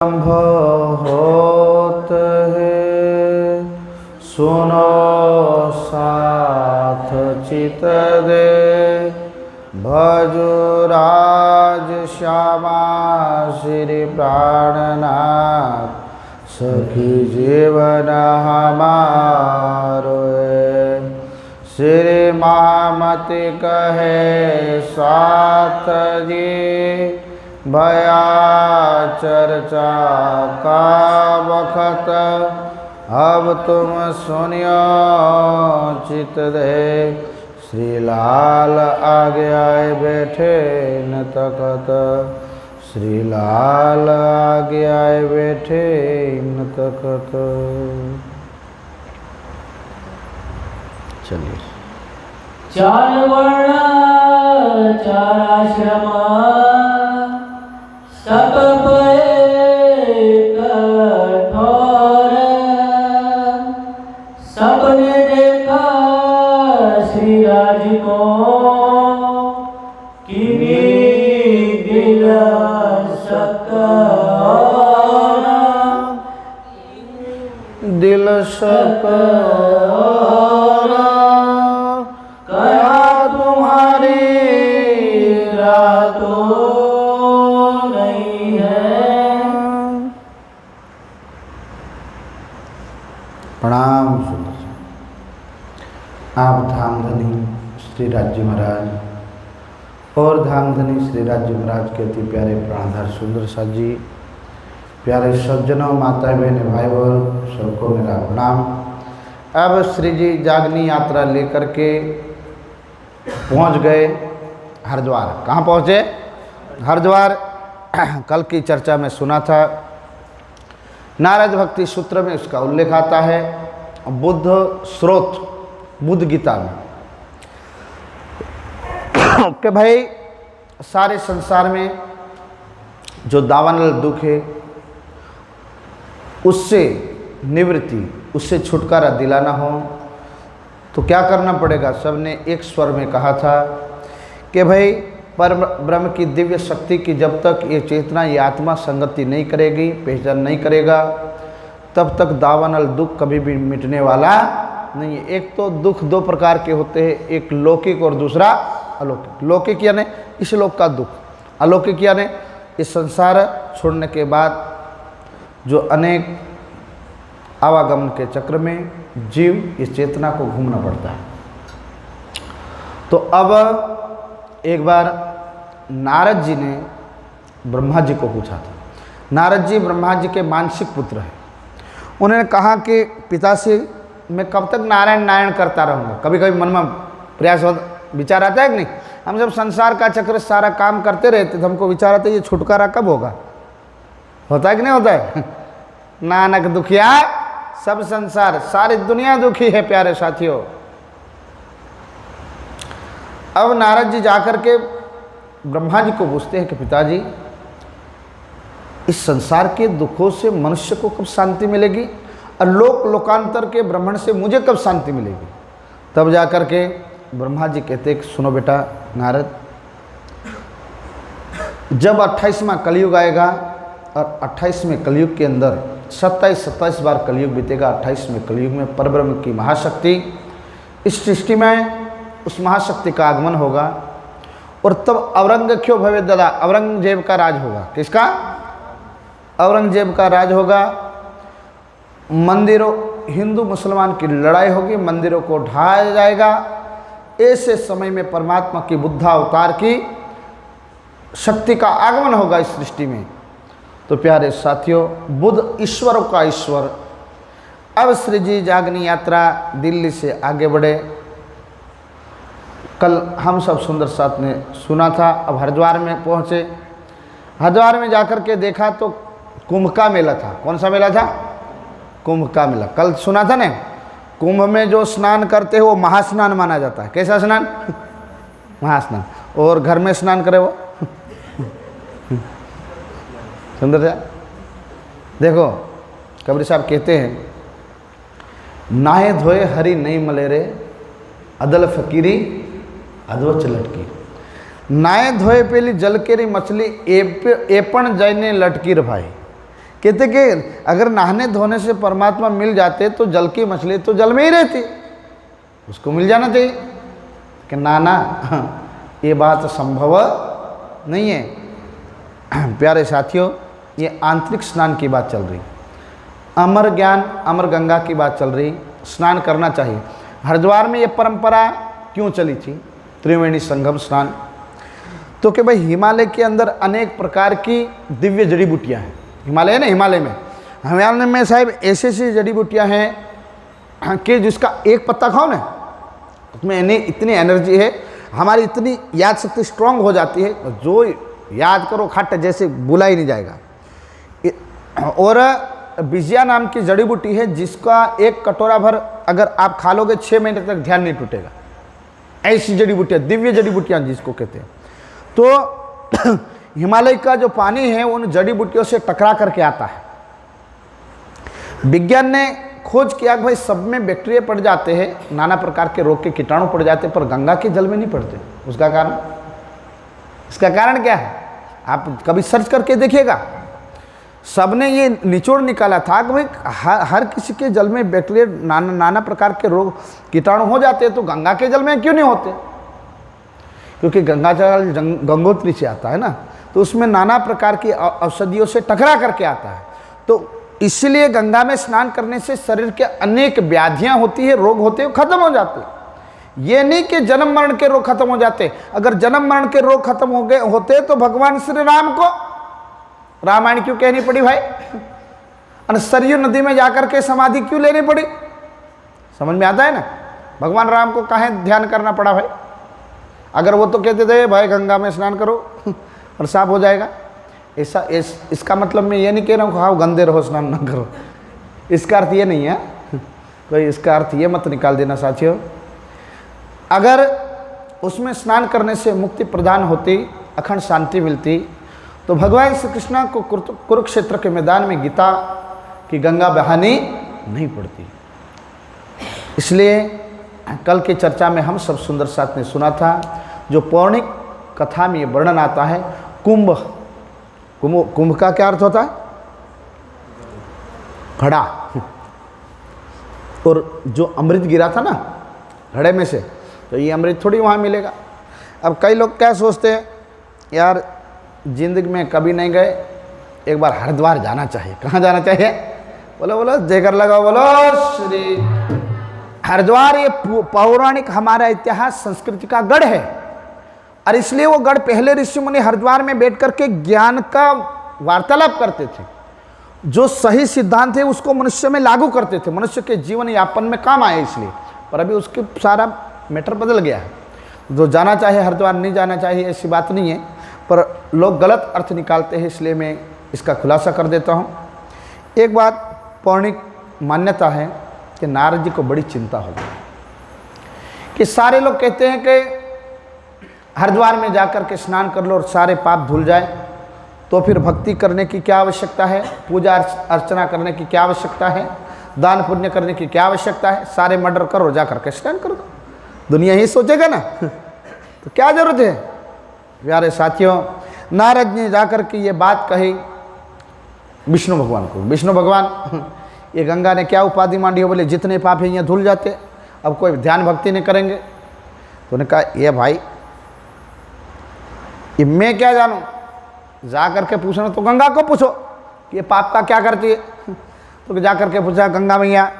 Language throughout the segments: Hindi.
संभव होत है, सुनो साथ चित दे। भजो राज श्यामा श्री प्राणनाथ, सखी जीवन हमारो। श्री महामति कहे साथ जी, भया चर्चा का बखत। अब तुम सुनियो चित दे, श्री लाल आगे आए बैठे न तकत। श्री लाल आगे आए बैठे न तकत। चलिए। चार वर्ण चार आश्रम, सब पे कठोर। सबने देखा श्री राज को, किमी दिल सकौर। दिल सकौर, कया तुम्हारी रातों नहीं है। प्रणाम सुंदर जी। आप धामधनी श्री राज्य महाराज और धामधनी श्री राज्य महाराज के अति प्यारे प्राणधर सुंदर साथ जी, प्यारे सज्जनों, माता बहन, भाई और सबको मेरा प्रणाम। अब श्री जी जागनी यात्रा लेकर के पहुंच गए हरिद्वार। कहाँ पहुँचे? हरिद्वार। कल की चर्चा में सुना था, नारद भक्ति सूत्र में इसका उल्लेख आता है, बुद्ध स्रोत बुद्ध गीता में, कि भाई सारे संसार में जो दावानल दुख है उससे निवृत्ति, उससे छुटकारा दिलाना हो तो क्या करना पड़ेगा। सबने एक स्वर में कहा था कि भाई परम ब्रह्म की दिव्य शक्ति की जब तक ये चेतना, ये आत्मा संगति नहीं करेगी, पहचान नहीं करेगा, तब तक दावानल दुख कभी भी मिटने वाला नहीं है। एक तो दुख दो प्रकार के होते हैं, एक लौकिक और दूसरा अलौकिक। लौकिक यानी इस लोक का दुख, अलौकिक यानी इस संसार छोड़ने के बाद जो अनेक आवागमन के चक्र में जीव इस चेतना को घूमना पड़ता है। तो अब एक बार नारद जी ने ब्रह्मा जी को पूछा था। नारद जी ब्रह्मा जी के मानसिक पुत्र हैं। उन्होंने कहा कि पिता से मैं कब तक नारायण नारायण करता रहूँगा। कभी कभी मन में प्रयास विचार आता है कि नहीं। हम जब संसार का चक्र सारा काम करते रहते तो हमको विचार आता है ये छुटकारा कब होगा। होता है कि नहीं होता है? नानक दुखिया सब संसार, सारी दुनिया दुखी है प्यारे साथियों। अब नारद जी जाकर के ब्रह्मा जी को पूछते हैं कि पिताजी, इस संसार के दुखों से मनुष्य को कब शांति मिलेगी और लोकांतर के ब्रह्मण से मुझे कब शांति मिलेगी। तब जाकर के ब्रह्मा जी कहते हैं कि सुनो बेटा नारद, जब 28वां कलयुग आएगा और 28वें कलयुग के अंदर 27 बार कलयुग बीतेगा, 28वें कलयुग में परब्रह्म की महाशक्ति इस सृष्टि में, उस महाशक्ति का आगमन होगा और तब औरंगख्यो भवे दादा, औरंगजेब का राज होगा। किसका? औरंगजेब का राज होगा। मंदिरों, हिंदू मुसलमान की लड़ाई होगी, मंदिरों को ढाया जाएगा। ऐसे समय में परमात्मा की बुद्धावतार की शक्ति का आगमन होगा इस सृष्टि में। तो प्यारे साथियों, बुद्ध ईश्वरों का ईश्वर। अब श्री जी जागनी यात्रा दिल्ली से आगे बढ़े। कल हम सब सुंदर साथ ने सुना था। अब हरिद्वार में पहुँचे। हरिद्वार में जाकर के देखा तो कुंभ का मेला था। कौन सा मेला था? कुंभ का मेला। कल सुना था ना, कुंभ में जो स्नान करते हैं वो महास्नान माना जाता है। कैसा स्नान? महास्नान। और घर में स्नान करे वो सुंदर सा। देखो कबीर साहब कहते हैं, नाहे धोए हरी नहीं मले रे, अदल फकीरी अधवच लटकी। नाय धोए पेली जल केरी मछली एपण जाइने लटकी रे भाई। कहते कि अगर नहाने धोने से परमात्मा मिल जाते तो जल की मछली तो जल में ही रहती, उसको मिल जाना चाहिए। कि ना ये बात संभव नहीं है। प्यारे साथियों, ये आंतरिक स्नान की बात चल रही, अमर ज्ञान अमर गंगा की बात चल रही। स्नान करना चाहिए। हरिद्वार में ये परंपरा क्यों चली थी, त्रिवेणी संगम स्नान? तो कि भाई हिमालय के अंदर अनेक प्रकार की दिव्य जड़ी बूटियाँ हैं। हिमालय है ना, हिमालय में साहब ऐसी ऐसी जड़ी बूटियाँ हैं कि जिसका एक पत्ता खाओ ना, उसमें इतनी एनर्जी है, हमारी इतनी याद शक्ति स्ट्रांग हो जाती है, जो याद करो खट जैसे भूला ही नहीं जाएगा। और बिजिया नाम की जड़ी बूटी है जिसका एक कटोरा भर अगर आप खा लोगे 6 महीने तक ध्यान नहीं टूटेगा। ऐसी जड़ी बूटियाँ, दिव्य जड़ी बूटियाँ जिसको कहते हैं। तो हिमालय का जो पानी है उन जड़ी बूटियों से टकरा करके आता है। विज्ञान ने खोज किया कि भाई सब में बैक्टीरिया पड़ जाते हैं, नाना प्रकार के रोग के कीटाणु पड़ जाते हैं, पर गंगा के जल में नहीं पड़ते। उसका कारण, इसका कारण क्या है? आप कभी सर्च करके देखिएगा। सबने ये निचोड़ निकाला था कि भाई हर किसी के जल में बैक्टीरिया नाना प्रकार के रोग कीटाणु हो जाते हैं, तो गंगा के जल में क्यों नहीं होते? क्योंकि गंगा जल गंगोत्री से आता है ना, तो उसमें नाना प्रकार की औषधियों से टकरा करके आता है। तो इसलिए गंगा में स्नान करने से शरीर के अनेक व्याधियां होती है, रोग होते हैं, खत्म हो जाते हैं। ये नहीं कि जन्म मरण के रोग खत्म हो जाते। अगर जन्म मरण के रोग खत्म हो गए होते तो भगवान श्री राम को रामायण क्यों कहनी पड़ी भाई? और सरयू नदी में जाकर के समाधि क्यों लेनी पड़ी? समझ में आता है ना? भगवान राम को काहे ध्यान करना पड़ा भाई? अगर वो तो कहते थे भाई गंगा में स्नान करो और साफ हो जाएगा। ऐसा इसका मतलब मैं ये नहीं कह रहा हूँ हाँ गंदे रहो स्नान ना करो, इसका अर्थ ये नहीं है भाई। इसका अर्थ ये मत निकाल देना साथियों। अगर उसमें स्नान करने से मुक्ति प्रदान होती, अखंड शांति मिलती, तो भगवान श्री कृष्ण को कुरुक्षेत्र के मैदान में गीता की गंगा बहानी नहीं पड़ती। इसलिए कल की चर्चा में हम सब सुंदर साथ ने सुना था, जो पौराणिक कथा में ये वर्णन आता है, कुंभ का क्या अर्थ होता है? घड़ा। और जो अमृत गिरा था ना घड़े में से, तो ये अमृत थोड़ी वहाँ मिलेगा। अब कई लोग क्या सोचते हैं, यार जिंदगी में कभी नहीं गए, एक बार हरिद्वार जाना चाहिए। कहाँ जाना चाहिए? बोलो बोलो जयकर लगाओ, बोलो श्री। हरिद्वार ये पौराणिक हमारा इतिहास संस्कृति का गढ़ है, और इसलिए वो गढ़ पहले ऋषि मुनि हरिद्वार में बैठ करके ज्ञान का वार्तालाप करते थे। जो सही सिद्धांत है उसको मनुष्य में लागू करते थे, मनुष्य के जीवन यापन में काम आए इसलिए। पर अभी उसके सारा मैटर बदल गया है। जो जाना चाहे हरिद्वार, नहीं जाना चाहिए ऐसी बात नहीं है, पर लोग गलत अर्थ निकालते हैं, इसलिए मैं इसका खुलासा कर देता हूँ। एक बात पौराणिक मान्यता है कि नारद जी को बड़ी चिंता हो गई कि सारे लोग कहते हैं कि हरिद्वार में जाकर के स्नान कर लो और सारे पाप धुल जाए, तो फिर भक्ति करने की क्या आवश्यकता है, पूजा अर्चना करने की क्या आवश्यकता है, दान पुण्य करने की क्या आवश्यकता है, सारे मर्डर करो, जा करके स्नान कर दो। दुनिया ही सोचेगा ना तो क्या जरूरत है? प्यारे साथियों, नारद ने जाकर के ये बात कही विष्णु भगवान को। विष्णु भगवान, ये गंगा ने क्या उपाधि मांडी हो? बोले जितने पाप हैं ये धुल जाते, अब कोई ध्यान भक्ति नहीं करेंगे। तो उन्होंने कहा ये भाई ये मैं क्या जानूँ, जा करके पूछना तो गंगा को पूछो कि ये पाप का क्या करती है। तो जा करके पूछा गंगा मैया।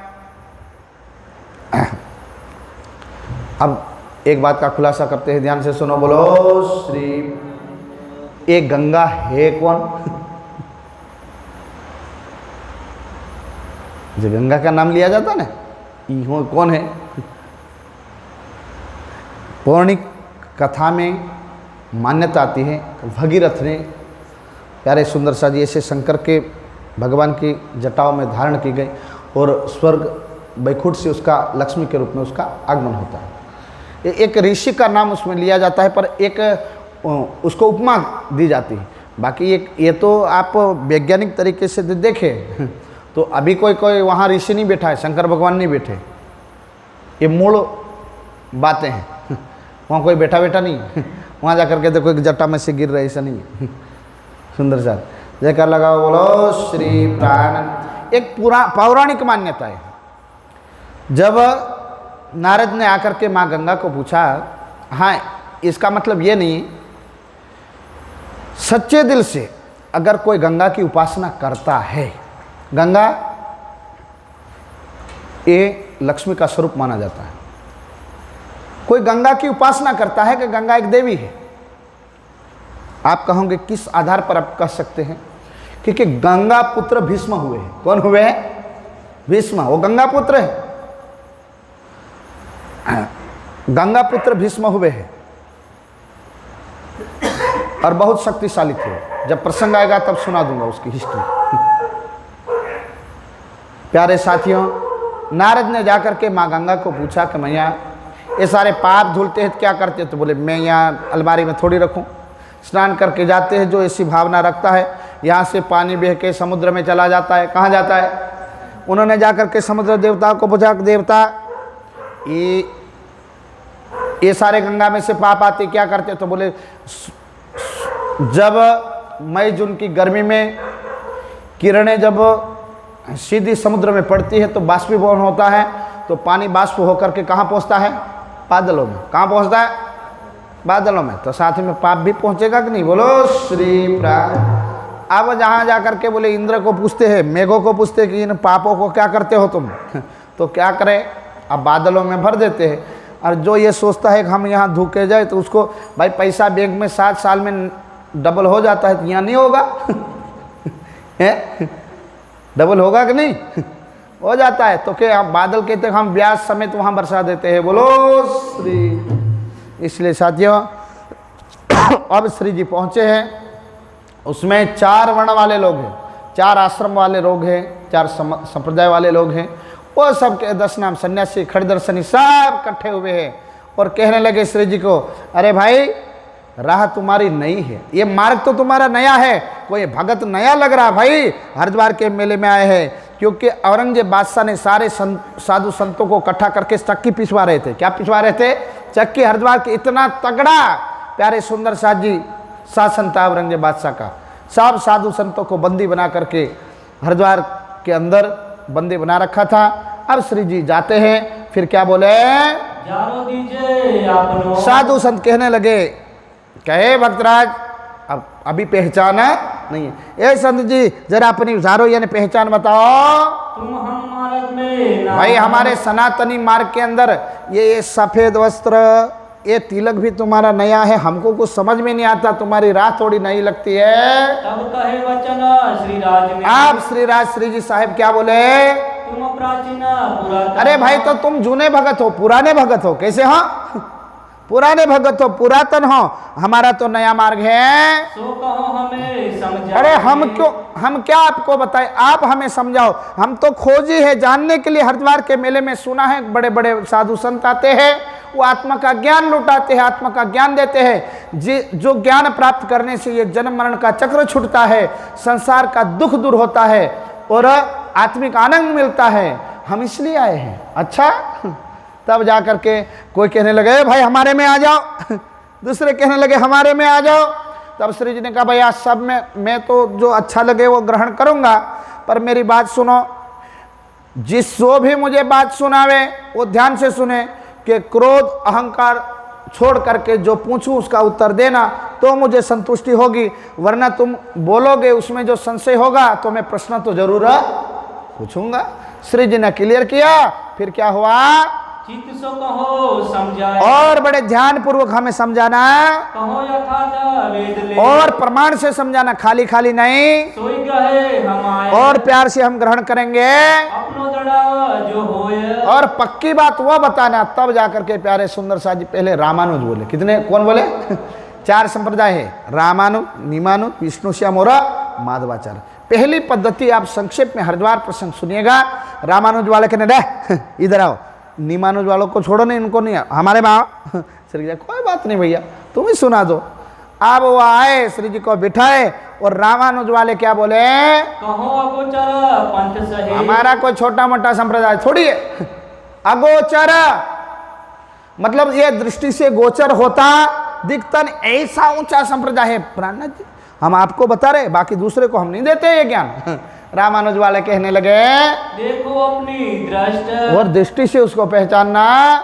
अब एक बात का खुलासा करते हैं, ध्यान से सुनो, बोलो श्री। एक गंगा है कौन? जो गंगा का नाम लिया जाता ना, ये कौन है? पौराणिक कथा में मान्यता आती है भगीरथ ने, प्यारे सुंदर सा जी ऐसे शंकर के भगवान की जटाओं में धारण की गई और स्वर्ग वैकुंठ से उसका लक्ष्मी के रूप में उसका आगमन होता है। एक ऋषि का नाम उसमें लिया जाता है, पर एक उसको उपमा दी जाती है। बाकी ये तो आप वैज्ञानिक तरीके से देखें तो अभी कोई वहाँ ऋषि नहीं बैठा है, शंकर भगवान नहीं बैठे, ये मूल बातें हैं। वहाँ कोई बैठा नहीं वहाँ जा कर के देखो एक जटा में से गिर रहे, ऐसा नहीं। सुंदर साथ जयकार लगाओ, बोलो श्री प्राणानंद। एक पूरा पौराणिक मान्यता है, जब नारद ने आकर के माँ गंगा को पूछा, हाँ इसका मतलब ये नहीं, सच्चे दिल से अगर कोई गंगा की उपासना करता है, गंगा ये लक्ष्मी का स्वरूप माना जाता है, कोई गंगा की उपासना करता है कि गंगा एक देवी है। आप कहोगे किस आधार पर आप कह सकते हैं? क्योंकि गंगा पुत्र भीष्म हुए हैं। कौन हुए हैं? भीष्म, वो गंगा पुत्र है, गंगा पुत्र भीष्म हुए हैं और बहुत शक्तिशाली थे। जब प्रसंग आएगा तब सुना दूंगा उसकी हिस्ट्री। प्यारे साथियों, नारद ने जाकर के माँ गंगा को पूछा कि मैया ये सारे पाप धुलते हैं क्या करते हैं? तो बोले मैं यहाँ अलमारी में थोड़ी रखूँ, स्नान करके जाते हैं जो ऐसी भावना रखता है, यहाँ से पानी बह के समुद्र में चला जाता है। कहाँ जाता है? उन्होंने जाकर के समुद्र देवता को पूछा, देवता ये सारे गंगा में से पाप आते क्या करते? तो बोले जब मई जून की गर्मी में किरणें जब सीधी समुद्र में पड़ती है तो बाष्पीभवन होता है, तो पानी बाष्प होकर के कहाँ पहुँचता है? बादलों में। कहाँ पहुँचता है? बादलों में। तो साथ में पाप भी पहुँचेगा कि नहीं? बोलो श्री प्राण। अब जहाँ जा कर के बोले इंद्र को पूछते हैं, मेघों को पूछते हैं कि इन पापों को क्या करते हो तुम? तो क्या करें, अब बादलों में भर देते हैं। और जो ये सोचता है कि हम यहाँ धूके जाए तो उसको भाई पैसा बैंक में 7 साल में डबल हो जाता है, तो यहाँ नहीं होगा डबल होगा कि नहीं? हो जाता है। तो क्या बादल कहते हैं हम ब्याज समेत वहाँ बरसा देते हैं। बोलो श्री। इसलिए साथियों अब श्री जी पहुँचे हैं, उसमें 4 वर्ण वाले लोग हैं, 4 आश्रम वाले लोग हैं, 4 संप्रदाय वाले लोग हैं। वो सब के 10 नाम सन्यासी खड़दर्शनी सब इकट्ठे हुए हैं और कहने लगे श्री जी को, अरे भाई राह तुम्हारी नई है, ये मार्ग तो तुम्हारा नया है, कोई भगत नया लग रहा भाई, हरिद्वार के मेले में आए हैं। क्योंकि औरंगजेब बादशाह ने सारे साधु संतों को इकट्ठा करके चक्की पिसवा रहे थे। क्या पिसवा रहे थे? चक्की। हरिद्वार के इतना तगड़ा प्यारे सुंदर साथ जी शासन था औरंगजेब बादशाह का। सब साधु संतों को बंदी बना करके हरिद्वार के अंदर बंदी बना रखा था। अब श्री जी जाते हैं, फिर क्या बोले? जानो दीजिए आपनो। साधु संत कहने लगे, कहे भक्तराज अब अभी पहचाना नहीं है, ए संत जी जरा अपनी उजारो यानी पहचान बताओ। तुम हम मार्ग में भाई हमारे सनातनी मार्ग के अंदर ये सफेद वस्त्र, ये तिलक भी तुम्हारा नया है, हमको कुछ समझ में नहीं आता, तुम्हारी राह थोड़ी नई लगती है। तब कहे वचन श्रीराज ने, आप श्रीराज श्री जी साहब क्या बोले? तुम प्राचीन पुरातन। अरे भाई तो तुम जूने भगत हो, पुराने भगत हो। कैसे हो? पुराने भगत हो, पुरातन हो, हमारा तो नया मार्ग है। सो कहो हमें समझाइए। अरे हम क्या आपको बताएं, आप हमें समझाओ। हम तो खोजी है जानने के लिए। हरिद्वार के मेले में सुना है बड़े बड़े साधु संत आते हैं, वो आत्मा का ज्ञान लुटाते हैं, आत्मा का ज्ञान देते हैं। जो ज्ञान प्राप्त करने से ये जन्म मरण का चक्र छूटता है, संसार का दुख दूर होता है और आत्मिक आनंद मिलता है, हम इसलिए आए हैं। अच्छा, तब जा कर के कोई कहने लगे भाई हमारे में आ जाओ, दूसरे कहने लगे हमारे में आ जाओ। तब श्री जी ने कहा भाई आज सब में मैं तो जो अच्छा लगे वो ग्रहण करूंगा, पर मेरी बात सुनो। जो भी मुझे बात सुनावे वो ध्यान से सुने कि क्रोध अहंकार छोड़ करके जो पूछूं उसका उत्तर देना तो मुझे संतुष्टि होगी, वरना तुम बोलोगे उसमें जो संशय होगा तो मैं प्रश्न तो जरूर पूछूंगा। श्री जी ने क्लियर किया। फिर क्या हुआ? चित सो कहो समझाए। और बड़े ध्यान पूर्वक हमें समझाना, कहो यथार्थ वेद ले। और प्रमाण से समझाना, खाली खाली नहीं। सोई गहे हमारे। और प्यार से हम ग्रहण करेंगे। अपनो दड़ा जो होए। और पक्की बात वो बताना। तब जाकर के प्यारे सुंदर साथ जी पहले रामानुज बोले। कितने? कौन बोले? 4 संप्रदाय है, रामानुज, निमानुज, विष्णुश्याम और माधवाचार्य। पहली पद्धति आप संक्षेप में हरिद्वार प्रसंग सुनिएगा। रामानुज वाले कहने दे इधर आओ, निमानुज वालों को छोड़ो नहीं, इनको नहीं, हमारे में आओ। श्री जी कोई बात नहीं भैया तुम ही सुना दो। अब वो आए, श्री जी को बिठाए और रामानुज वाले क्या बोले? कहो अगोचर पंथ सही। हमारा कोई छोटा मोटा संप्रदाय थोड़ी है। अगोचर मतलब ये दृष्टि से गोचर होता दिखता ऐसा ऊंचा संप्रदाय है। प्राणनाथ जी हम आपको बता रहे, बाकी दूसरे को हम नहीं देते ये ज्ञान। रामानुज वाले कहने लगे देखो अपनी दृष्टि और दृष्टि से उसको पहचानना।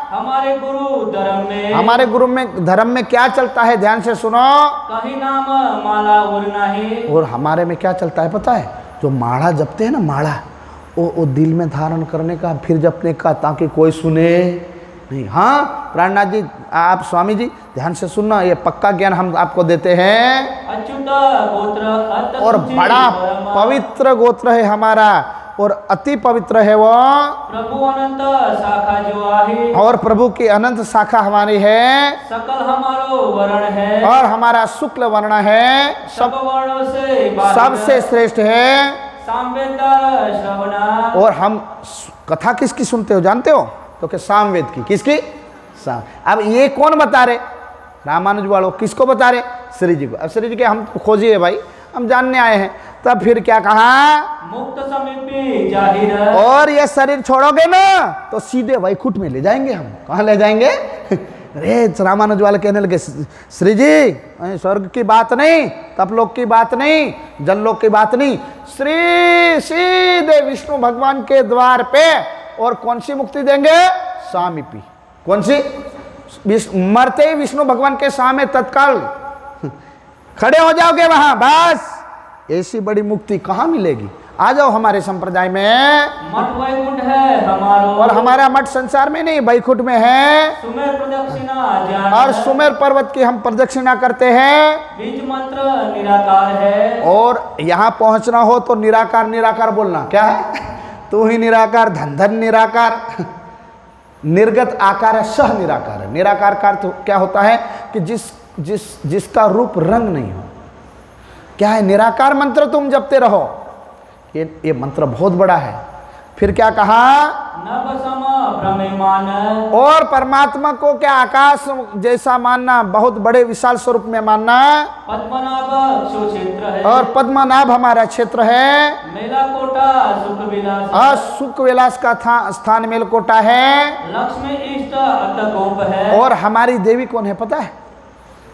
हमारे गुरु धर्म में, हमारे गुरु में धर्म में क्या चलता है, ध्यान से सुनो। कहीं नाम माला और नहीं। और हमारे में क्या चलता है पता है, जो माला जपते हैं ना, माला वो दिल में धारण करने का, फिर जपने का, ताकि कोई सुने नहीं। हाँ प्राणनाथ जी, आप स्वामी जी ध्यान से सुनना, ये पक्का ज्ञान हम आपको देते हैं। अच्युत गोत्र अत और सुचि बड़ा परम। पवित्र गोत्र है हमारा, और अति पवित्र है वो, प्रभु अनंत शाखा जो आहे। और प्रभु की अनंत शाखा हमारी है, सकल हमारो वर्ण है। और हमारा शुक्ल वर्ण है, सब वर्णों से बाहिर। सबसे श्रेष्ठ है। सामवेद श्रवणा। और हम कथा किसकी सुनते हो जानते हो, तो कि सामवेद की। किसकी? साम। अब ये कौन बता रहे, रामानुज वालों किसको बता रहे, श्री जी को। अब श्री जी के हम खोजिए भाई, हम जानने आए हैं। तब फिर क्या कहा, मुक्त समीपी जाहिर। और ये शरीर छोड़ोगे ना तो सीधे वैकुंठ में ले जाएंगे हम। कहाँ ले जाएंगे? अरे रामानुज वाले कहने लगे श्री जी स्वर्ग की बात नहीं, तपलोक की बात नहीं, जनलोक की बात नहीं, श्री सीधे विष्णु भगवान के द्वार पे। और कौन सी मुक्ति देंगे? सामीपी। कौन सी? मरते ही विष्णु भगवान के सामने तत्काल खड़े हो जाओगे वहां, बस। ऐसी बड़ी मुक्ति कहाँ मिलेगी? आ जाओ हमारे संप्रदाय में। मठ वैकुंठ है हमारो। और हमारा मठ संसार में नहीं, वैकुंठ में है। सुमेर प्रदक्षिणा जान। और सुमेर पर्वत की हम प्रदक्षिणा करते हैं। बीज मंत्र निराकार है। और यहाँ पहुंचना हो तो निराकार निराकार बोलना। क्या है? तू ही निराकार, धन धन निराकार। निर्गत आकार है, सह निराकार है। निराकार का अर्थ क्या होता है कि जिसका रूप रंग नहीं हो। क्या है? निराकार मंत्र तुम जपते रहो। ये मंत्र बहुत बड़ा है। फिर क्या कहा? नभ सम भ्रमेमान। और परमात्मा को क्या आकाश जैसा मानना, बहुत बड़े विशाल स्वरूप में मानना। पद्मनाभ क्षेत्र है। और पद्मनाभ हमारा क्षेत्र है। मेला कोटा सुख विलास। और सुख विलास का स्थान मेलकोटा है। लक्ष्मी इष्ट अतगोप है। और हमारी देवी कौन है पता है?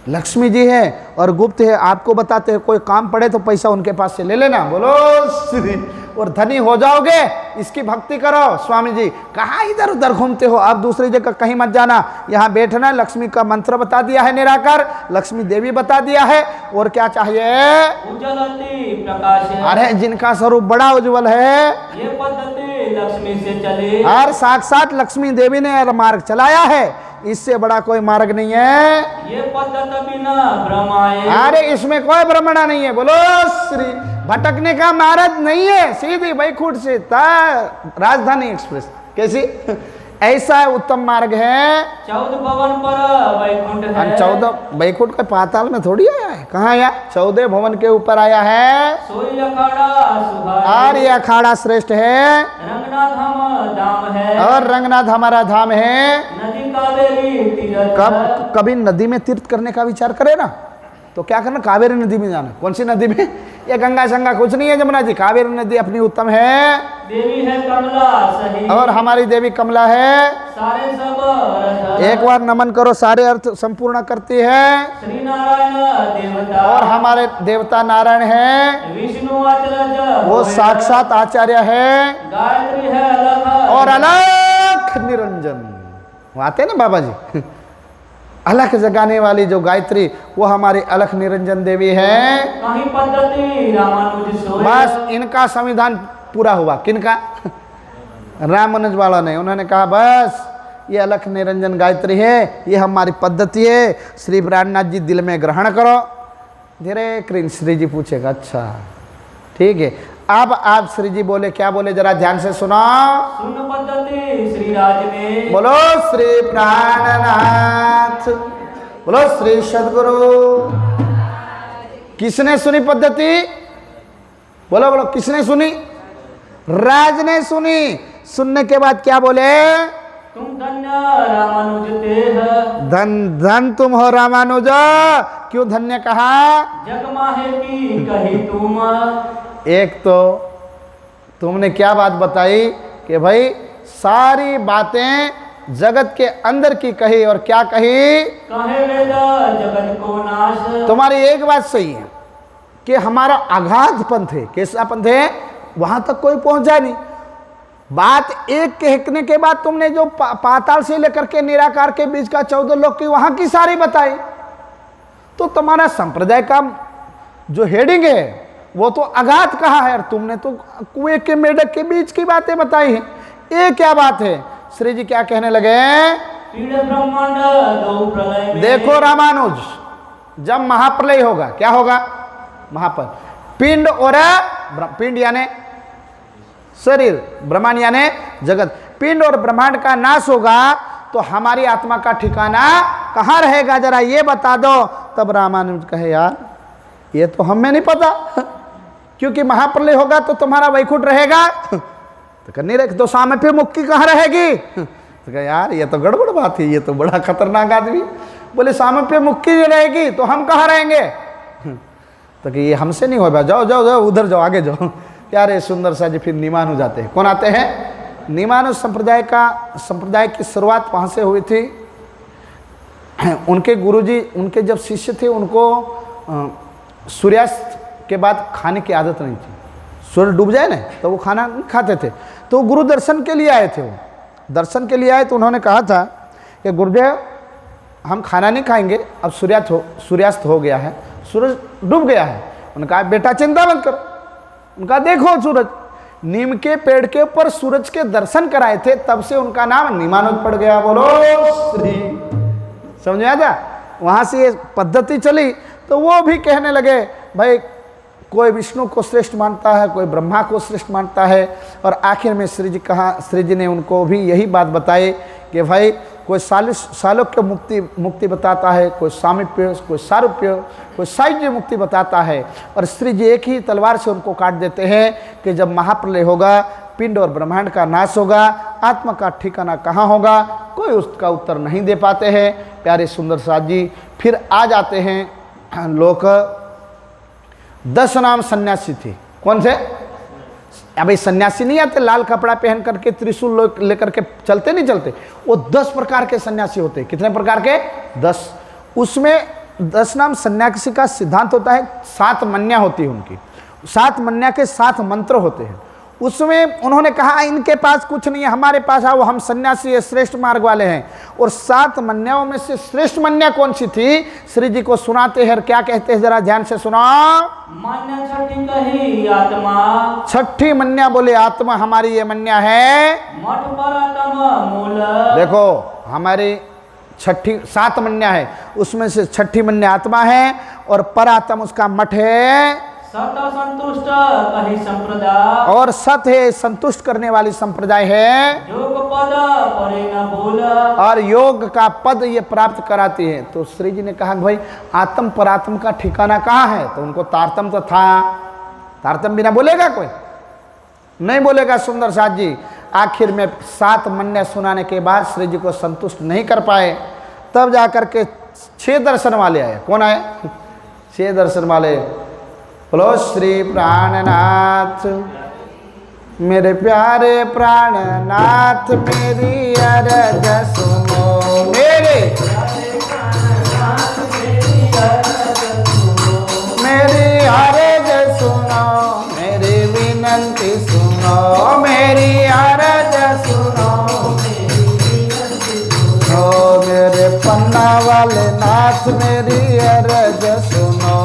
लक्ष्मी जी है और गुप्त है। आपको बताते हैं, कोई काम पड़े तो पैसा उनके पास से ले लेना। बोलो श्री। और धनी हो जाओगे, इसकी भक्ति करो। स्वामी जी कहाँ इधर उधर घूमते हो, आप दूसरी जगह कहीं मत जाना, यहाँ बैठना। लक्ष्मी का मंत्र बता दिया है निराकार, लक्ष्मी देवी बता दिया है। और क्या चाहिए? उज्जवल अति प्रकाश है। अरे जिनका स्वरूप बड़ा उज्जवल है, ये पद्धति लक्ष्मी से चले। और साक्षात लक्ष्मी देवी ने मार्ग चलाया है, इससे बड़ा कोई मार्ग नहीं है। ये पद्धति बिना भ्रमाए। अरे इसमें कोई भ्रमणा नहीं है। बोलो श्री। भटकने का मार्ग नहीं है, सीधी वैकुंठ से राजधानी एक्सप्रेस। कैसी? ऐसा उत्तम मार्ग है। 14 भवन पर वैकुंठ है। 14 वैकुंठ के पाताल में थोड़ी आया है। कहाँ आया? 14 भवन के ऊपर आया है। सोई अखाड़ा सुहाए। और ये अखाड़ा श्रेष्ठ है। रंगनाथ हम धाम है। और रंगनाथ हमारा धाम है। नदी कावेरी तीर्थ। कभी नदी में तीर्थ करने का विचार करे ना, तो क्या करना? कावेरी नदी में जाना। कौन सी नदी में? ये गंगा शंगा कुछ नहीं है जमुना जी, कावेरी नदी अपनी उत्तम है। देवी है कमला सही। और हमारी देवी कमला है। सारे सब रथ। एक बार नमन करो, सारे अर्थ संपूर्ण करती है। श्री नारायण देवता। और हमारे देवता नारायण है, विष्णु आचार्य वो साक्षात आचार्य है। गायत्री है अलख। और अलख निरंजन वो आते हैं ना बाबा जी, अलख जगाने वाली जो गायत्री, वो हमारी अलख निरंजन देवी है। कहीं पद्धति रामानुज सोए। बस इनका संविधान पूरा हुआ। किनका? रामानुज वाला ने। उन्होंने कहा बस ये अलख निरंजन गायत्री है, ये हमारी पद्धति है। श्री प्राणनाथ जी दिल में ग्रहण करो। धीरे कृष्ण श्री जी पूछेगा अच्छा ठीक है। अब आप श्री जी बोले, क्या बोले जरा ध्यान से सुनो। सुन पद्धति श्री राज में। बोलो श्री प्राणनाथ, बोलो श्री सदगुरु। किसने सुनी पद्धति? बोलो बोलो किसने सुनी? राज ने सुनी। सुनने के बाद क्या बोले? तुम धन्य रामानुज देह। धन धन तुम हो रामानुज। क्यों धन्य कहा? जग माहे की कही तुम। एक तो तुमने क्या बात बताई कि भाई सारी बातें जगत के अंदर की कही, और क्या कही? कहे वेद जगत को नाश। तुम्हारी एक बात सही है, कि हमारा अगाध पंथ है। कैसा पंथ है? वहां तक कोई पहुंचा नहीं। बात एक कहने के बाद तुमने जो पाताल से लेकर के निराकार के बीच का 14 लोक की वहां की सारी बताई, तो तुम्हारा संप्रदाय का जो हेडिंग है वो तो अगाध कहा है, और तुमने तो कुएं के मेढक के बीच की बातें बताई हैं। ये क्या बात है? श्री जी क्या कहने लगे? पीड़ ब्रह्मांड दो प्रलय में। देखो रामानुज, जब महाप्रलय होगा, क्या होगा? महाप्रलय। पिंड और पिंड यानी शरीर, ब्रह्मांड यानी जगत, पिंड और ब्रह्मांड का नाश होगा तो हमारी आत्मा का ठिकाना कहाँ रहेगा? जरा ये बता दो। तब रामानुज कहे, यार ये तो हमें नहीं पता, क्योंकि महाप्रलय होगा तो तुम्हारा वैकुंठ रहेगा, तो करनी रहे तो सामीप्य मुक्ति कहाँ रहेगी? तो कहा, यार ये तो गड़बड़ बात है, ये तो बड़ा खतरनाक आदमी। बोले सामीप्य मुक्ति रहेगी तो हम कहाँ रहेंगे? तो कि ये हमसे नहीं होगा, जाओ जाओ जाओ उधर जाओ, आगे जाओ। यार ये सुंदर सा जी फिर निमानु जाते हैं। कौन आते हैं? निमानु संप्रदाय की शुरुआत वहाँ से हुई थी। उनके गुरुजी, उनके जब शिष्य थे, उनको सूर्यास्त के बाद खाने की आदत नहीं थी। सूर्य डूब जाए ना तो वो खाना नहीं खाते थे। तो गुरु दर्शन के लिए आए थे। वो दर्शन के लिए आए तो उन्होंने कहा था कि गुरुदेव हम खाना नहीं खाएंगे, अब सूर्यास्त हो गया है, सूरज डूब गया है। उन्होंने कहा बेटा चिंता मत करो। उनका देखो सूरज, नीम के पेड़ के ऊपर सूरज के दर्शन कराए थे, तब से उनका नाम निमानुज पड़ गया। बोलो श्री, समझ आया था? वहाँ से ये पद्धति चली तो वो भी कहने लगे भाई कोई विष्णु को श्रेष्ठ मानता है, कोई ब्रह्मा को श्रेष्ठ मानता है। और आखिर में श्री जी ने उनको भी यही बात बताई कि भाई कोई सालोक्य मुक्ति बताता है, कोई सामीप्य, कोई सारूप्य, कोई सायुज्य मुक्ति बताता है। और श्री जी एक ही तलवार से उनको काट देते हैं कि जब महाप्रलय होगा, पिंड और ब्रह्मांड का नाश होगा, आत्मा का ठिकाना कहाँ होगा, कोई उसका उत्तर नहीं दे पाते हैं। प्यारे सुंदर साथ जी फिर आ जाते हैं लोग। 10 नाम सन्यासी थे। कौन से? अभी सन्यासी नहीं आते लाल कपड़ा पहन करके त्रिशूल लेकर के चलते, नहीं चलते। वो 10 प्रकार के सन्यासी होते। कितने प्रकार के? 10। उसमें 10 नाम सन्यासी का सिद्धांत होता है, 7 मन्या होती है उनकी। 7 मन्या के 7 मंत्र होते हैं। उसमें उन्होंने कहा इनके पास कुछ नहीं है, हमारे पास आओ, हम सन्यासी है, श्रेष्ठ मार्ग वाले हैं। और 7 मन्याओं में से श्रेष्ठ मन्या कौन सी थी? श्री जी को सुनाते हैं। क्या कहते हैं, जरा ध्यान से सुनो। मान्या छठी कही आत्मा। छठी मन्या बोले आत्मा हमारी ये मन्या है। मठ परातम मूल। देखो हमारी 7 मन्या है, उसमें से छठी मन्या आत्मा है और परात्म उसका मठ है। सत संतुष्ट कही संप्रदाय। और सत है, संतुष्ट करने वाली संप्रदाय है। योग पद परे न भूल। और योग का पद ये प्राप्त कराती है। तो श्री जी ने कहा भाई आत्म परात्म का ठिकाना कहाँ है? तो उनको तारतम तो था। तारतम बिना बोलेगा कोई? नहीं बोलेगा सुंदर साथ जी। आखिर में 7 मन्या सुनाने के बाद श्री जी को संतुष्ट नहीं कर पाए, तब जाकर के 6 दर्शन वाले आए। कौन आए? 6 दर्शन वाले। बोलो श्री प्राणनाथ, मेरे प्यारे प्राणनाथ, मेरी अरज सुनो। मेरी अरज सुनो, मेरी विनंती सुनो, मेरी अरज सुनो। ओ मेरे पन्ना वाले नाथ, मेरी अरज सुनो।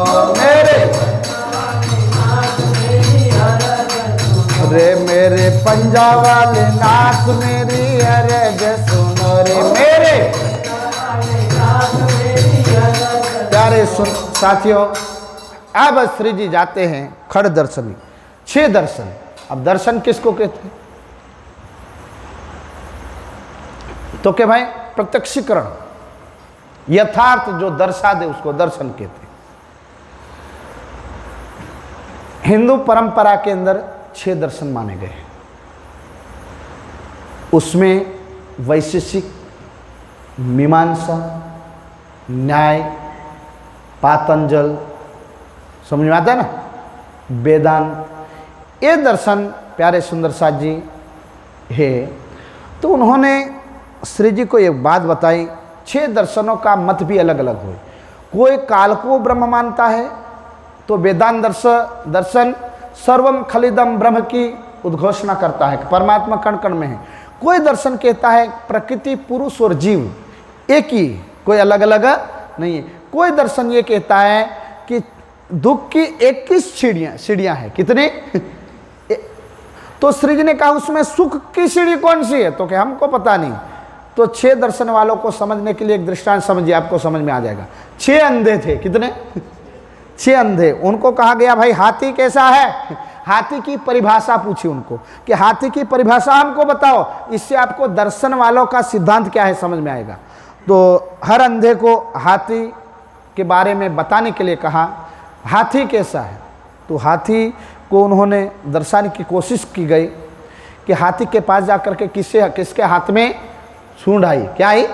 मेरे पंजा वाले नाथ, मेरी अरज सुनो रे। मेरे प्यारे साथियों, अब श्री जी जाते हैं खड़ दर्शनी। 6 दर्शन। अब दर्शन किसको कहते हैं? तो क्या भाई प्रत्यक्षीकरण, यथार्थ जो दर्शा दे उसको दर्शन कहते हैं। हिंदू परंपरा के अंदर 6 दर्शन माने गए। उसमें वैशेषिक, मीमांसा, न्याय, पातंजल, समझ में आता है ना, वेदांत, ये दर्शन प्यारे सुंदर साथ जी है। तो उन्होंने श्री जी को एक बात बताई, 6 दर्शनों का मत भी अलग अलग हुए। कोई काल को ब्रह्म मानता है, तो वेदांत दर्शन सर्वम खलिदम ब्रह्म की उद्घोषणा करता है कि परमात्मा कण कण में है। कोई दर्शन कहता है प्रकृति, पुरुष और जीव एक ही, कोई अलग अलग नहीं है। कोई दर्शन ये कहता है कि दुख की 21 सीढ़ियां हैं। कितने? तो श्री जी ने कहा उसमें सुख की सीढ़ी कौन सी है? तो क्या हमको पता नहीं। तो 6 दर्शन वालों को समझने के लिए एक दृष्टांत समझिए, आपको समझ में आ जाएगा। 6 अंधे थे। कितने? 6 अंधे। उनको कहा गया भाई हाथी कैसा है? हाथी की परिभाषा पूछी उनको कि हाथी की परिभाषा हमको बताओ, इससे आपको दर्शन वालों का सिद्धांत क्या है समझ में आएगा। तो हर अंधे को हाथी के बारे में बताने के लिए कहा हाथी कैसा है। तो हाथी को उन्होंने दर्शाने की कोशिश की गई कि हाथी के पास जाकर के किसके हाथ में सूंड आई। क्या आई?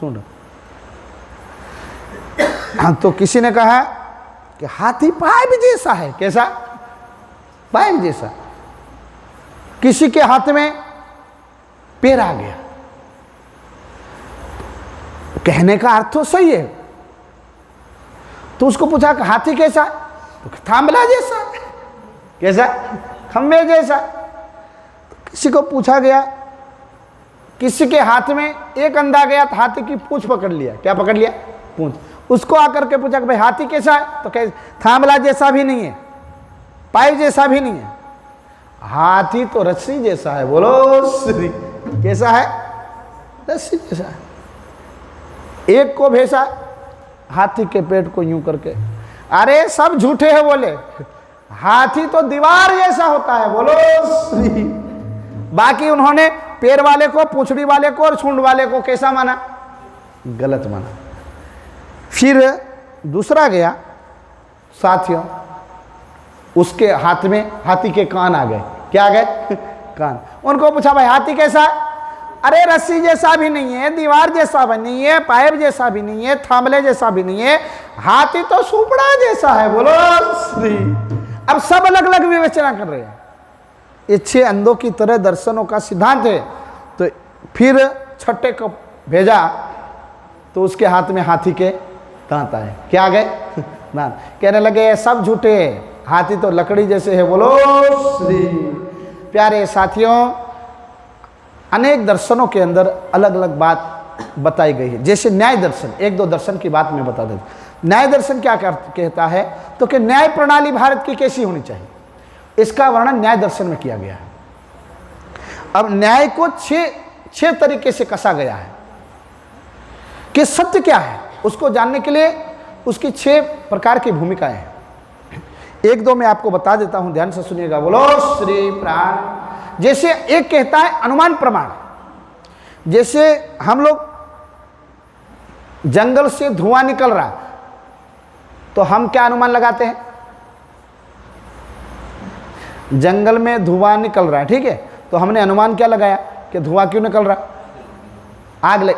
सूंड। तो किसी ने कहा कि हाथी पाइप जैसा है। कैसा? पाइप जैसा। किसी के हाथ में पैर आ गया। कहने का अर्थ तो सही है। तो उसको पूछा कि हाथी कैसा? तो थांबला जैसा। कैसा? खंबे जैसा। तो किसी को पूछा गया, किसी के हाथ में एक अंधा गया तो हाथी की पूंछ पकड़ लिया। क्या पकड़ लिया? पूंछ। उसको आकर के पूछा कि भाई हाथी कैसा है? तो कह थांबला जैसा भी नहीं है, पाइप जैसा भी नहीं है, हाथी तो रस्सी जैसा है। बोलो श्री। कैसा है? रस्सी जैसा है। एक को भेजा हाथी के पेट को यूं करके, अरे सब झूठे हैं बोले, हाथी तो दीवार जैसा होता है। बोलो श्री। बाकी उन्होंने पैर वाले को, पूंछड़ी वाले को और सूंड वाले को कैसा माना? गलत माना। फिर दूसरा गया, साथियों उसके हाथ में हाथी के कान आ गए। क्या आ गए? कान। उनको पूछा भाई हाथी कैसा है? अरे रस्सी जैसा भी नहीं है, दीवार जैसा भी नहीं है, पाइप जैसा भी नहीं है, थांबले जैसा भी नहीं है, हाथी तो सुपड़ा जैसा है। बोलो श्री। अब सब अलग अलग विवेचना कर रहे हैं। ये 6 अंधों की तरह दर्शनों का सिद्धांत है। तो फिर छठे को भेजा तो उसके हाथ में हाथी के दांत आए। क्या आ गए? दांत। कहने लगे सब झूठे, हाथी तो लकड़ी जैसे है। बोलो श्री। प्यारे साथियों, अनेक दर्शनों के अंदर अलग अलग बात बताई गई है। जैसे न्याय दर्शन, 1-2 दर्शन की बात मैं बता देता। न्याय दर्शन क्या कहता है? तो कि न्याय प्रणाली भारत की कैसी होनी चाहिए, इसका वर्णन न्याय दर्शन में किया गया है। अब न्याय को 6 तरीके से कसा गया है कि सत्य क्या है, उसको जानने के लिए उसकी 6 प्रकार की भूमिकाएं हैं। 1-2 मैं आपको बता देता हूं, ध्यान से सुनिएगा। बोलो श्री प्राण। जैसे एक कहता है अनुमान प्रमाण। जैसे हम लोग जंगल से धुआं निकल रहा तो हम क्या अनुमान लगाते हैं? जंगल में धुआं निकल रहा है, ठीक है, तो हमने अनुमान क्या लगाया कि धुआं क्यों निकल रहा?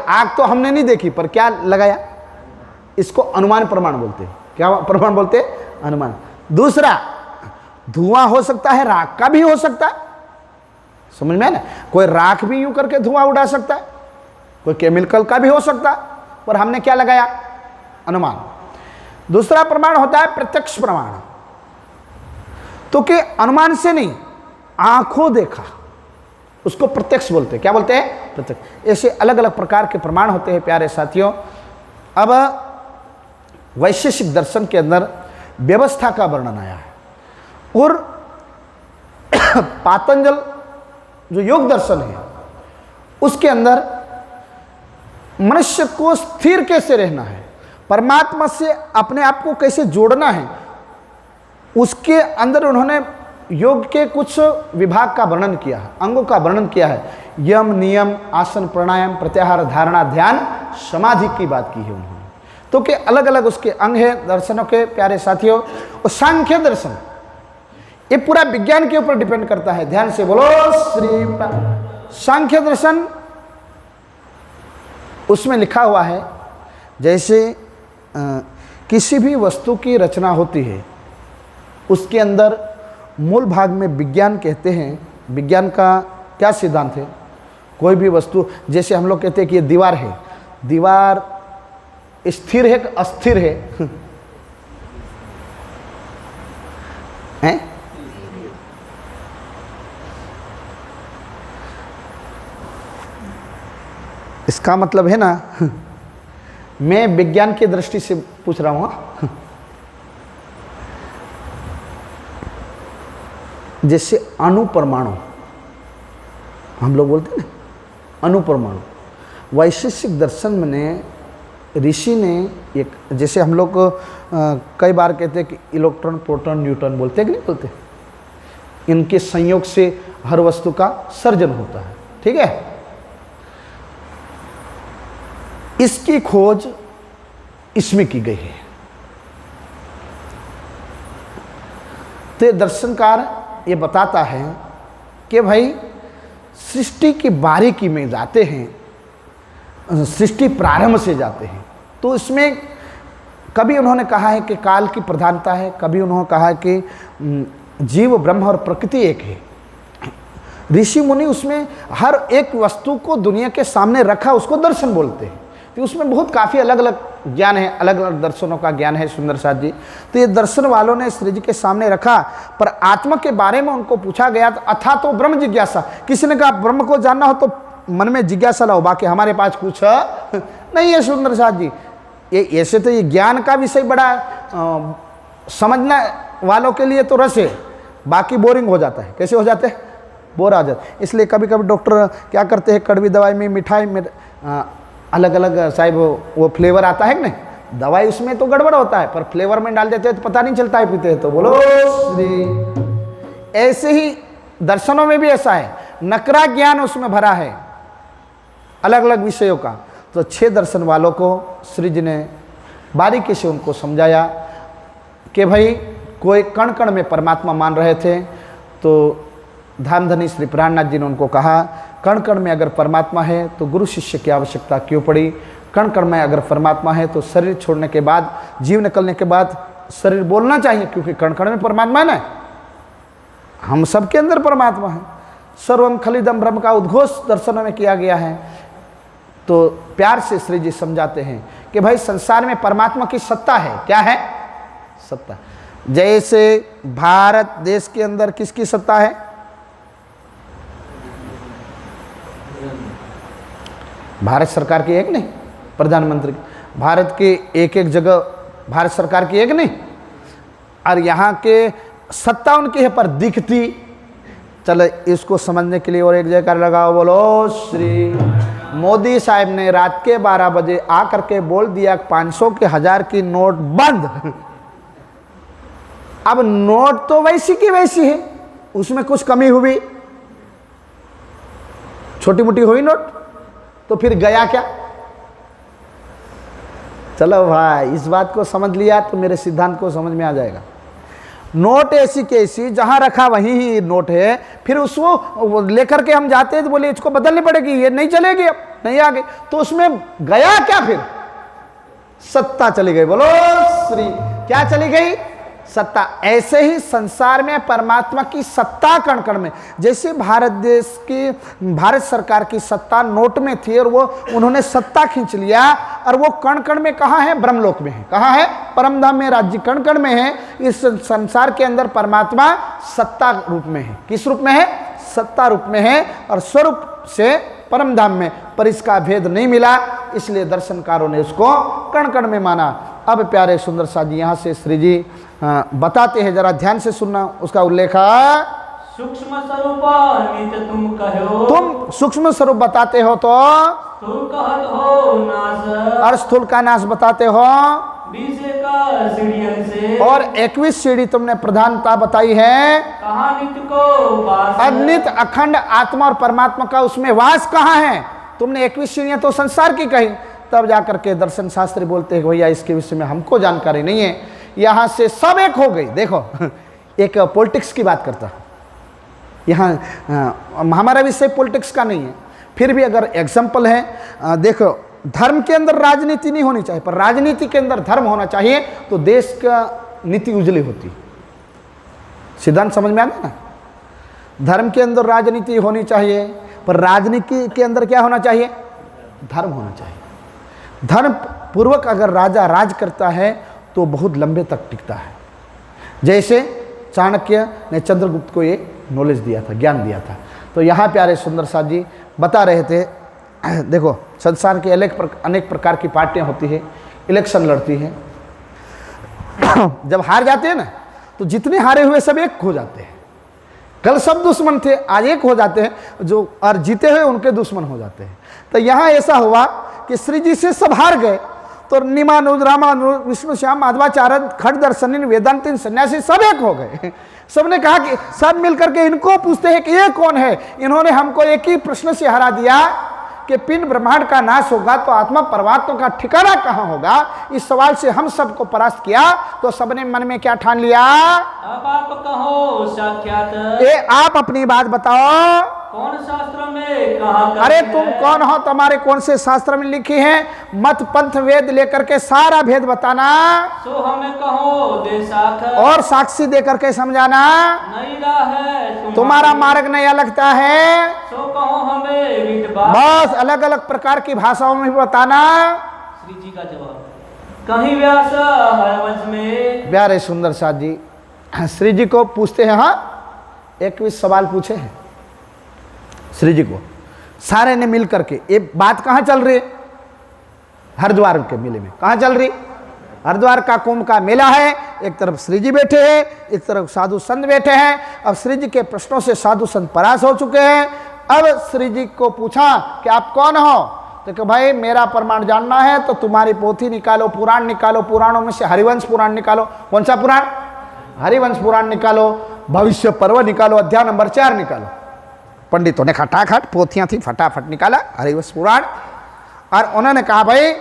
आग तो हमने नहीं देखी, पर क्या लगाया? इसको अनुमान प्रमाण बोलते हैं। क्या प्रमाण बोलते हैं? अनुमान। दूसरा, धुआं हो सकता है, राख का भी हो सकता है। समझ में है ना? कोई राख भी यूं करके धुआं उड़ा सकता है, कोई केमिकल का भी हो सकता है, पर हमने क्या लगाया? अनुमान। दूसरा प्रमाण होता है प्रत्यक्ष प्रमाण। तो कि अनुमान से नहीं, आंखों देखा, उसको प्रत्यक्ष बोलते हैं। क्या बोलते हैं? प्रत्यक्ष। ऐसे अलग अलग प्रकार के प्रमाण होते हैं प्यारे साथियों। अब वैशेषिक दर्शन के अंदर व्यवस्था का वर्णन आया है और पातंजल जो योग दर्शन है उसके अंदर मनुष्य को स्थिर कैसे रहना है, परमात्मा से अपने आप को कैसे जोड़ना है, उसके अंदर उन्होंने योग के कुछ विभाग का वर्णन किया है, अंगों का वर्णन किया है। यम, नियम, आसन, प्राणायाम, प्रत्याहार, धारणा, ध्यान, समाधि की बात की है उन्होंने। तो के अलग अलग उसके अंग हैं दर्शनों के प्यारे साथियों। और सांख्य दर्शन ये पूरा विज्ञान के ऊपर डिपेंड करता है। ध्यान से बोलो श्री। सांख्य दर्शन उसमें लिखा हुआ है जैसे किसी भी वस्तु की रचना होती है उसके अंदर मूल भाग में विज्ञान कहते हैं। विज्ञान का क्या सिद्धांत है? कोई भी वस्तु, जैसे हम लोग कहते हैं कि ये दीवार है, दीवार स्थिर है कि अस्थिर है? हैं? इसका मतलब है ना, मैं विज्ञान की दृष्टि से पूछ रहा हूँ। जैसे अणु परमाणु हम लोग बोलते हैं ना, अणु परमाणु, वैशेषिक दर्शन में ऋषि ने एक, जैसे हम लोग कई बार कहते हैं कि इलेक्ट्रॉन प्रोटॉन न्यूट्रॉन बोलते हैं कि नहीं बोलते, इनके संयोग से हर वस्तु का सर्जन होता है, ठीक है। इसकी खोज इसमें की गई है। तो दर्शनकार ये बताता है कि भाई सृष्टि की बारीकी में जाते हैं, सृष्टि प्रारंभ से जाते हैं, तो इसमें कभी उन्होंने कहा है कि काल की प्रधानता है, कभी उन्होंने कहा है कि जीव ब्रह्म और प्रकृति एक है। ऋषि मुनि उसमें हर एक वस्तु को दुनिया के सामने रखा, उसको दर्शन बोलते हैं। तो उसमें बहुत काफ़ी अलग अलग ज्ञान है, अलग अलग दर्शनों का ज्ञान है सुंदर साथ जी। तो ये दर्शन वालों ने श्री जी के सामने रखा, पर आत्मा के बारे में उनको पूछा गया तो अथा तो ब्रह्म जिज्ञासा, किसी ने कहा ब्रह्म को जानना हो तो मन में जिज्ञासा लाओ, बाकी हमारे पास कुछ नहीं है सुंदर साथ जी। ये ऐसे तो ये ज्ञान का विषय बड़ा समझना वालों के लिए तो रस है, बाकी बोरिंग हो जाता है। कैसे हो जाते हैं? बोर आ जाते हैं। इसलिए कभी कभी डॉक्टर क्या करते हैं, कड़वी दवाई में मिठाई में अलग अलग साहिब वो फ्लेवर आता है कि नहीं, दवाई उसमें तो गड़बड़ होता है, पर फ्लेवर में डाल देते हैं तो पता नहीं चलता है, पीते हैं तो। बोलो श्री। ऐसे ही दर्शनों में भी ऐसा है, नकरा ज्ञान उसमें भरा है अलग अलग विषयों का। तो 6 दर्शन वालों को श्री जी ने बारीकी से उनको समझाया कि भाई कोई कण कण में परमात्मा मान रहे थे, तो धामधनी श्री प्राणनाथ जी ने उनको कहा कण कण में अगर परमात्मा है तो गुरु शिष्य की आवश्यकता क्यों पड़ी? कण कण में अगर परमात्मा है तो शरीर छोड़ने के बाद, जीव निकलने के बाद शरीर बोलना चाहिए, क्योंकि कण कण में परमात्मा है ना, हम सबके अंदर परमात्मा है। सर्वम खलिदम ब्रह्म का उद्घोष दर्शनों में किया गया है। तो प्यार से श्री जी समझाते हैं कि भाई संसार में परमात्मा की सत्ता है। क्या है? सत्ता। जैसे भारत देश के अंदर किसकी सत्ता है? भारत सरकार की एक नहीं, प्रधानमंत्री भारत की एक एक जगह भारत सरकार की एक नहीं, और यहाँ के सत्ता उनकी है पर दिखती। चलो इसको समझने के लिए और एक जयकार लगाओ, बोलो श्री। मोदी साहब ने रात के 12 बजे आकर के बोल दिया 500 के 1000 की नोट बंद। अब नोट तो वैसी की वैसी है, उसमें कुछ कमी हुई, छोटी मोटी हुई नोट, तो फिर गया क्या? चलो भाई इस बात को समझ लिया तो मेरे सिद्धांत को समझ में आ जाएगा। नोट ऐसी कैसी, जहां रखा वहीं ही नोट है, फिर उसको लेकर के हम जाते हैं तो बोले इसको बदलनी पड़ेगी, ये नहीं चलेगी, अब नहीं आगे, तो उसमें गया क्या? फिर सत्ता चली गई। बोलो श्री। क्या चली गई? सत्ता। ऐसे ही संसार में परमात्मा की सत्ता कण कण में, जैसे भारत देश की, भारत सरकार की सत्ता नोट में थी और वो उन्होंने सत्ता खींच लिया, और वो कण कण में कहाँ है? ब्रह्मलोक में है। कहाँ है? परम धाम में राज्य कण कण में है। इस संसार के अंदर परमात्मा सत्ता रूप में है। किस रूप में है? सत्ता रूप में है, और स्वरूप से परम धाम में, पर इसका भेद नहीं मिला, इसलिए दर्शनकारों ने उसको कण कण में माना। अब प्यारे सुंदर साथ जी यहाँ से श्री जी बताते हैं, जरा ध्यान से सुनना उसका उल्लेख। सूक्ष्म स्वरूप नित्य तुम कहो, तुम सूक्ष्म स्वरूप बताते हो तो स्थूल कहत हो नाश, और स्थूल का नाश बताते हो 20 का सीढ़ियन से, और 21 सीढ़ी तुमने प्रधानता बताई है। कहा नित्य को वास, अनित अखंड आत्मा और परमात्मा का उसमें वास कहाँ है? तुमने 21 सीढ़ियां तो संसार की कही। तब जाकर के दर्शन शास्त्री बोलते हैं भैया इसके विषय में हमको जानकारी नहीं है, यहाँ से सब एक हो गई। देखो एक पॉलिटिक्स की बात करता हूँ, यहाँ हमारा विषय पॉलिटिक्स का नहीं है, फिर भी अगर एग्जाम्पल है, देखो धर्म के अंदर राजनीति नहीं होनी चाहिए, पर राजनीति के अंदर धर्म होना चाहिए, तो देश का नीति उजली होती। सिद्धांत समझ में आ गया ना? धर्म के अंदर राजनीति होनी चाहिए, पर राजनीति के अंदर क्या होना चाहिए? धर्म होना चाहिए। धर्म पूर्वक अगर राजा राज करता है तो बहुत लंबे तक टिकता है। जैसे चाणक्य ने चंद्रगुप्त को ये नॉलेज दिया था, ज्ञान दिया था। तो यहाँ प्यारे सुंदर साथ जी बता रहे थे, देखो संसार की अनेक प्रकार की पार्टियां होती है, इलेक्शन लड़ती हैं। जब हार जाते हैं ना, तो जितने हारे हुए सब एक हो जाते हैं। कल सब दुश्मन थे, आज एक हो जाते हैं, जो और जीते हुए उनके दुश्मन हो जाते हैं। तो यहाँ ऐसा हुआ कि श्री जी से सब हार गए, तो निमानुज, रामानुज, विष्णु श्याम, माधवाचार्य, खड़ दर्शनी, वेदांतिन, सन्यासी सब एक हो गए। सबने कहा कि सब मिलकर के इनको पूछते हैं कि ये कौन है, इन्होंने हमको एक ही प्रश्न से हरा दिया कि पिंड ब्रह्मांड का नाश होगा तो आत्मा परमात्मा का ठिकाना कहाँ होगा। इस सवाल से हम सबको परास्त किया, तो सबने मन में क्या ठान लिया, अब आप कहो साक्षात, ये आप अपनी बात बताओ, कौन शास्त्र में कहाँ का अरे है? तुम कौन हो, तुम्हारे कौन से शास्त्र में लिखी है, मत पंथ वेद लेकर के सारा भेद बताना, सो हमें कहो दे साख, और साक्षी दे करके समझाना, नहीं रहा है तुम्हारा मार्ग नया लगता है, सो कहो हमें रीत बात। बस अलग अलग प्रकार की भाषाओं में भी बताना। श्री जी का जवाब, कहीं व्यास हरवंश में, प्यारे सुंदर साथ जी श्री जी को पूछते हैं, हाँ 21 सवाल पूछे हैं श्री जी को, सारे ने मिल करके। ये बात कहाँ चल रही है, हरिद्वार के मेले में। कहाँ चल रही, हरिद्वार का कुंभ का मेला है। एक तरफ श्री जी बैठे हैं, एक तरफ साधु संत बैठे हैं। अब श्री जी के प्रश्नों से साधु संत परास हो चुके हैं। अब श्री जी को पूछा कि आप कौन हो, तो कि भाई मेरा प्रमाण जानना है तो तुम्हारी पोथी निकालो, पुराण निकालो, पुराणों में से हरिवंश पुराण निकालो। कौन सा पुराण, हरिवंश पुराण निकालो, भविष्य पर्व निकालो, अध्याय नंबर 4 निकालो। पंडितों ने खटाखट पोथियां थी, फटाफट निकाला हरिवंश पुराण, और उन्होंने कहा भाई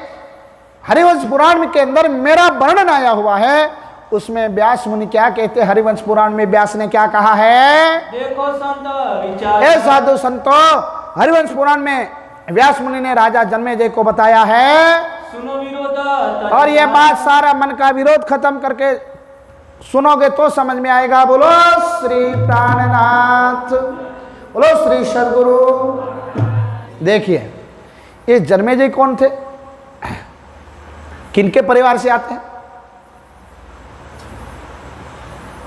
हरिवंश पुराण के अंदर मेरा वर्णन आया हुआ है, उसमें व्यास मुनि क्या कहते हैं, हरिवंश पुराण में व्यास ने क्या कहा है, देखो संत विचार, ए साधु संतो, हरिवंश पुराण में व्यास मुनि ने राजा जन्मेजय को बताया है, सुनो विरोध, और ये बात सारा मन का विरोध खत्म करके सुनोगे तो समझ में आएगा। बोलो श्री प्राणनाथ, बोलो श्री सदगुरु। देखिए ये जन्मेजय कौन थे, किनके परिवार से आते हैं,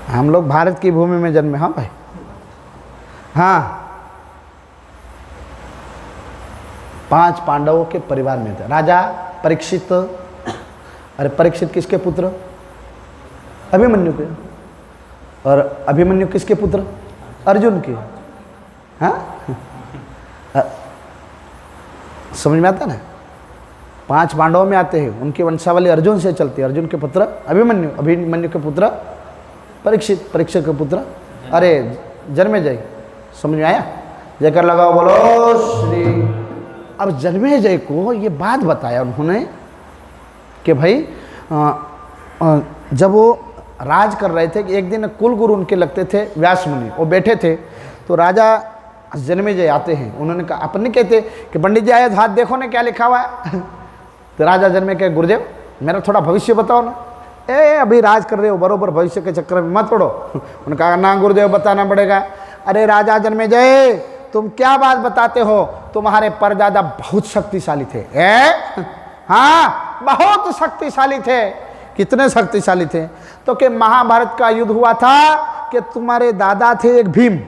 हम लोग भारत की भूमि में जन्मे। हाँ भाई, हाँ 5 पांडवों के परिवार में थे। राजा परीक्षित, अरे परीक्षित किसके पुत्र, अभिमन्यु के, और अभिमन्यु किसके पुत्र, अर्जुन के। हाँ समझ में आता ना, 5 पांडवों में आते हैं, उनकी वंशावली अर्जुन से चलती है। अर्जुन के पुत्र अभिमन्यु, अभिमन्यु के पुत्र परीक्षित, परीक्षित के पुत्र अरे जन्मेजय। समझ में आया, जयकर लगाओ बोलो श्री। अब जन्मेजय को ये बात बताया उन्होंने कि भाई जब वो राज कर रहे थे कि एक दिन कुलगुरु उनके लगते थे व्यास मुनि, वो बैठे थे, तो राजा जन्मेजय आते हैं। उन्होंने कहा, अपन कहते कि पंडित जी आए हाथ देखो ना क्या लिखा हुआ है। तो राजा जन्मे के गुरुदेव मेरा थोड़ा भविष्य बताओ ना। अभी राज कर रहे हो, बरोबर भविष्य के चक्कर में मत पड़ो। उन्होंने कहा ना गुरुदेव बताना पड़ेगा। अरे राजा जन्मेजय तुम क्या बात बताते हो, तुम्हारे परदादा बहुत शक्तिशाली थे। हाँ बहुत शक्तिशाली थे। कितने शक्तिशाली थे, तो कि महाभारत का युद्ध हुआ था कि तुम्हारे दादा थे एक भीम,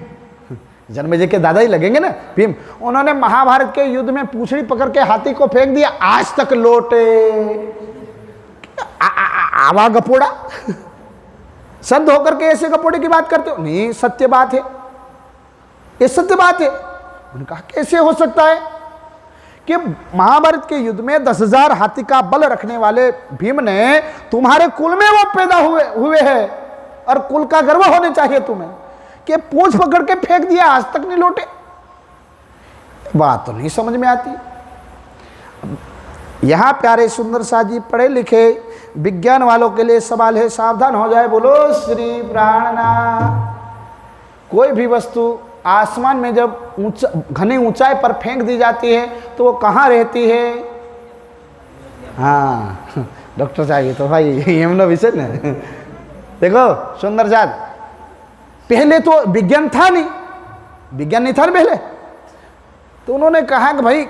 जन्मेजय के दादा ही लगेंगे ना भीम, उन्होंने महाभारत के युद्ध में पूंछड़ी पकड़ के हाथी को फेंक दिया, आज तक लौटे। आवा गपोड़ा संत होकर के ऐसे गपोड़े की बात करते हो, नहीं सत्य बात है, ये सत्य बात है। उन्होंने कहा कैसे हो सकता है कि महाभारत के युद्ध में 10,000 हाथी का बल रखने वाले भीम ने तुम्हारे कुल में वो पैदा हुए हैं, और कुल का गर्व होने चाहिए तुम्हें, कि पूंछ पकड़ के फेंक दिया आज तक नहीं लौटे। बात तो नहीं समझ में आती। यहां प्यारे सुंदर सा जी पढ़े लिखे विज्ञान वालों के लिए सवाल है, सावधान हो जाए। बोलो श्री प्राणनाथ। कोई भी वस्तु आसमान में जब घनी ऊंचाई पर फेंक दी जाती है तो वो कहाँ रहती है? हाँ डॉक्टर साहब ये तो भाई यमुना विषय ना। देखो सुंदर साहब, पहले तो विज्ञान था नहीं, विज्ञान नहीं था ना पहले, तो उन्होंने कहा कि भाई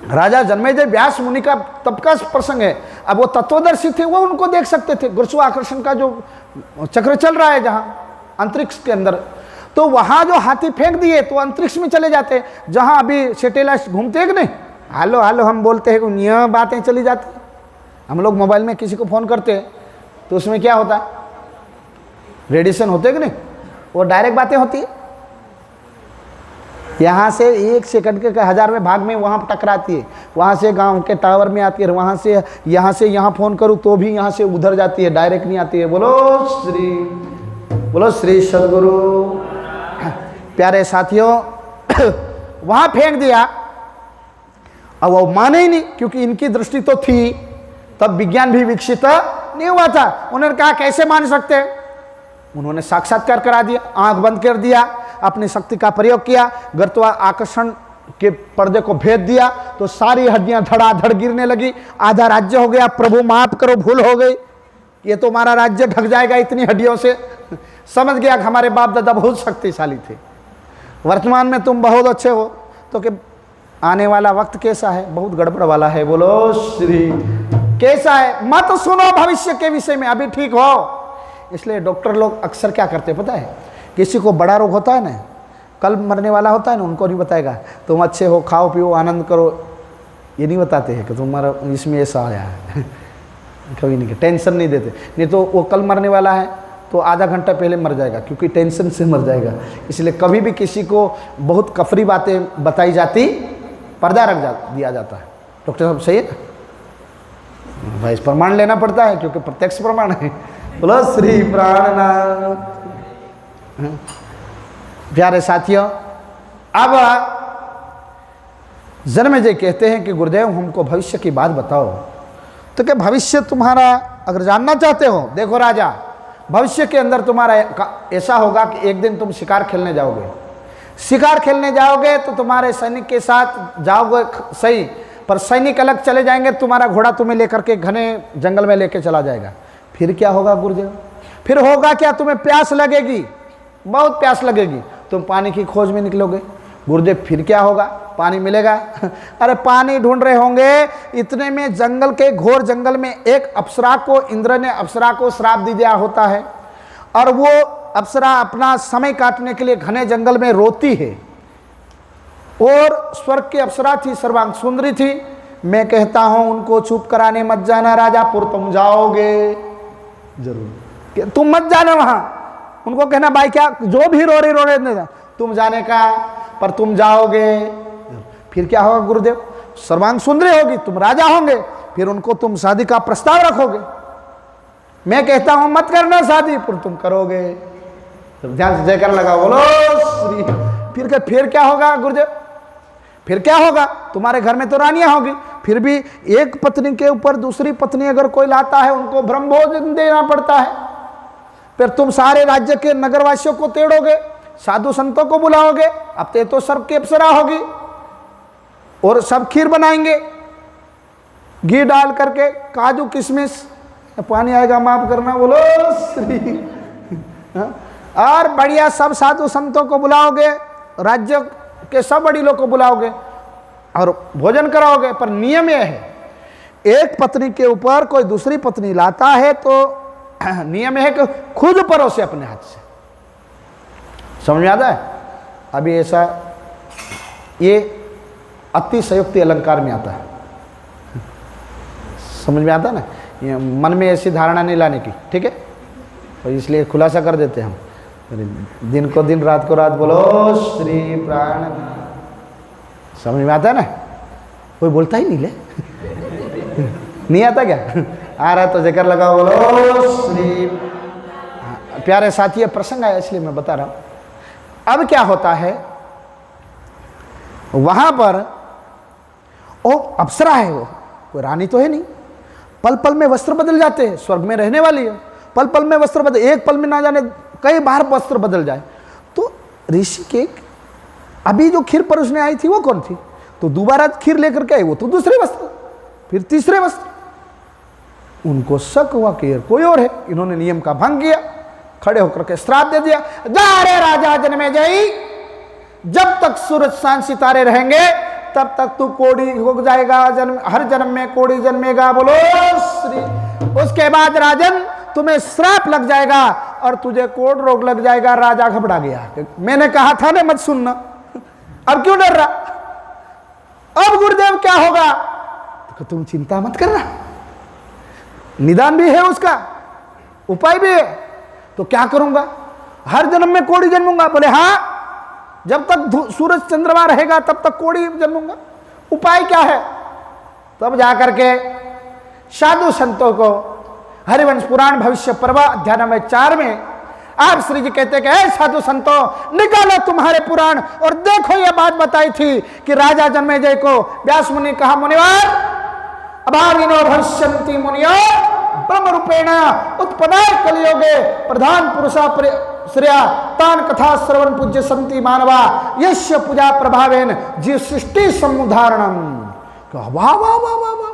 राजा जन्मेजय व्यास मुनि का तब का प्रसंग है, अब वो तत्वदर्शी थे, वो उनको देख सकते थे। गुरुत्वाकर्षण का जो चक्र चल रहा है जहाँ अंतरिक्ष के अंदर, तो वहाँ जो हाथी फेंक दिए तो अंतरिक्ष में चले जाते, जहाँ अभी सैटेलाइट घूमते हैं कि नहीं, हालो हालो हम बोलते हैं, यह बातें चली जाती। हम लोग मोबाइल में किसी को फ़ोन करते हैं तो उसमें क्या होता है, रेडिएशन होते हैं कि नहीं, वो डायरेक्ट बातें होती है। यहाँ से 1 सेकंड के 1000वें भाग में वहाँ टकराती है, वहाँ से गांव के टावर में आती है, वहाँ से यहाँ फ़ोन करूँ तो भी यहाँ से उधर जाती है, डायरेक्ट नहीं आती है। बोलो श्री सद्गुरु। प्यारे साथियों, वहाँ फेंक दिया, अब वो माने ही नहीं, क्योंकि इनकी दृष्टि तो थी, तब विज्ञान भी विकसित नहीं हुआ था। उन्होंने कहा कैसे मान सकते हैं, उन्होंने साक्षात्कार करा दिया, आंख बंद कर दिया, अपनी शक्ति का प्रयोग किया, गुरुत्वाकर्षण के पर्दे को भेद दिया तो सारी हड्डियां धड़ाधड़ गिरने लगी। आधा राज्य हो गया, प्रभु माफ करो भूल हो गई, ये तो हमारा राज्य ढक जाएगा इतनी हड्डियों से। समझ गया कि हमारे बाप दादा बहुत शक्तिशाली थे, वर्तमान में तुम बहुत अच्छे हो, तो कि आने वाला वक्त कैसा है, बहुत गड़बड़ वाला है। बोलो श्री कैसा है, मत सुनो भविष्य के विषय में, अभी ठीक हो। इसलिए डॉक्टर लोग अक्सर क्या करते पता है, किसी को बड़ा रोग होता है ना, कल मरने वाला होता है ना, उनको नहीं बताएगा तुम अच्छे हो, खाओ पियो आनंद करो, ये नहीं बताते हैं कि तुम्हारा इसमें ऐसा आया है। कभी नहीं, टेंशन नहीं देते, नहीं तो वो कल मरने वाला है तो आधा घंटा पहले मर जाएगा, क्योंकि टेंशन से मर जाएगा। इसलिए कभी भी किसी को बहुत कफरी बातें बताई जाती, पर्दा दिया जाता है। डॉक्टर साहब सही है ना भाई, इस प्रमाण लेना पड़ता है क्योंकि प्रत्यक्ष प्रमाण है। बोलो श्री प्राणनाथ। प्यारे साथियों, अब जन्मेजय कहते हैं कि गुरुदेव हमको भविष्य की बात बताओ। तो क्या भविष्य तुम्हारा अगर जानना चाहते हो, देखो राजा, भविष्य के अंदर तुम्हारा ऐसा होगा कि एक दिन तुम शिकार खेलने जाओगे। शिकार खेलने जाओगे तो तुम्हारे सैनिक के साथ जाओगे सही, पर सैनिक अलग चले जाएंगे, तुम्हारा घोड़ा तुम्हें लेकर के घने जंगल में लेके चला जाएगा। फिर क्या होगा गुरुदेव? फिर होगा क्या, तुम्हें प्यास लगेगी, बहुत प्यास लगेगी, तुम पानी की खोज में निकलोगे। गुरुदेव फिर क्या होगा, पानी मिलेगा? अरे पानी ढूंढ रहे होंगे, इतने में जंगल के घोर जंगल में एक अप्सरा को, इंद्र ने अप्सरा को श्राप दिया होता है, और वो अप्सरा अपना समय काटने के लिए घने जंगल में रोती है। और स्वर्ग की अप्सरा थी, सर्वांग सुंदरी थी। मैं कहता हूं उनको चुप कराने मत जाना राजापुर, तुम जाओगे जरूर, तुम मत जाना वहां, उनको कहना भाई क्या जो भी रो रहे तुम जाने का, पर तुम जाओगे। फिर क्या होगा गुरुदेव? सर्वांग सुंदरी होगी, तुम राजा होंगे, फिर उनको तुम शादी का प्रस्ताव रखोगे। मैं कहता हूं मत करना शादी, पर तुम करोगे। ध्यान से जयकार लगा, बोलो श्री। फिर क्या होगा गुरुदेव? फिर क्या होगा? तुम्हारे घर में तो रानियां होगी, फिर भी एक पत्नी के ऊपर दूसरी पत्नी अगर कोई लाता है, उनको ब्रह्म भोजन देना पड़ता है। फिर तुम सारे राज्य के नगरवासियों को तेड़ोगे, साधु संतों को बुलाओगे, अब तो सर्प की अप्सरा होगी, और सब खीर बनाएंगे घी डाल करके, काजू किशमिश, पानी आएगा माफ करना, बोलो श्री। और बढ़िया सब साधु संतों को बुलाओगे, राज्य के सब बड़ी लोग को बुलाओगे और भोजन कराओगे। पर नियम यह है, एक पत्नी के ऊपर कोई दूसरी पत्नी लाता है तो नियम है कि खुद परोसे अपने हाथ से। समझ में आता है? अभी ऐसा ये अतिशयोक्ति अलंकार में आता है, समझ में आता है ना? ये मन में ऐसी धारणा नहीं लाने की, ठीक है? तो इसलिए खुलासा कर देते हैं हम, दिन को दिन रात को रात, बोलो श्री प्राण। समझ में आता है ना? कोई बोलता ही नहीं ले नहीं आता क्या? आ रहा है तो जिक्र लगाओ, बोलो श्री। प्यारे साथी, प्रसंग आया इसलिए मैं बता रहा हूं। अब क्या होता है, वहां पर ओ अप्सरा है, वो कोई रानी तो है नहीं, पल पल में वस्त्र बदल जाते हैं, स्वर्ग में रहने वाली है, पल पल में वस्त्र बदल, एक पल में ना जाने कई बार वस्त्र बदल जाए। तो ऋषि के अभी जो खीर परोसने आई थी वो कौन थी? तो दोबारा खीर लेकर के आई, वो तो दूसरे वस्त्र, फिर तीसरे वस्त्र। उनको शक हुआ कि कोई और है, इन्होंने नियम का भंग किया, खड़े होकर के श्राप दे दिया, जा रे राजा जन्मेजय, जब तक सूरज चांद सितारे रहेंगे तब तक तू कोड़ी हो जाएगा, जन्म हर जन्म में कोड़ी जन्मेगा। बोलो श्री। उसके बाद राजन तुम्हें श्राप लग जाएगा और तुझे कोढ़ रोग लग जाएगा। राजा घबरा गया, मैंने कहा था ना मत सुनना, अब क्यों डर रहा? अब गुरुदेव क्या होगा? तो तुम चिंता मत करना, निदान भी है उसका, उपाय भी है। तो क्या करूंगा? हर जन्म में कोड़ी जन्मूंगा। बोले हाँ, जब तक सूरज चंद्रमा रहेगा तब तक कोड़ी जन्मूंगा। उपाय क्या है? तब जाकर के साधु संतों को हरिवंश पुराण भविष्य पर्व अध्याय नंबर 4 में आप श्री जी कहते कि ऐ साधु संतों, निकालो तुम्हारे पुराण और देखो ये बात बताई थी कि राजा जन्मेजय को व्यास मुनि कहा, मुनिवर अभाविनो भविष्यन्ति मुनियो ब्रह्म रूपेण उत्पन्नाय कलियुगे प्रधान पुरुषा श्रेया तान कथा श्रवण पूज्य संति मानवा यस्य पूजा प्रभावेन जीव सृष्टि समुदाहरणम। वाह वाह वाह वाह वाह,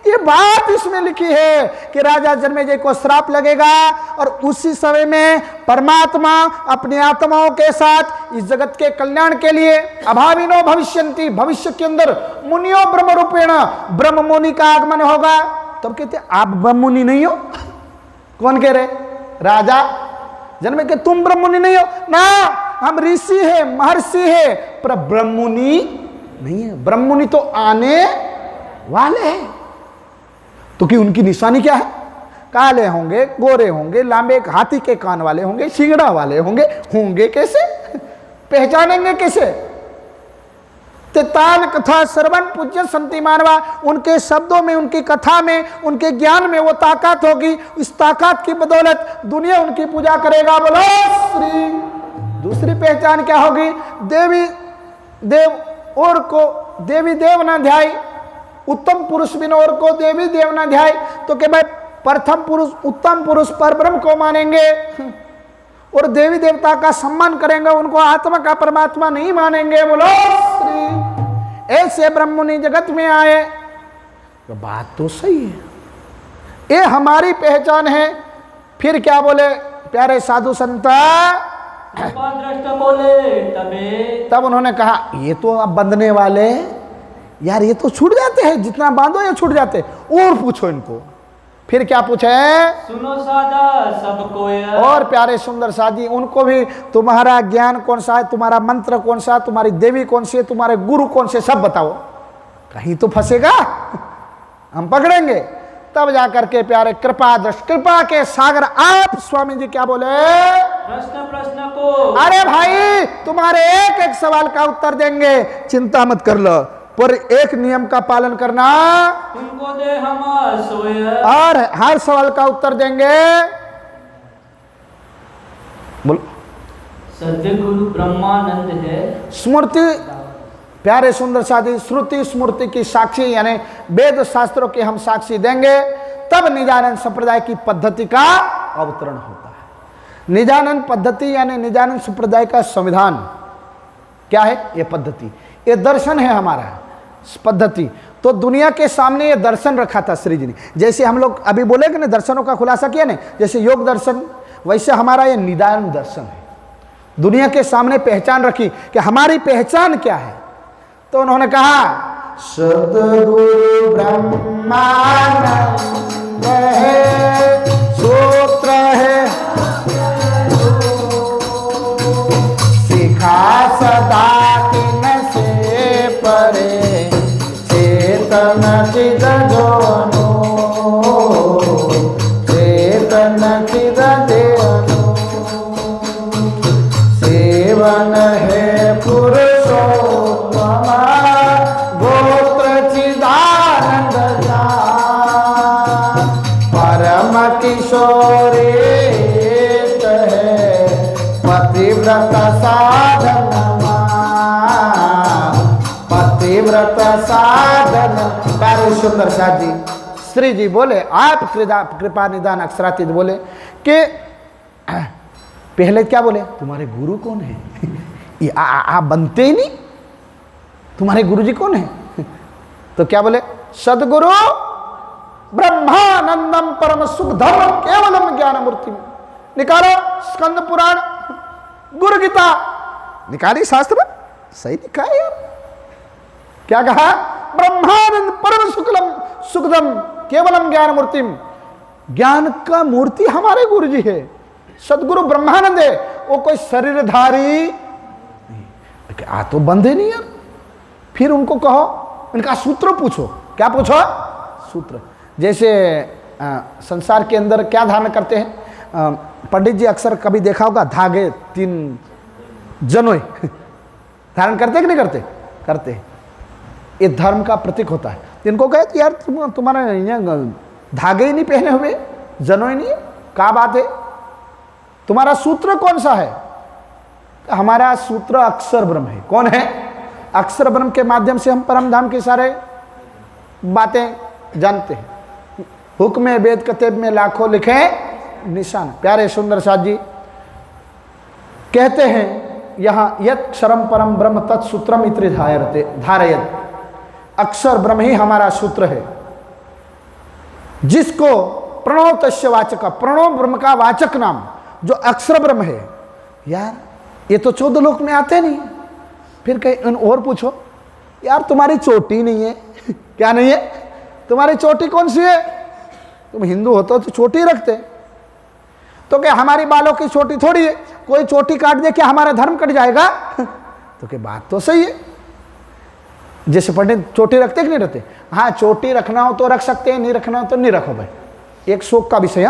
ये बात इसमें लिखी है कि राजा जन्मेजय को श्राप लगेगा और उसी समय में परमात्मा अपनी आत्माओं के साथ इस जगत के कल्याण के लिए अभाविनो भविष्यन्ति, भविष्य के अंदर मुनियो ब्रह्म रूपेण, ब्रह्म मुनि का आगमन होगा। तब कहते आप ब्रह्म मुनि नहीं हो? कौन कह रहे? राजा जन्मे के तुम ब्रह्म मुनि नहीं हो ना, हम ऋषि है महर्षि है, पर ब्रह्म मुनि नहीं है। ब्रह्म मुनि तो आने वाले हैं। तो कि उनकी निशानी क्या है? काले होंगे, गोरे होंगे, लांबे हाथी के कान वाले होंगे, सिंगड़ा वाले होंगे। होंगे कैसे? पहचानेंगे कैसे? तान कथा श्रवण पूज्य संति मानवा, उनके शब्दों में, उनकी कथा में, उनके ज्ञान में वो ताकत होगी। इस ताकत की बदौलत दुनिया उनकी पूजा करेगा। बोलो श्री। दूसरी पहचान क्या होगी? देवी देव और को देवी देव न ध्याई, उत्तम पुरुष बिन और को देवी देव न ध्याई। तो कि भाई प्रथम पुरुष उत्तम पुरुष पर ब्रह्म को मानेंगे और देवी देवता का सम्मान करेंगे, उनको आत्मा का परमात्मा नहीं मानेंगे। बोलो श्री। ऐसे ब्रह्म मुनि जगत में आए, तो बात तो सही है, ये हमारी पहचान है। फिर क्या बोले प्यारे साधु संत? बोले तब उन्होंने कहा ये तो अब बंधने वाले यार, ये तो छूट जाते हैं, जितना बांधो ये छूट जाते हैं। और पूछो इनको। फिर क्या पूछे? सुनो साधा सबको। और प्यारे सुंदर साधी, उनको भी तुम्हारा ज्ञान कौन सा है, तुम्हारा मंत्र कौन सा, तुम्हारी देवी कौन सी है, तुम्हारे गुरु कौन से, सब बताओ। कहीं तो फंसेगा, हम पकड़ेंगे। तब जाकर के प्यारे कृपा दृष्टि, कृपा के सागर आप स्वामी जी क्या बोले? प्रश्न को। अरे भाई तुम्हारे एक एक सवाल का उत्तर देंगे, चिंता मत कर लो, पर एक नियम का पालन करना, तुमको दे हम सोए, और हर सवाल का उत्तर देंगे। बोलो। सद्गुरु ब्रह्मानंद है। स्मृति प्यारे सुंदर साथी, श्रुति स्मृति की साक्षी यानी वेद शास्त्रों के हम साक्षी देंगे, तब निजानंद संप्रदाय की पद्धति का अवतरण होता है। निजानंद पद्धति यानी निजानंद संप्रदाय का संविधान क्या है? ये पद्धति, ये दर्शन है हमारा पद्धति। तो दुनिया के सामने ये दर्शन रखा था श्री जी ने। जैसे हम लोग अभी बोले कि ना दर्शनों का खुलासा किया ना, जैसे योग दर्शन, वैसे हमारा ये निदान दर्शन है। दुनिया के सामने पहचान रखी कि हमारी पहचान क्या है। तो उन्होंने कहा सद्गुरु ब्रह्मानंद है, सूत्र है सिखा सदा किन से परे, चेतन चिद जोनो, चेतन चिद देवनो, सेवन है पुरुषोत्तम, गोत्र चिदानंद जान, परम किशोरे है, पतिव्रत साधन, पतिव्रत साधन। प्यारे सुंदर साथ जी, श्री जी बोले आप कृपा निदान अक्षरातीत बोले कि पहले क्या बोले? तुम्हारे गुरु कौन है? ये आप बनते ही नहीं, तुम्हारे गुरु जी कौन है? तो क्या बोले? सद्गुरु ब्रह्मानंदम परम सुखधम केवलम ज्ञान मूर्ति। निकालो स्कंद पुराण, गुरु गीता निकाली, शास्त्र सही लिखा है यार। क्या कहा? ब्रह्मानंद परम शुक्लम सुखदम केवलम ज्ञान मूर्तिम। ज्ञान का मूर्ति हमारे गुरु जी है, सदगुरु ब्रह्मानंद है। वो कोई शरीरधारी नहीं। आ तो बंधे नहीं यार। फिर उनको कहो, इनका सूत्र पूछो। क्या पूछो? सूत्र। जैसे संसार के अंदर क्या धारण करते हैं पंडित जी? अक्सर कभी देखा होगा, धागे 3 जनोई धारण करते कि नहीं करते? करते हैं। ये धर्म का प्रतीक होता है। इनको कहे यार तुम्हारा धागे ही नहीं पहने हुए, जनोई नहीं, क्या बात है? तुम्हारा सूत्र कौन सा है? हमारा सूत्र अक्षर ब्रह्म है। कौन है? अक्षर ब्रह्म के माध्यम से हम परम धाम की सारे बातें जानते हैं। हुक्म वेद कतेब में लाखों लिखे निशान। प्यारे सुंदर साथ जी कहते हैं यहाँ, यत् क्षरम परम ब्रह्म तत्सूत्रम इत्र धारयत। अक्षर ब्रह्म ही हमारा सूत्र है, जिसको प्रणव तस्य वाचक, प्रणव ब्रह्म का वाचक नाम जो अक्षर ब्रह्म है। यार ये तो 14 लोक में आते नहीं। फिर कहीं और पूछो, यार तुम्हारी चोटी नहीं है क्या नहीं है? तुम्हारी चोटी कौन सी है? तुम हिंदू होते तो चोटी रखते, तो क्या हमारी बालों की चोटी थोड़ी है? कोई चोटी काट दे क्या हमारा धर्म कट जाएगा? तो क्या बात तो सही है। जैसे पंडित चोटी रखते कि नहीं रखते? हाँ, चोटी रखना हो तो रख सकते हैं, नहीं रखना हो तो नहीं रखो भाई, एक शौक का विषय।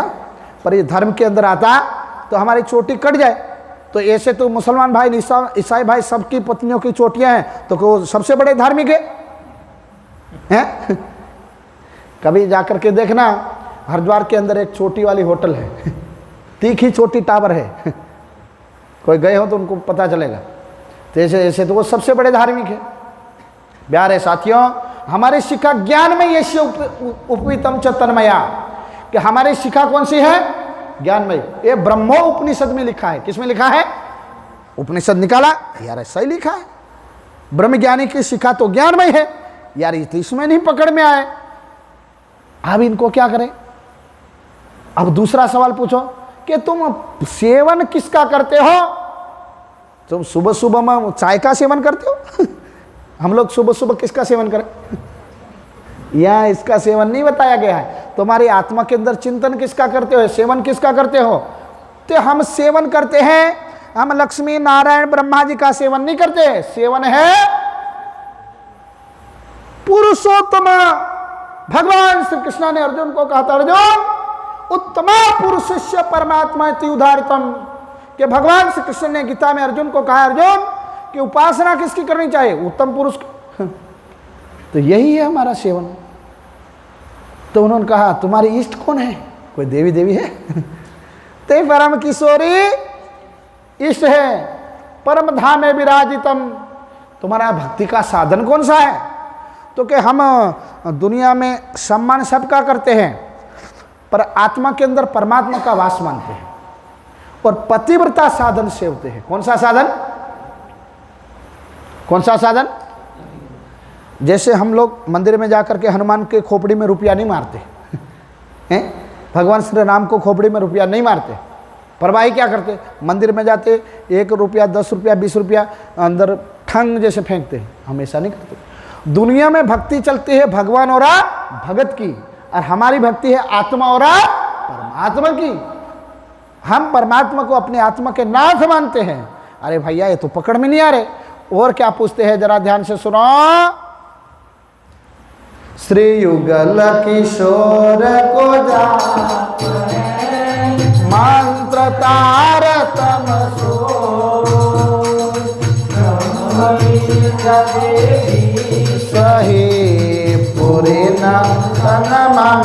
पर ये धर्म के अंदर आता तो हमारी चोटी कट जाए। तो ऐसे तो मुसलमान भाई, ईसाई भाई सबकी पत्नियों की चोटियां हैं, तो वो सबसे बड़े धार्मिक हैं। कभी जाकर के देखना, हरिद्वार के अंदर एक चोटी वाली होटल है, तीखी चोटी टावर है। कोई गए हो तो उनको पता चलेगा। तो ऐसे तो वो सबसे बड़े धार्मिक है। प्यारे साथियों, हमारी शिक्षा ज्ञान में ये उपवीतम च तन्मया, कि हमारी शिक्षा कौन सी है? ज्ञानमय। ये ब्रह्मो उपनिषद में लिखा है। किस में लिखा है? उपनिषद निकाला यार, ऐसा ही लिखा है। ब्रह्म ज्ञानी की शिक्षा तो ज्ञानमय है यार, ये तो इसमें नहीं पकड़ में आए। अब इनको क्या करें? अब दूसरा सवाल पूछो कि तुम सेवन किसका करते हो? तुम सुबह सुबह में चाय का सेवन करते हो? हम लोग सुबह सुबह किसका सेवन करें? या इसका सेवन नहीं बताया गया है। तुम्हारी आत्मा के अंदर चिंतन किसका करते हो? सेवन किसका करते हो? तो हम सेवन करते हैं, हम लक्ष्मी नारायण ब्रह्मा जी का सेवन नहीं करते। सेवन है पुरुषोत्तम। भगवान श्री कृष्ण ने अर्जुन को कहा था, अर्जुन उत्तमा पुरुषस्य परमात्मा इति उदाहृतम, कि भगवान श्री कृष्ण ने गीता में अर्जुन को कहा, अर्जुन कि उपासना किसकी करनी चाहिए? उत्तम पुरुष। तो यही है हमारा सेवन। तो उन्होंने कहा तुम्हारी इष्ट कौन है? कोई देवी देवी है? ते परम किशोरी इष्ट है, परम धाम में विराजितम। तुम्हारा भक्ति का साधन कौन सा है? तो कि हम दुनिया में सम्मान सबका करते हैं, पर आत्मा के अंदर परमात्मा का वास मानते हैं और पतिव्रता साधन सेवते हैं। कौन सा साधन? कौन सा साधन? जैसे हम लोग मंदिर में जाकर के हनुमान के खोपड़ी में रुपया नहीं मारते हैं, भगवान श्री राम को खोपड़ी में रुपया नहीं मारते, पर भाई क्या करते? मंदिर में जाते 1 रुपया 10 रुपया 20 रुपया अंदर ठंग जैसे फेंकते हैं। हम ऐसा नहीं करते। दुनिया में भक्ति चलती है भगवान और भगत की, और हमारी भक्ति है आत्मा और परमात्मा की। हम परमात्मा को अपने आत्मा के नाथ मानते हैं। अरे भैया ये तो पकड़ में नहीं आ रहे। और क्या पूछते हैं, जरा ध्यान से सुनो। श्री युगल किशोर को मंत्र तार तम सही पूरी न तन मम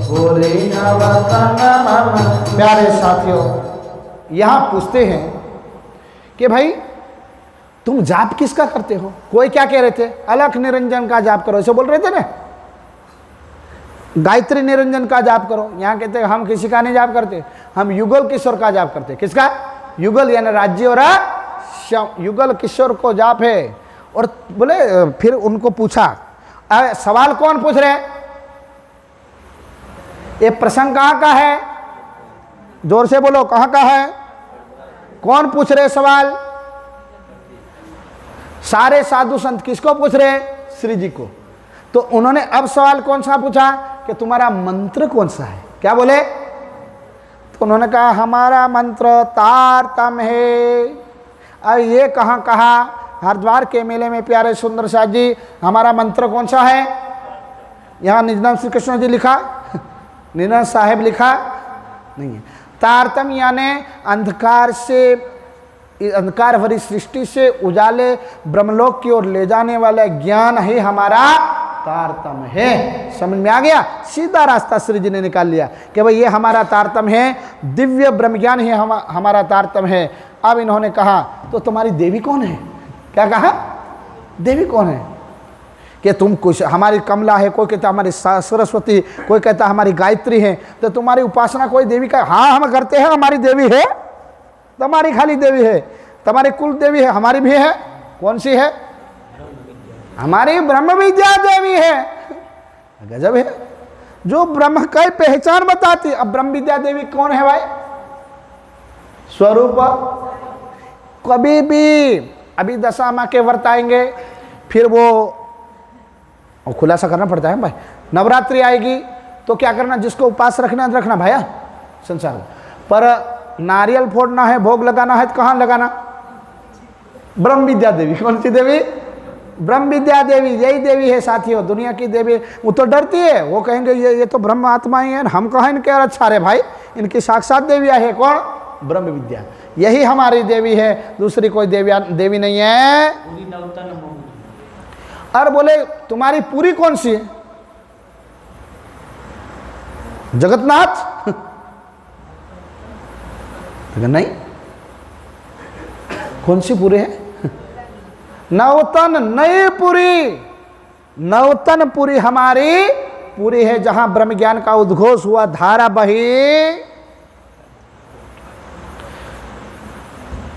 पूरी न वतन मम। प्यारे साथियों, यहाँ पूछते हैं कि भाई तुम जाप किसका करते हो? कोई क्या कह रहे थे? अलख निरंजन का जाप करो, ऐसे बोल रहे थे ना। गायत्री निरंजन का जाप करो। यहाँ कहते हैं हम किसी का नहीं जाप करते, हम युगल किशोर का जाप करते। किसका? युगल यानी राज्य और श्याम। युगल किशोर को जाप है। और बोले, फिर उनको पूछा, सवाल कौन पूछ रहे हैं? ये प्रसंग कहाँ का है? जोर से बोलो, कहाँ का है? कौन पूछ रहे सवाल? सारे साधु संत किसको पूछ रहे हैं? श्री जी को। तो उन्होंने अब सवाल कौन सा पूछा कि तुम्हारा मंत्र कौन सा है? क्या बोले? तो उन्होंने कहा हमारा मंत्र तारतम है। अब ये कहाँ कहा? हरिद्वार के मेले में प्यारे सुंदर साथ जी हमारा मंत्र कौन सा है? यहाँ निजनाम श्री कृष्ण जी लिखा, निजनाम साहेब लिखा नहीं है। तारतम यानी अंधकार से, अंधकार भरी सृष्टि से उजाले ब्रह्मलोक की ओर ले जाने वाला ज्ञान ही हमारा तारतम है। समझ में आ गया? सीधा रास्ता श्री जी ने निकाल लिया कि भाई ये हमारा तारतम है, दिव्य ब्रह्म ज्ञान ही हमारा तारतम है। अब इन्होंने कहा तो तुम्हारी देवी कौन है? क्या कहा? देवी कौन है? कि तुम कुछ हमारी कमला है, कोई कहता हमारी सरस्वती, कोई कहता हमारी गायत्री है। तो तुम्हारी उपासना कोई देवी का? हाँ हम करते हैं, हमारी देवी है। तुम्हारी खाली देवी है, तुम्हारी कुल देवी है, हमारी भी है। कौन सी है? हमारी ब्रह्म विद्या देवी है। गजब है, जो ब्रह्म की पहचान बताती। अब ब्रह्म विद्या देवी कौन है भाई? स्वरूप। कभी भी अभी दशा माँ के व्रत आएंगे, फिर वो खुलासा करना पड़ता है भाई। नवरात्रि आएगी तो क्या करना? जिसको उपास रखना रखना भैया संसार में, पर नारियल फोड़ना है, भोग लगाना है तो कहाँ लगाना? ब्रह्म विद्या देवी। कौन सी देवी? ब्रह्म विद्या देवी। यही देवी है साथियों, दुनिया की देवी। वो तो डरती है, वो कहेंगे ये तो ब्रह्म आत्मा ही है, हम कहाँ इनके अच्छा रे भाई, इनकी साक्षात देवियाँ है। कौन? ब्रह्म विद्या। यही हमारी देवी है, दूसरी कोई देवी नहीं है। और बोले तुम्हारी पूरी कौन सी है? जगन्नाथ? नहीं। कौन सी पूरी है? नवतन नई पुरी। नवतन पुरी हमारी पूरी है, जहां ब्रह्म ज्ञान का उद्घोष हुआ, धारा बही।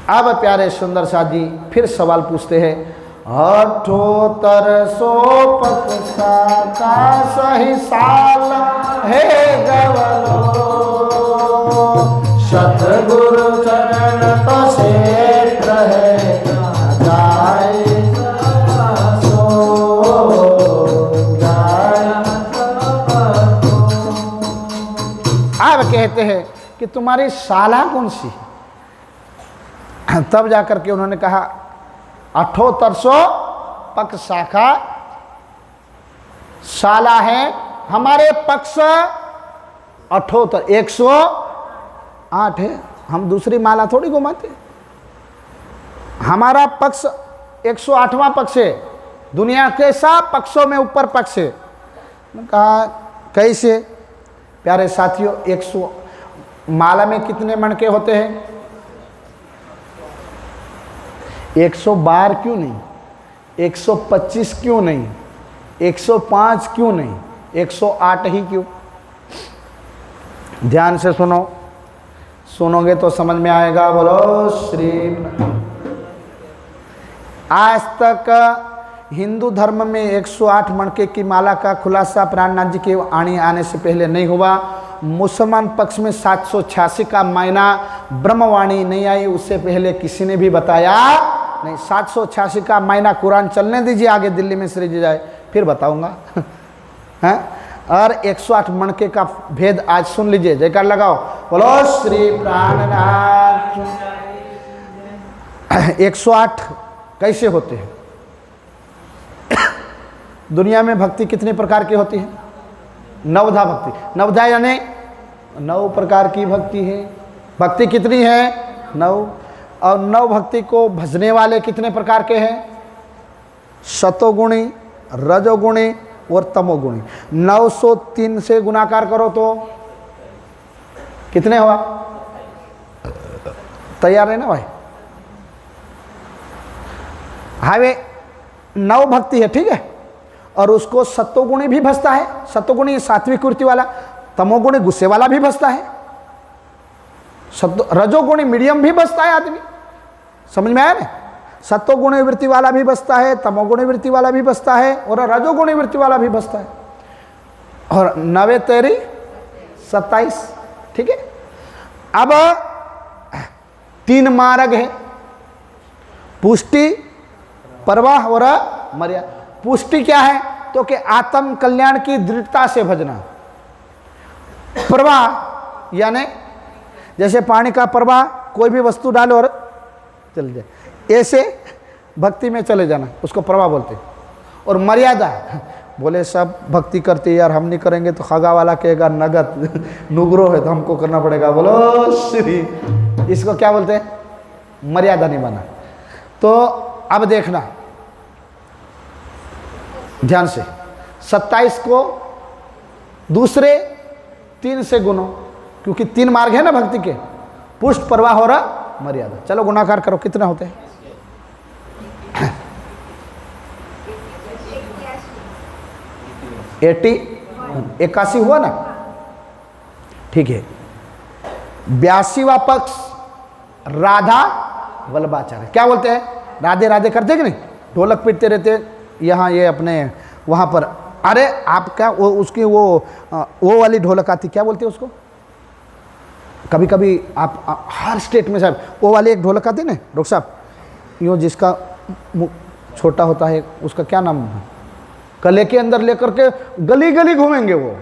अब प्यारे सुंदर साथ जी फिर सवाल पूछते हैं, अठोत्तर सोपक का सही साल है गवलो, सतगुरु चरण तो क्षेत्र है जाए सो जाए। अब कहते हैं कि तुम्हारी शाला कौन सी है? तब जाकर के उन्होंने कहा अठोत्तरसो पक्ष शाखा शाला है हमारे पक्ष 78 108 है। हम दूसरी माला थोड़ी घुमाते, हमारा पक्ष 108वां पक्ष है, दुनिया के सब पक्षों में ऊपर पक्ष है। कहा कैसे? प्यारे साथियों 100 माला में कितने मणके होते हैं? 112 क्यों नहीं? 125 क्यों नहीं? 105 क्यों नहीं? 108 ही क्यों? ध्यान से सुनो, सुनोगे तो समझ में आएगा। बोलो श्री। आज तक हिंदू धर्म में 108 मणके की माला का खुलासा प्राणनाथ जी के वाणी आने से पहले नहीं हुआ। मुसलमान पक्ष में 786 का महीना ब्रह्मवाणी नहीं आई, उससे पहले किसी ने भी बताया नहीं। 786 का महीना कुरान चलने दीजिए, आगे दिल्ली में श्री जी जाए फिर बताऊंगा। हैं? और 108 मणके का भेद आज सुन लीजिए। जयकार लगाओ, बोलो श्री प्राणनाथ। 108 कैसे होते हैं? दुनिया में भक्ति कितने प्रकार की होती है? नवधा भक्ति। नवधा यानी 9 प्रकार की भक्ति है। भक्ति कितनी है? 9। और 9 भक्ति को भजने वाले कितने प्रकार के हैं? सतोगुणी, रजोगुणी और तमोगुणी। 903 से गुणाकार करो तो कितने हुआ? तैयार है ना भाई? हाईवे 9 भक्ति है, ठीक है। और उसको सत्वगुणी भी भजता है। सत्वगुणी सात्विक वृत्ति वाला, तमोगुणी गुस्से वाला भी भजता है, रजोगुणी मीडियम भी भजता है आदमी। समझ में आया ना? सत्वगुणी वृत्ति वाला भी बसता है, तमोगुणी वृत्ति वाला भी बसता है और रजोगुणी वृत्ति वाला भी बसता है। और 9 तेरी 27, ठीक है। अब 3 मार्ग है, पुष्टि, परवाह और मर्यादा। पुष्टि क्या है? तो कि आत्म कल्याण की दृढ़ता से भजना। प्रवाह यानी जैसे पानी का प्रवाह, कोई भी वस्तु डालो और चल जाए, ऐसे भक्ति में चले जाना, उसको प्रवाह बोलते हैं। और मर्यादा, बोले सब भक्ति करते यार, हम नहीं करेंगे तो खगा वाला कहेगा नगद नुगरो है तो हमको करना पड़ेगा, बोलो श्री। इसको क्या बोलते हैं? मर्यादा नहीं बना। तो अब देखना ध्यान से, 27 को दूसरे 3 से गुनो, क्योंकि 3 मार्ग है ना भक्ति के, पुष्ट, प्रवाह और मर्यादा। चलो गुणाकार करो, कितना होते हैं? 81 हुआ ना, ठीक है। 82वां पक्ष राधा वल्लभाचार्य। क्या बोलते हैं? राधे राधे करते कि नहीं, ढोलक पीटते रहते यहाँ ये अपने वहाँ पर। अरे आप क्या वो उसकी वो वाली ढोलक आती, क्या बोलते हैं उसको? कभी कभी आप हर स्टेट में साहब वो वाली एक ढोलक आती है ना डॉक्टर साहब, यूँ जिसका मुँह छोटा होता है, उसका क्या नाम है? कले के अंदर लेकर के गली गली घूमेंगे वो।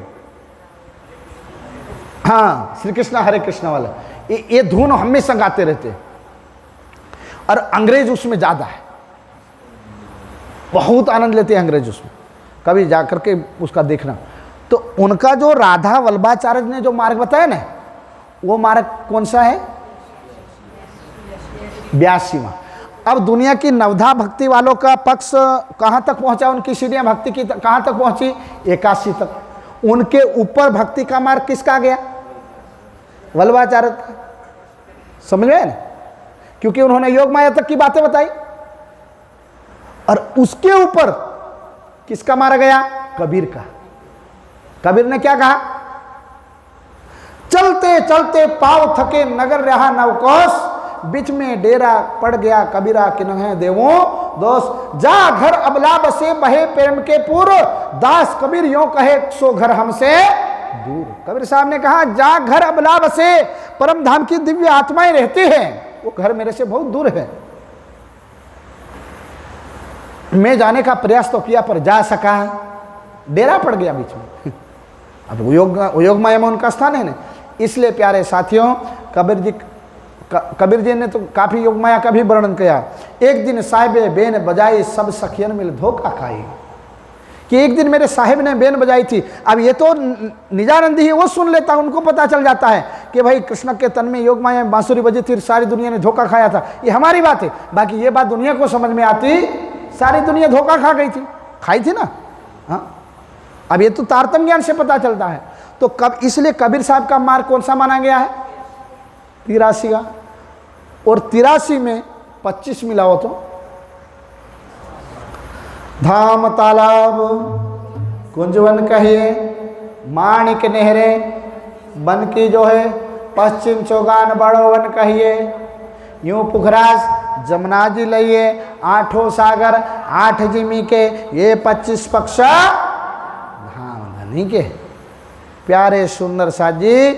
हाँ, श्री कृष्णा हरे कृष्णा वाला ये धुन हमेशा गाते रहते। और अंग्रेज उसमें ज़्यादा है, बहुत आनंद लेते हैं अंग्रेज उसमें, कभी जाकर के उसका देखना। तो उनका जो राधा वल्लभाचार्य ने जो मार्ग बताया ना, वो मार्ग कौन सा है? 82वां। अब दुनिया की नवधा भक्ति वालों का पक्ष कहाँ तक पहुँचा? उनकी सीढ़ियाँ भक्ति की कहाँ तक पहुँची? 81 तक। उनके ऊपर भक्ति का मार्ग किसका गया? वल्लभाचार्य का। समझ में ना, क्योंकि उन्होंने योग माया तक की बातें बताई। और उसके ऊपर किसका मारा गया? कबीर का। कबीर ने क्या कहा? चलते चलते पाव थके नगर रहा नवकोश, बीच में डेरा पड़ गया कबीरा किन्हें देवो दोस्त, जा घर अबला बसे बहे प्रेम के पूर्व, दास कबीर यों कहे सो घर हमसे दूर। कबीर साहब ने कहा जा घर अबला बसे, परम धाम की दिव्य आत्माएं रहती हैं, वो घर मेरे से बहुत दूर है। मैं जाने का प्रयास तो किया पर जा सका, डेरा पड़ गया बीच में। अब योग माया में उनका स्थान है ना। इसलिए प्यारे साथियों, कबीर जी ने तो काफ़ी योग माया का भी वर्णन किया। एक दिन साहिबे बेन बजाई सब सखियन मिल धोखा खाई, कि एक दिन मेरे साहिब ने बेन बजाई थी। अब ये तो निजानंदी है, वो सुन लेता, उनको पता चल जाता है कि भाई कृष्ण के तन में योग माया में बांसुरी बजी थी, सारी दुनिया ने धोखा खाया था। ये हमारी बात है, बाकी ये बात दुनिया को समझ में आती, सारी दुनिया धोखा खा गई थी, खाई थी ना। हाँ, अब ये तो तारतम्य ज्ञान से पता चलता है। तो इसलिए कबीर साहब का मार्ग कौन सा माना गया है? 83 का। और 83 में 25 मिलाओ तो धाम तालाब कुंजवन कहिए, माणिक नहरे बन की जो है, पश्चिम चौगान बड़ो वन कहिए, यूं पुखराज जमुना जी लइए, 8 सागर 8 जिमी के, ये 25 पक्ष धाम धनी के। प्यारे सुंदर साथ जी,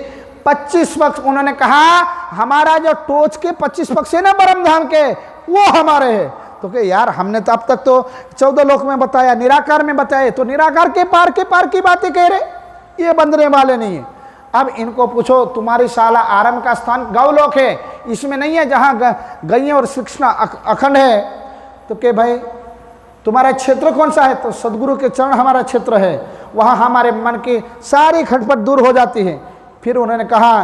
25 पक्ष उन्होंने कहा हमारा जो टोच के 25 पक्ष है ना परम धाम के, वो हमारे हैं। तो कि यार हमने तो अब तक तो 14 लोक में बताया, निराकार में बताया, तो निराकार के पार की बातें कह रहे, ये बंदने वाले नहीं है। अब इनको पूछो तुम्हारी शाला आरंभ का स्थान गौलोक है, इसमें नहीं है जहाँ गैया और कृष्ण अखंड है। तो कि भाई तुम्हारा क्षेत्र कौन सा है? तो सदगुरु के चरण हमारा क्षेत्र है, वहाँ हमारे मन की सारी खटपट दूर हो जाती है। फिर उन्होंने कहा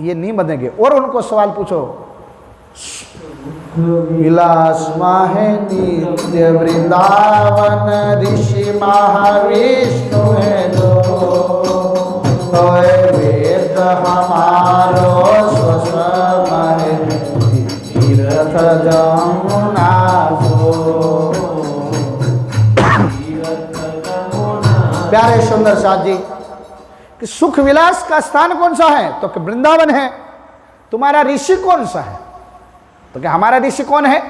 ये नहीं बनेंगे। और उनको सवाल पूछो, विलास माहे नित्य वृंदावन, ऋषि महाविष्णु है दो, तो वेद हमारो स्वसमय तीर्थ जमुना जो। प्यारे सुंदर साथ जी, कि सुख विलास का स्थान कौन सा है? तो कि वृंदावन है। तुम्हारा ऋषि कौन सा है? तो क्या हमारा ऋषि कौन है?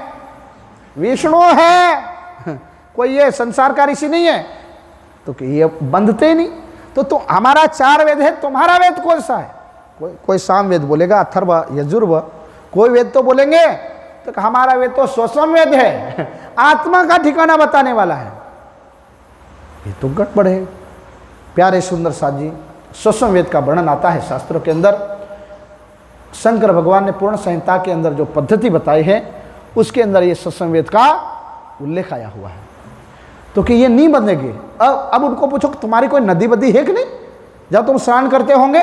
विष्णु है, कोई ये संसार का ऋषि नहीं है। तो कि ये बंधते नहीं। तो हमारा 4 वेद है, तुम्हारा वेद कौन सा है? कोई साम वेद बोलेगा, अथर्व यजुर्व, कोई वेद तो बोलेंगे। तो हमारा वेद तो स्वसम वेद है, आत्मा का ठिकाना बताने वाला है, ये तो गड़बड़ है। प्यारे सुंदर साथ जी, स्वसम वेद का वर्णन आता है शास्त्रों के अंदर। शंकर भगवान ने पूर्ण संहिता के अंदर जो पद्धति बताई है उसके अंदर ये स्वसम वेद का उल्लेख आया हुआ है। तो कि ये नहीं बदलेगी। अब उनको पूछो कि तुम्हारी कोई नदी बदी है कि नहीं, जब तुम स्नान करते होंगे,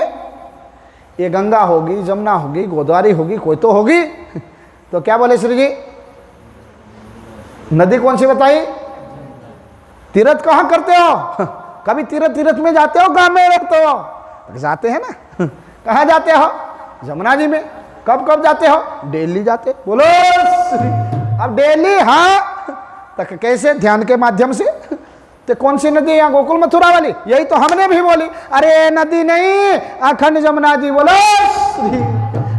ये गंगा होगी, जमुना होगी, गोदावरी होगी, कोई तो होगी। तो क्या बोले श्री जी, नदी कौन सी बताई? तीर्थ कहाँ करते हो? कभी तीर्थ में जाते हो, गांव में रहते हो? जाते हैं ना। कहाँ जाते हो? जमुना जी में। कब कब जाते हो? डेली जाते। बोलो अब डेली, हाँ तक कैसे? ध्यान के माध्यम से। तो कौन सी नदी? यहाँ गोकुल मथुरा वाली, यही तो हमने भी बोली। अरे नदी नहीं, अखंड जमुना जी। बोलो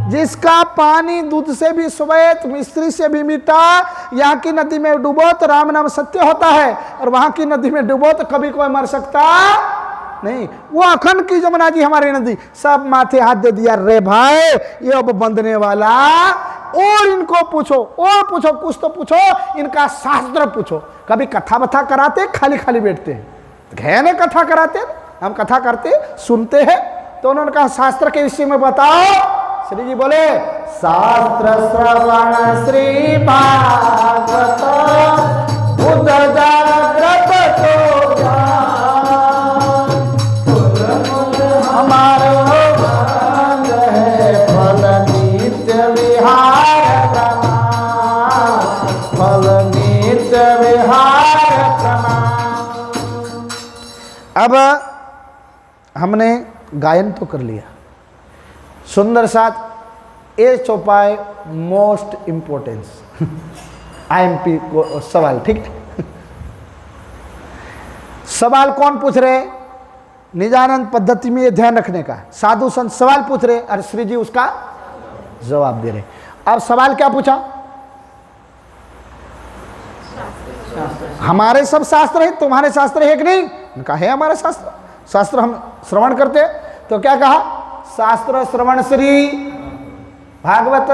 जिसका पानी दूध से भी श्वेत, मिस्त्री से भी मीठा, यहाँ की नदी में डूबो तो राम नाम सत्य होता है, और वहां की नदी में डूबो तो कभी कोई मर सकता नहीं। वो अखंड की जमुना जी हमारी नदी। सब माथे हाथ दे दिया, रे भाई ये अब बंधने वाला। और इनको पूछो, और पूछो, कुछ तो पूछो, इनका शास्त्र पूछो। कभी कथा बथा कराते, खाली खाली बैठते हैं। घने कथा कराते, हम कथा करते सुनते हैं। तो उन्होंने कहा शास्त्र के विषय में बताओ। श्री जी बोले शास्त्र श्रवण श्री भागवत बुद्ध जागृत तो हमारो भाग है फल नित्य विहार प्रमाण, फल नित्य विहार प्रमाण। अब हमने गायन तो कर लिया, सुंदर साथ ए चौपाई मोस्ट इंपोर्टेंस IMP को सवाल, ठीक है। सवाल कौन पूछ रहे? निजानंद पद्धति में ये ध्यान रखने का, साधु संत सवाल पूछ रहे और श्री जी उसका जवाब दे रहे। अब सवाल क्या पूछा? हमारे सब शास्त्र है, तुम्हारे शास्त्र है कि नहीं? उनका है हमारे शास्त्र, शास्त्र हम श्रवण करते। तो क्या कहा? शास्त्र श्रवण श्री भागवत।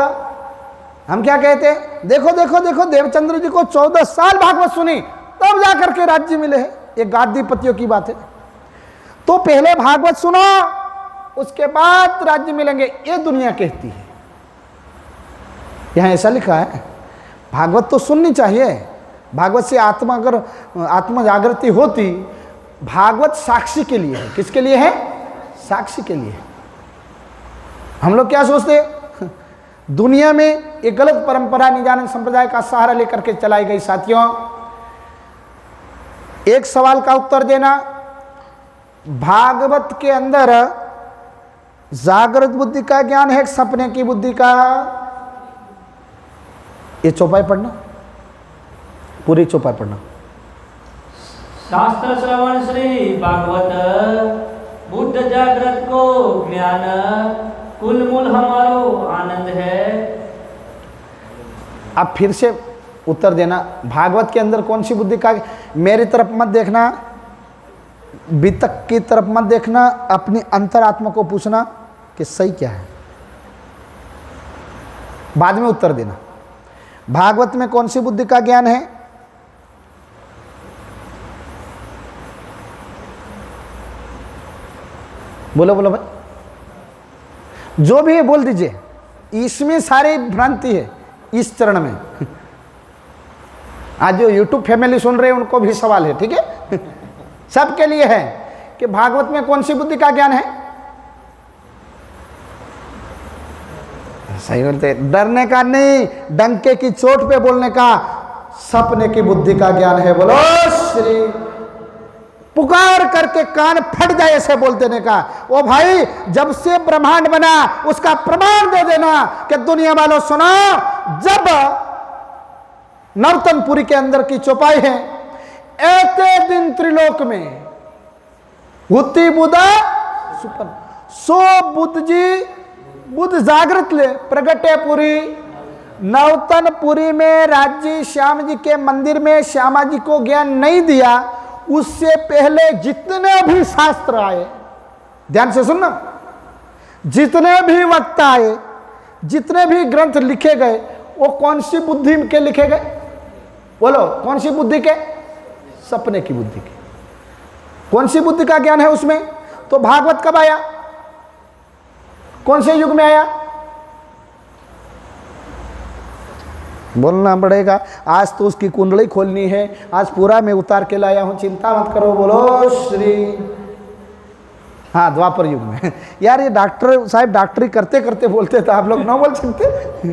हम क्या कहते? देखो देखो देखो, देवचंद्र जी को 14 साल भागवत सुनी तब जाकर के राज्य मिले हैं। ये गादीपतियों की बात है। तो पहले भागवत सुनो, उसके बाद राज्य मिलेंगे, ये दुनिया कहती है। यहां ऐसा लिखा है। भागवत तो सुननी चाहिए। भागवत से आत्मा, अगर आत्मा जागृति होती, भागवत साक्षी के लिए है। किसके लिए है? साक्षी के लिए। हम लोग क्या सोचते? दुनिया में एक गलत परंपरा निजानंद संप्रदाय का सहारा लेकर के चलाई गई। साथियों, एक सवाल का उत्तर देना, भागवत के अंदर जागृत बुद्धि का ज्ञान है, सपने की बुद्धि का? ये चौपाई पढ़ना, पूरी चौपाई पढ़ना। शास्त्र श्रवण श्री भागवत बुद्ध जागृत को ज्ञान, कुल मूल हमारो आनंद है। अब फिर से उत्तर देना, भागवत के अंदर कौन सी बुद्धि का? मेरी तरफ मत देखना, वितक की तरफ मत देखना, अपनी अंतरात्मा को पूछना कि सही क्या है, बाद में उत्तर देना। भागवत में कौन सी बुद्धि का ज्ञान है? बोलो बोलो भाई, जो भी है बोल दीजिए। इसमें सारी भ्रांति है इस चरण में। आज जो YouTube फैमिली सुन रहे हैं उनको भी सवाल है, ठीक है? सबके लिए है कि भागवत में कौन सी बुद्धि का ज्ञान है? सही बोलते, डरने का नहीं, डंके की चोट पे बोलने का, सपने की बुद्धि का ज्ञान है। बोलो श्री, पुकार करके कान फट जाए ऐसे बोल देने का। ओ भाई, जब से ब्रह्मांड बना उसका प्रमाण दे देना कि दुनिया वालों सुनो, जब नर्तनपुरी के अंदर की चौपाई है, ऐसे दिन त्रिलोक में हुती बुधा सुपन, सो बुद्ध जी, बुद्ध जागृत ले प्रगटे पुरी। नवतनपुरी में राज्य श्याम जी के मंदिर में श्यामा जी को ज्ञान नहीं दिया, उससे पहले जितने भी शास्त्र आए, ध्यान से सुनना, जितने भी वक्ता आए, जितने भी ग्रंथ लिखे गए, वो कौन सी बुद्धि के लिखे गए? बोलो कौन सी बुद्धि के? सपने की बुद्धि के। कौन सी बुद्धि का ज्ञान है उसमें? तो भागवत कब आया? कौन से युग में आया? बोलना पड़ेगा। आज तो उसकी कुंडली खोलनी है, आज पूरा मैं उतार के लाया हूं, चिंता मत करो। बोलो श्री। हाँ, द्वापर युग में। यार ये डॉक्टर साहब डॉक्टरी करते करते बोलते थे, आप लोग ना बोल सकते?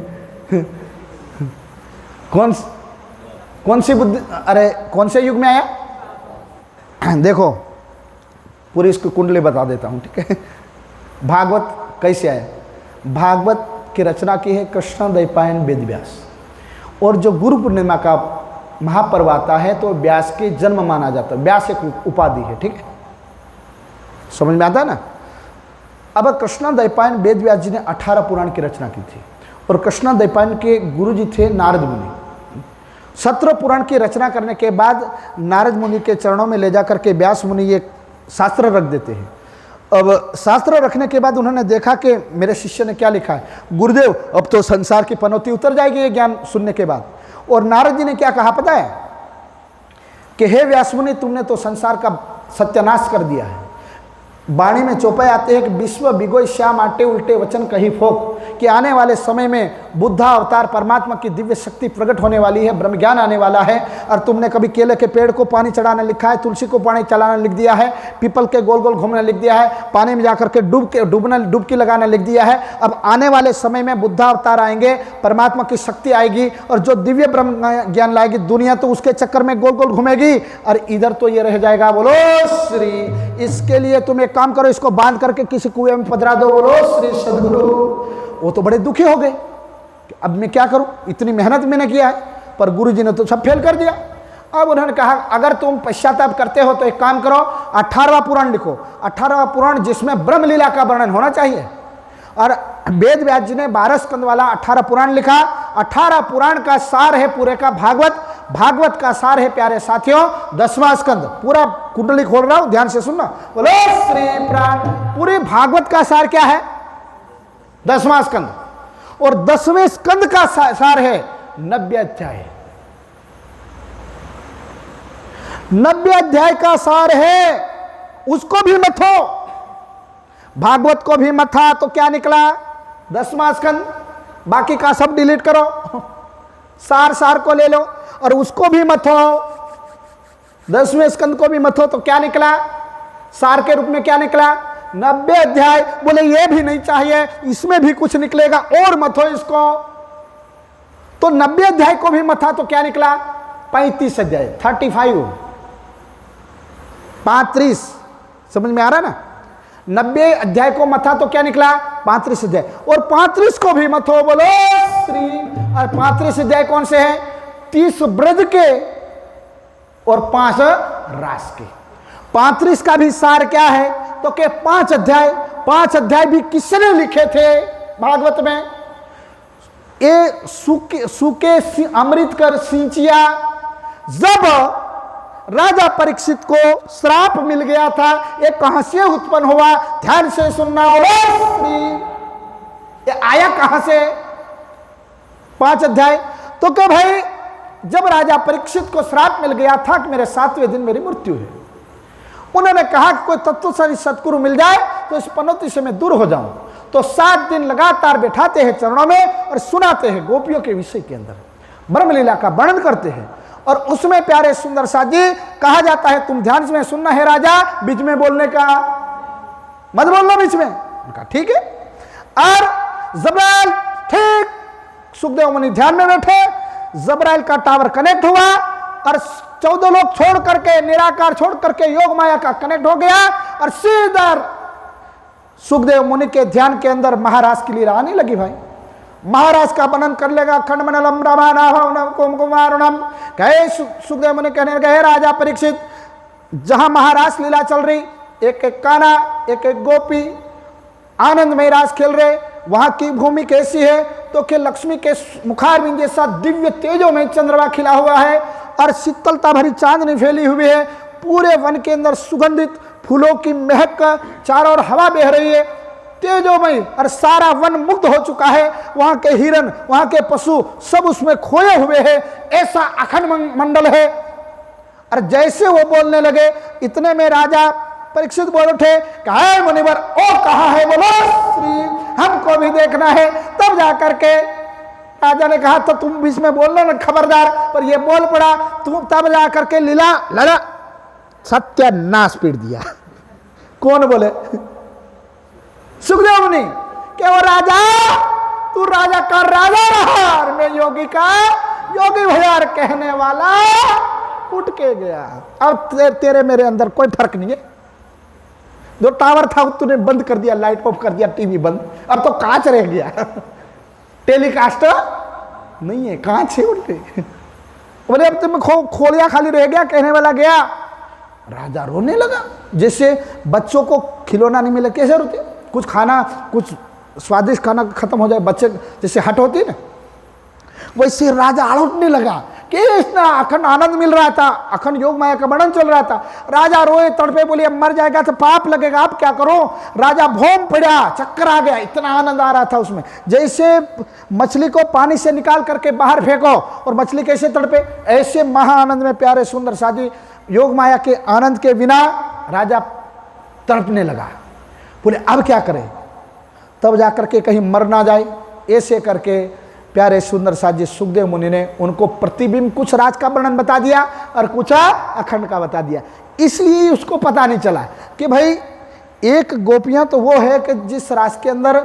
कौन सी बुद्धि? अरे कौन से युग में आया? देखो पूरी इसकी कुंडली बता देता हूँ, ठीक है। भागवत कैसे आया? भागवत की रचना की है कृष्णद्वैपायन वेदव्यास, और जो गुरु पूर्णिमा का महापर्व आता है तो व्यास के जन्म माना जाता है। व्यास एक उपाधि है, ठीक है, समझ में आता है ना। अब कृष्णद्वैपायन वेदव्यास जी ने 18 पुराण की रचना की थी, और कृष्णद्वैपायन के गुरु जी थे नारद मुनि। 17 पुराण की रचना करने के बाद नारद मुनि के चरणों में ले जाकर के व्यास मुनि ये शास्त्र रख देते हैं। अब शास्त्र रखने के बाद उन्होंने देखा कि मेरे शिष्य ने क्या लिखा है, गुरुदेव अब तो संसार की पनौती उतर जाएगी ये ज्ञान सुनने के बाद। और नारद जी ने क्या कहा पता है? कि हे व्यास मुनि, तुमने तो संसार का सत्यानाश कर दिया है। वाणी में चौपाई आते हैं कि विश्व बिगोई श्याम आटे उल्टे वचन कही फोक, कि आने वाले समय में बुद्धा अवतार परमात्मा की दिव्य शक्ति प्रकट होने वाली है, ब्रह्म ज्ञान आने वाला है। और तुमने कभी केले के पेड़ को पानी चढ़ाना लिखा है, तुलसी को पानी चढ़ाना लिख दिया है, पीपल के गोल गोल घूमना लिख दिया है, पानी में जाकर के डुबकी लगाना लिख दिया है। अब आने वाले समय में बुद्धा अवतार आएंगे, परमात्मा की शक्ति आएगी, और जो दिव्य ब्रह्म ज्ञान लाएगी दुनिया तो उसके चक्कर में गोल गोल घूमेगी, और इधर तो ये रह जाएगा। बोलो श्री। इसके लिए तुम एक काम करो, इसको बांध करके किसी कुएं में पधरा दो। बोलो श्री सद्गुरु। वो तो बड़े दुखी हो गए, अब मैं क्या करूं, इतनी मेहनत मैंने किया है, पर गुरुजी ने तो सब फेल कर दिया। अब उन्होंने कहा अगर तुम पश्चाताप करते हो तो एक काम करो, 18वां पुराण लिखो। 18वां पुराण जिसमें ब्रह्मलीला का वर्णन होना चाहिए। और वेद व्यास जी ने 12 स्कंद वाला 18 पुराण लिखा। 18 पुराण का सार है पूरे का भागवत। भागवत का सार है प्यारे साथियों 10वां स्कंद। पूरा कुंडली खोल रहा हूं, ध्यान से सुनना। बोलो श्री प्राण। पूरे भागवत का सार क्या है? 10वां स्कंद। और 10वें स्कंद का सार है 90 अध्याय। 90 अध्याय का सार है, उसको भी मथो। भागवत को भी मथा तो क्या निकला? 10वां स्कंद। बाकी का सब डिलीट करो, सार को ले लो और उसको भी मथो। 10वें स्कंद को भी मथो तो क्या निकला? सार के रूप में क्या निकला? 90 अध्याय। बोले ये भी नहीं चाहिए, इसमें भी कुछ निकलेगा, और मथो इसको। तो 90 अध्याय को भी मथा तो क्या निकला? 35 अध्याय, 35। समझ में आ रहा ना? 90 अध्याय को मथा तो क्या निकला? 35 अध्याय। और 35 को भी मथो। बोलो श्री। और 35 अध्याय कौन से हैं? 30 ब्रज के और 5 रास के। 35 का भी सार क्या है? तो के 5 अध्याय भी किसने लिखे थे भागवत में? ये सूके अमृत कर सिंचिया। जब राजा परीक्षित को श्राप मिल गया था, ये कहां से उत्पन्न हुआ? ध्यान से सुनना। ये आया कहां से? 5 अध्याय। तो क्या भाई, जब राजा परीक्षित को श्राप मिल गया था कि मेरे 7वें दिन मेरी मृत्यु है, उन्होंने कहा कि कोई तत्वशाली सतगुरु मिल जाए तो इस पनौती से मैं दूर हो जाऊं। तो 7 दिन लगातार बैठाते हैं चरणों में और सुनाते हैं गोपियों के विषय के अंदर, ब्रह्मलीला का वर्णन करते हैं। और उसमें प्यारे सुंदर साथ जी कहा जाता है, तुम ध्यान में सुनना है राजा, बीच में बोलने का मत बोलना बीच में। उनका ठीक है। और जबराइल ठीक सुखदेव मुनि ध्यान में बैठे, जबराइल का टावर कनेक्ट हुआ और 14 लोग छोड़ करके, निराकार छोड़ करके योग माया का कनेक्ट हो गया, और सीधा सुखदेव मुनि के ध्यान के अंदर महाराज की लीला आने लगी। भाई महाराज का वर्णन कर लेगा। खंडमंडलम रामानाभवनम कुमकुमारुणम। कहे सुखदेव मुनि कहने लगे, राजा परीक्षित, जहां महाराज लीला चल रही, एक एक काना, एक एक गोपी आनंदमय रास खेल रहे, वहां की भूमि कैसी है? तो कि लक्ष्मी के मुखारविंद जैसा दिव्य तेजों में चंद्रमा खिला हुआ है और शीतलता भरी चांदनी फैली हुई है। पूरे वन के अंदर सुगंधित फूलों की महक, चारों ओर हवा बह रही है। तेजोमयी, और सारा वन मुग्ध हो चुका है, वहां के हिरण, वहां के पशु सब उसमें खोए हुए हैं, ऐसा अखंड मंडल है। और जैसे वो बोलने लगे, इतने में राजा परीक्षित बोल उठे, कहा है मुनिवर, ओ कहा है, बोलो श्री, हमको भी देखना है। तब जाकर के राजा ने कहा, तो तुम बीच में बोलना ना खबरदार, पर ये बोल पड़ा, तुम तब जाकर के लीला लड़ा, सत्यानाश पीट दिया। कौन बोले? सुखदेव मुनि, कि वो राजा, तू राजा का राजा रहा और मैं योगी का योगी भैया कहने वाला उठ के गया। अब तेरे मेरे अंदर कोई फर्क नहीं है। जो टावर था तूने बंद कर दिया, लाइट ऑफ कर दिया, टीवी बंद, अब तो कांच रह गया, टेलीकास्ट नहीं है, कांच है उल्टे। बोले अब तुम खोलिया खाली रह गया, कहने वाला गया। राजा रोने लगा, जैसे बच्चों को खिलौना नहीं मिला, कैसे रोते? कुछ खाना, कुछ स्वादिष्ट खाना खत्म हो जाए, बच्चे जैसे हट होती है ना, वैसे राजा अड़ने लगा कि इतना अखंड आनंद मिल रहा था, अखंड योग माया का वर्णन चल रहा था। राजा रोए, तड़पे, बोले अब मर जाएगा तो पाप लगेगा, आप क्या करो? राजा भौम पड़ा, चक्कर आ गया, इतना आनंद आ रहा था उसमें। जैसे मछली को पानी से निकाल करके बाहर फेंको और मछली कैसे तड़पे, ऐसे महाआनंद में प्यारे सुंदर साजी योग माया के आनंद के बिना राजा तड़पने लगा। बोले अब क्या करें? तब जाकर के कहीं मर ना जाए, ऐसे करके प्यारे सुंदर साजी सुखदेव मुनि ने उनको प्रतिबिंब कुछ राज का वर्णन बता दिया और कुछ अखंड का बता दिया। इसलिए उसको पता नहीं चला कि भाई एक गोपियां तो वो है कि जिस रास के अंदर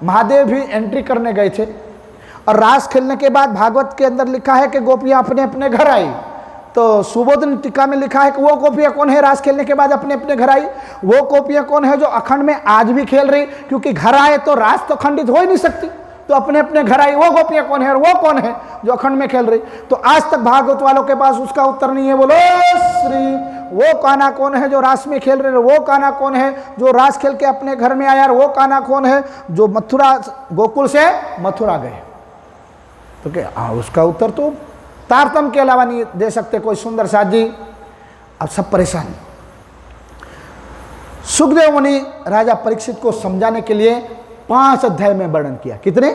महादेव भी एंट्री करने गए थे, और रास खेलने के बाद भागवत के अंदर लिखा है कि गोपियां अपने अपने घर आई। तो सुबोधन टीका में लिखा है कि वो गोपियां कौन है रास खेलने के बाद अपने अपने घर आई? वो गोपियां कौन है जो अखंड में आज भी खेल रही? क्योंकि घर आए तो रास तो खंडित हो ही नहीं सकती, तो अपने अपने घर आई। वो गोपियां कौन है और वो कौन है जो अखंड में खेल रही? तो आज तक भागवत वालों के पास उसका उत्तर नहीं है। बोलो श्री, वो कान्हा कौन है जो रास में खेल रहे? वो कान्हा कौन है जो रास खेल के अपने घर में आया? वो कान्हा कौन है जो मथुरा, गोकुल से मथुरा गए? तो क्या उसका उत्तर तो तारतम के अलावा नहीं दे सकते कोई सुंदर साथ जी। अब सब परेशान। सुखदेव मुनि राजा परीक्षित को समझाने के लिए 5 अध्याय में वर्णन किया। कितने?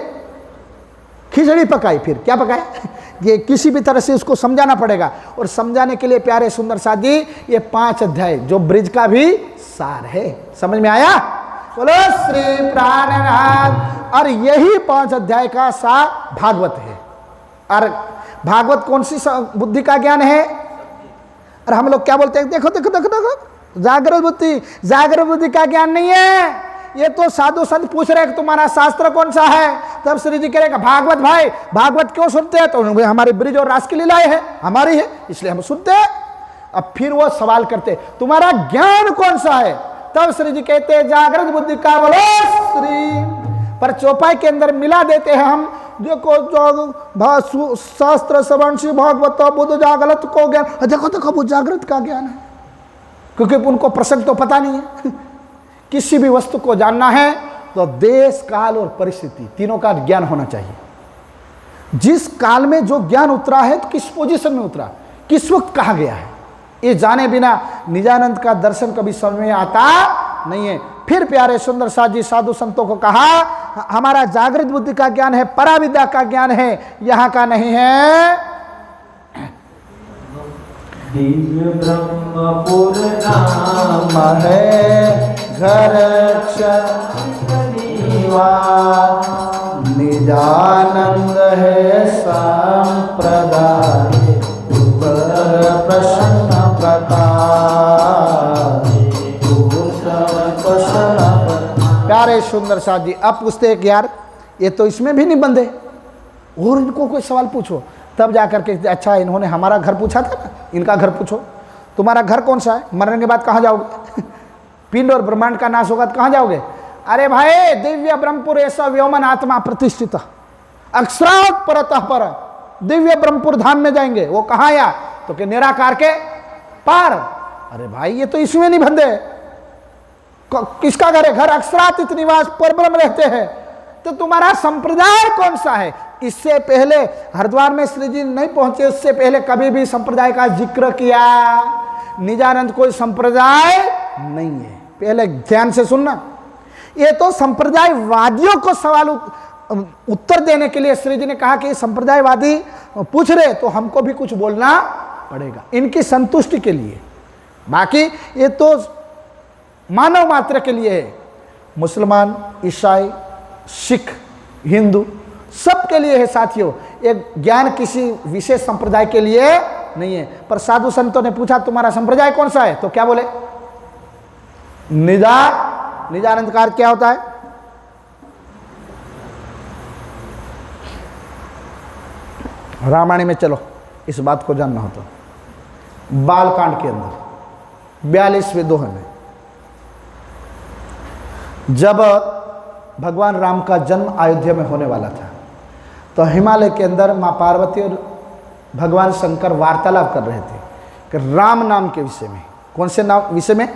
खिचड़ी पकाई। फिर क्या पकाया? ये किसी भी तरह से उसको समझाना पड़ेगा, और समझाने के लिए प्यारे सुंदर साथ जी ये 5 अध्याय जो ब्रिज का भी सार है। समझ में आया? बोलो श्री प्राणनाथ। और यही 5 अध्याय का सार भागवत है। और भागवत कौन सी बुद्धि का ज्ञान है? और हम लोग क्या बोलते हैं? देखो देखो देखो देखो, जागृत बुद्धि। जागृत बुद्धि का ज्ञान नहीं है। ये तो साधु संत पूछ रहे कि तुम्हारा शास्त्र कौन सा है? तब श्री जी कहेगा भागवत। भाई भागवत क्यों सुनते हैं? तो हमारी ब्रिज और रास की लीलाएं है, हमारी है, इसलिए हम सुनते हैं। अब फिर वो सवाल करते तुम्हारा ज्ञान कौन सा है? तब श्री जी कहते हैं जागृत बुद्धि का। बोलो श्री। पर चौपाई के अंदर मिला देते हैं हम, देखो जो शास्त्र श्रवण भागवत बुद्ध जागृत को ज्ञान। देखो देखो वो जागृत का ज्ञान है, क्योंकि उनको प्रसंग तो पता नहीं है। किसी भी वस्तु को जानना है तो देश, काल और परिस्थिति तीनों का ज्ञान होना चाहिए। जिस काल में जो ज्ञान उतरा है तो किस पोजीशन में उतरा, किस वक्त कहा गया है, ये जाने बिना निजानंद का दर्शन कभी समझ में आता नहीं है। फिर प्यारे सुंदर साथ जी साधु संतों को कहा हमारा जागृत बुद्धि का ज्ञान है, पराविद्या का ज्ञान है, यहाँ का नहीं है। दिव्य ब्रह्मपुर नाम है घर निजानंद है संप्रदाय प्रसन्न प्रकार। प्यारे सुंदर साथ जी अब पूछते हैं कि यार ये तो इसमें भी नहीं बंधे, और इनको कोई सवाल पूछो। तब जाकर के अच्छा इन्होंने हमारा घर पूछा था ना, इनका घर पूछो। तुम्हारा घर कौन सा है? मरने के बाद कहाँ जाओगे? पिंड और ब्रह्मांड का नाश होगा तो कहाँ जाओगे? अरे भाई दिव्य ब्रह्मपुर ऐसा व्योमन आत्मा प्रतिष्ठित अक्षरात परतः पर दिव्य ब्रह्मपुर धाम में जाएंगे। वो कहाँ आया? तो कि निराकार के पार। अरे भाई ये तो इसमें नहीं बंधे। किसका घर है? घर अक्षरातीत निवास पर ब्रह्म रहते हैं। तो तुम्हारा संप्रदाय कौन सा है? इससे पहले हरिद्वार में श्री जी नहीं पहुंचे, उससे पहले कभी भी संप्रदाय का जिक्र किया? निजानंद कोई संप्रदाय नहीं है। पहले ध्यान से सुनना, ये तो संप्रदायवादियों को सवाल उत्तर देने के लिए श्री जी ने कहा कि ये संप्रदायवादी पूछ रहे तो हमको भी कुछ बोलना पड़ेगा इनकी संतुष्टि के लिए। बाकी ये तो मानव मात्र के लिए है, मुसलमान, ईसाई, सिख, हिंदू सबके लिए है साथियों। एक ज्ञान किसी विशेष संप्रदाय के लिए नहीं है। पर साधु संतों ने पूछा तुम्हारा संप्रदाय कौन सा है, तो क्या बोले? निजानंद का अर्थ क्या होता है? रामायण में चलो इस बात को जानना हो तो बालकांड के अंदर 42वें दोहे में जब भगवान राम का जन्म अयोध्या में होने वाला था तो हिमालय के अंदर माँ पार्वती और भगवान शंकर वार्तालाप कर रहे थे कि राम नाम के विषय में। कौन से नाम विषय में?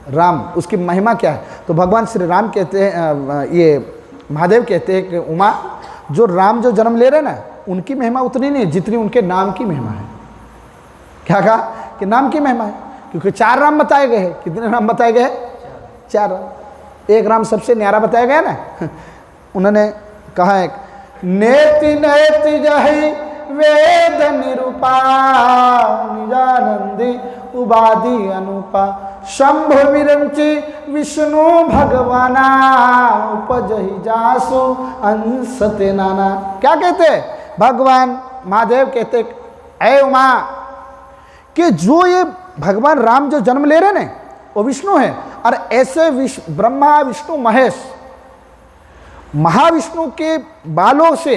राम, उसकी महिमा क्या है? तो भगवान श्री राम कहते हैं, ये महादेव कहते हैं कि उमा, जो राम जो जन्म ले रहे हैं ना उनकी महिमा उतनी नहीं जितनी उनके नाम की महिमा है। क्या कहा? कि नाम की महिमा है, क्योंकि 4 राम बताए गए हैं। कितने राम बताए गए? 4 राम। एक राम सबसे न्यारा बताया गया ना। उन्होंने कहा है नेति नेति जहि वेद निरूपा निजानंदी उबादि अनुपा शंभु विरंचि विष्णु भगवाना उपजहि जासु अंसते नाना। क्या कहते? भगवान महादेव कहते ऐ उमा कि जो ये भगवान राम जो जन्म ले रहे ना वो विष्णु है, और ऐसे ब्रह्मा विष्णु महेश महाविष्णु के बालों से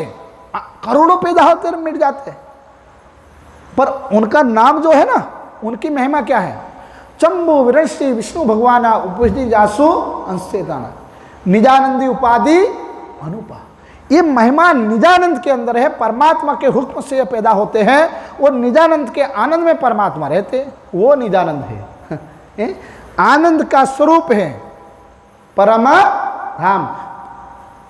करोड़ों पैदा होते मिट जाते हैं, पर उनका नाम जो है ना उनकी महिमा क्या है? चंबु विरंचि विष्णु भगवाना उपजि जासु अंशेताना निजानंदी उपाधि अनुपा। ये महिमा निजानंद के अंदर है। परमात्मा के हुक्म से ये पैदा होते हैं और निजानंद के आनंद में परमात्मा रहते हैं, वो निजानंद है। आनंद का स्वरूप है परमा धाम।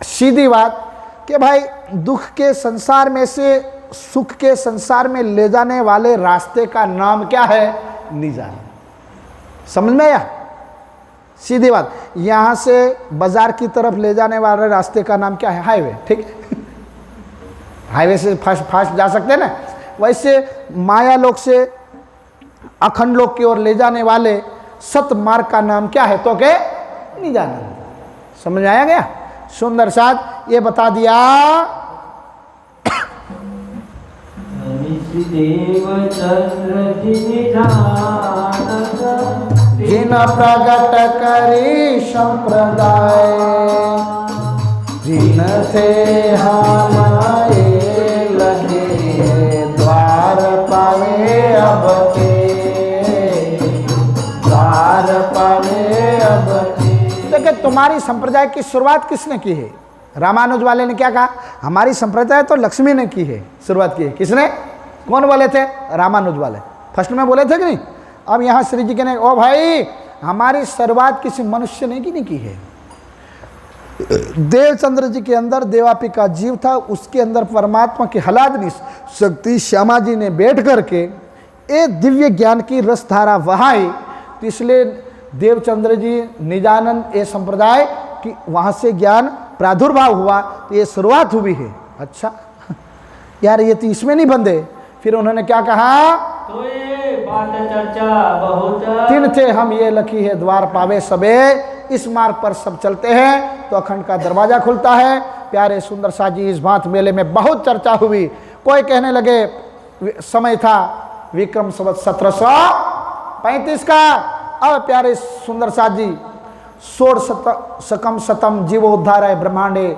सीधी बात कि भाई दुख के संसार में से सुख के संसार में ले जाने वाले रास्ते का नाम क्या है? निजानंद। समझ में आया? सीधी बात। यहाँ से बाजार की तरफ ले जाने वाले रास्ते का नाम क्या है? हाईवे। ठीक है, हाईवे से फास्ट जा सकते हैं ना। वैसे माया लोक से अखंड लोक की ओर ले जाने वाले सत मार्ग का नाम क्या है? तो के निजानंद। समझ में आया गया? सुंदर साथ ये बता दिया। जिन प्रगट करी संप्रदाय जिन थे हमारे लगे द्वार पावे अब के द्वार पावे अब के। देखिए तुम्हारी संप्रदाय की शुरुआत किसने की है? रामानुज वाले ने क्या कहा? हमारी संप्रदाय तो लक्ष्मी ने की है, शुरुआत की है। किसने? कौन बोले थे? रामानुज वाले फर्स्ट में बोले थे कि नहीं? अब यहाँ श्री जी कहने ओ भाई हमारी शुरुआत किसी मनुष्य ने की नहीं की है। देवचंद्र जी के अंदर देवापिका जीव था, उसके अंदर परमात्मा की हलादनी शक्ति श्यामा जी ने बैठ करके एक दिव्य ज्ञान की रसधारा बहाई, तो इसलिए देवचंद्र जी निजानंद ये संप्रदाय की वहाँ से ज्ञान प्रादुर्भाव हुआ, तो ये शुरुआत हुई है। अच्छा यार ये तो इसमें नहीं बंधे। फिर उन्होंने क्या कहा? तो ये बात चर्चा बहुत तीन थे हम ये लखी है द्वार पावे सबे। इस मार्ग पर सब चलते हैं तो अखंड का दरवाजा खुलता है। प्यारे सुंदर सा जी इस भांत मेले में बहुत चर्चा हुई। कोई कहने लगे समय था विक्रम संवत 1735 का। अब प्यारे सुंदर सा जी 16 सकम शतम जीवोद्धार है ब्रह्मांडे।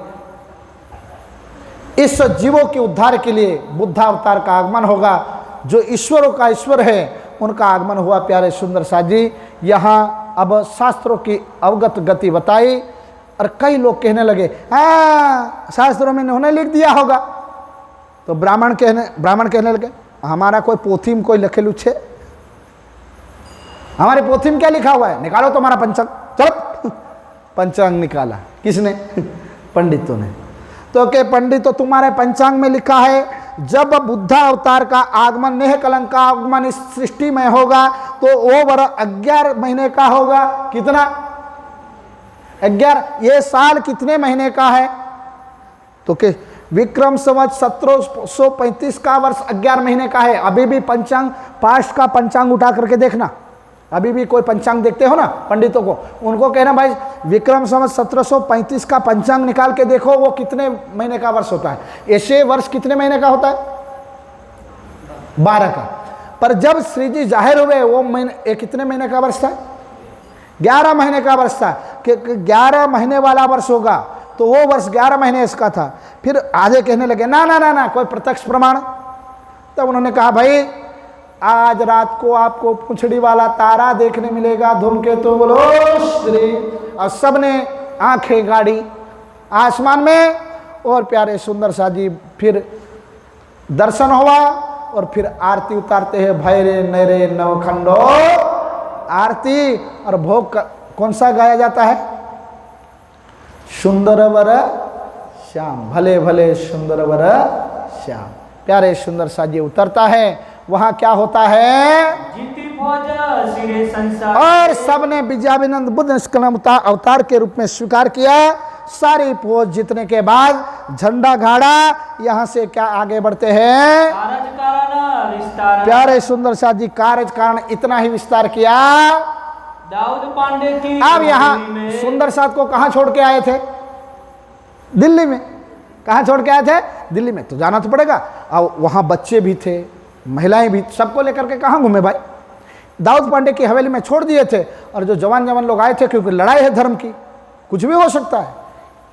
इस जीवों के उद्धार के लिए बुद्धावतार का आगमन होगा। जो ईश्वरों का ईश्वर है उनका आगमन हुआ। प्यारे सुंदर सा जी यहाँ अब शास्त्रों की अवगत गति बताई और कई लोग कहने लगे हाँ शास्त्रों में इन्होंने लिख दिया होगा। तो ब्राह्मण कहने लगे हमारा कोई पोथी में कोई लिखे लुच्छे, हमारे पोथी में क्या लिखा हुआ है? निकालो तुम्हारा पंचांग। चलो पंचांग निकाला। किसने? पंडितों ने। तो के पंडितों तुम्हारे पंचांग में लिखा है जब बुद्धा अवतार का आगमन नेह कलंक का आगमन इस सृष्टि में होगा तो वो वर्ष 11 महीने का होगा। कितना? 11। ये साल कितने महीने का है? तो के विक्रम संवत 1735 का वर्ष 11 महीने का है। अभी भी पंचांग, पास्ट का पंचांग उठा करके देखना, अभी भी कोई पंचांग देखते हो ना पंडितों को, उनको कहना भाई विक्रम संवत 1735 का पंचांग निकाल के देखो वो कितने महीने का वर्ष होता है। ऐसे वर्ष कितने महीने का होता है? 12 का। पर जब श्री जी जाहिर हुए वो महीने कितने महीने का वर्ष था? 11 महीने का वर्ष था। कि 11 महीने वाला वर्ष होगा तो वो वर्ष 11 महीने इसका था। फिर आधे कहने लगे ना ना ना ना कोई प्रत्यक्ष प्रमाण। तब उन्होंने कहा भाई आज रात को आपको पूंछड़ी वाला तारा देखने मिलेगा, धूमकेतु, बोलो श्री। और सबने आंखें गाड़ी आसमान में और प्यारे सुंदर सा जी फिर दर्शन हुआ। और फिर आरती उतारते हैं, भैरे नैरे नवखंडो आरती। और भोग कौन सा गाया जाता है? सुंदर वर श्याम, भले भले सुंदर वर श्याम। प्यारे सुंदर सा जी उतरता है। वहां क्या होता है? जीती फौज सिरे संसार। और सबने विजयाभिनंद बुद्ध निष्कलम अवतार के रूप में स्वीकार किया। सारी फौज जीतने के बाद झंडा गाड़ा। यहाँ से क्या आगे बढ़ते हैं? प्यारे सुंदर सा जी कार्य कारण इतना ही विस्तार किया। दाऊद पांडे की अब यहाँ सुंदर साथ को कहाँ छोड़ के आए थे? दिल्ली में। कहाँ छोड़ के आए थे? दिल्ली में। तो जाना तो पड़ेगा। अब वहाँ बच्चे भी थे, महिलाएं भी, सबको लेकर के कहाँ घूमे भाई? दाऊद पांडे की हवेली में छोड़ दिए थे। और जो जवान जवान लोग आए थे, क्योंकि लड़ाई है धर्म की, कुछ भी हो सकता है,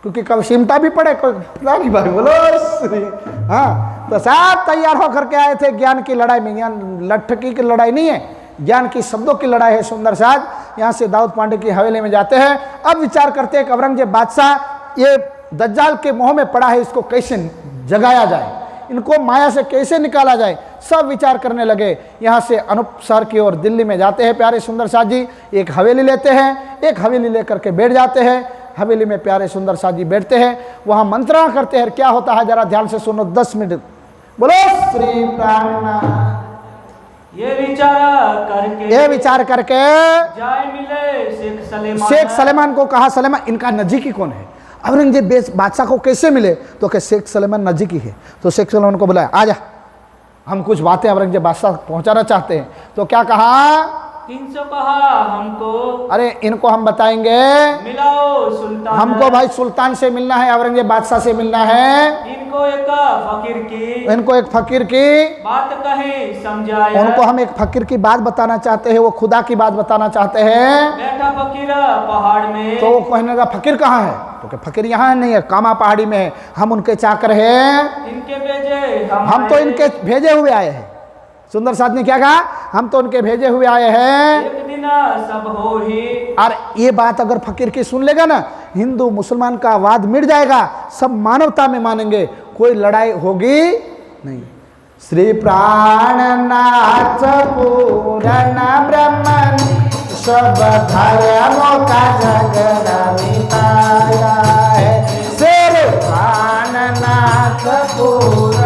क्योंकि कब सिमटा भी पड़े कोई पता नहीं भाई, बोलो श्री। हाँ, तो सब तैयार होकर के आए थे ज्ञान की लड़ाई में। ज्ञान लठकी की लड़ाई नहीं है, ज्ञान की शब्दों की लड़ाई है। सुंदर साथ यहाँ से दाऊद पांडे की हवेली में जाते हैं। अब विचार करते हैं कि औरंगजेब बादशाह ये दज्जाल के मोह में पड़ा है, इसको कैसे जगाया जाए, इनको माया से कैसे निकाला जाए। सब विचार करने लगे। यहाँ से अनूप शहर की ओर दिल्ली में जाते हैं प्यारे सुंदर साथ जी। एक हवेली लेते हैं, एक हवेली लेकर के बैठ जाते हैं। हवेली में प्यारे सुंदर साथ जी बैठते हैं, वहाँ मंत्रणा करते हैं। क्या होता है जरा ध्यान से सुनो, 10 मिनट। बोलो श्री प्राणनाथ। ये विचार करके जाए मिले शेख सलेमान को। कहा सलेमान इनका नजीकी कौन है? औरंगजेब बादशाह को कैसे मिले? तो क्या शेख सलेमान नजीकी है। तो शेख सलेमान को बुलाया, आजा हम कुछ बातें औरंगजेब बादशाह पहुंचाना चाहते हैं। तो क्या कहा? 300 कहा हमको। अरे इनको हम बताएंगे, मिलाओ सुल्तान। हमको भाई सुल्तान से मिलना है, औरंगजेब बादशाह से मिलना है। इनको एक फकीर की बात कहे समझाया। उनको हम एक फकीर की बात बताना चाहते हैं, वो खुदा की बात बताना चाहते हैं। बैठा फकीर पहाड़ में। तो वो कहने लगा फकीर कहाँ है? तो क्या फकीर यहाँ नहीं है, कामा पहाड़ी में है, हम उनके चाकर हैं। इनके भेजे हम तो इनके भेजे हुए आए हैं। सुंदर साथ ने क्या कहा? हम तो उनके भेजे हुए आए हैं। एक दिन सब हो ही। और ये बात अगर फकीर की सुन लेगा ना, हिंदू मुसलमान का वाद मिट जाएगा, सब मानवता में मानेंगे, कोई लड़ाई होगी नहीं। श्री प्राणनाथ पूर्ण ब्रह्मन सब धर्मों का झगड़ा मिटाया है। श्री प्राणनाथ पूर्ण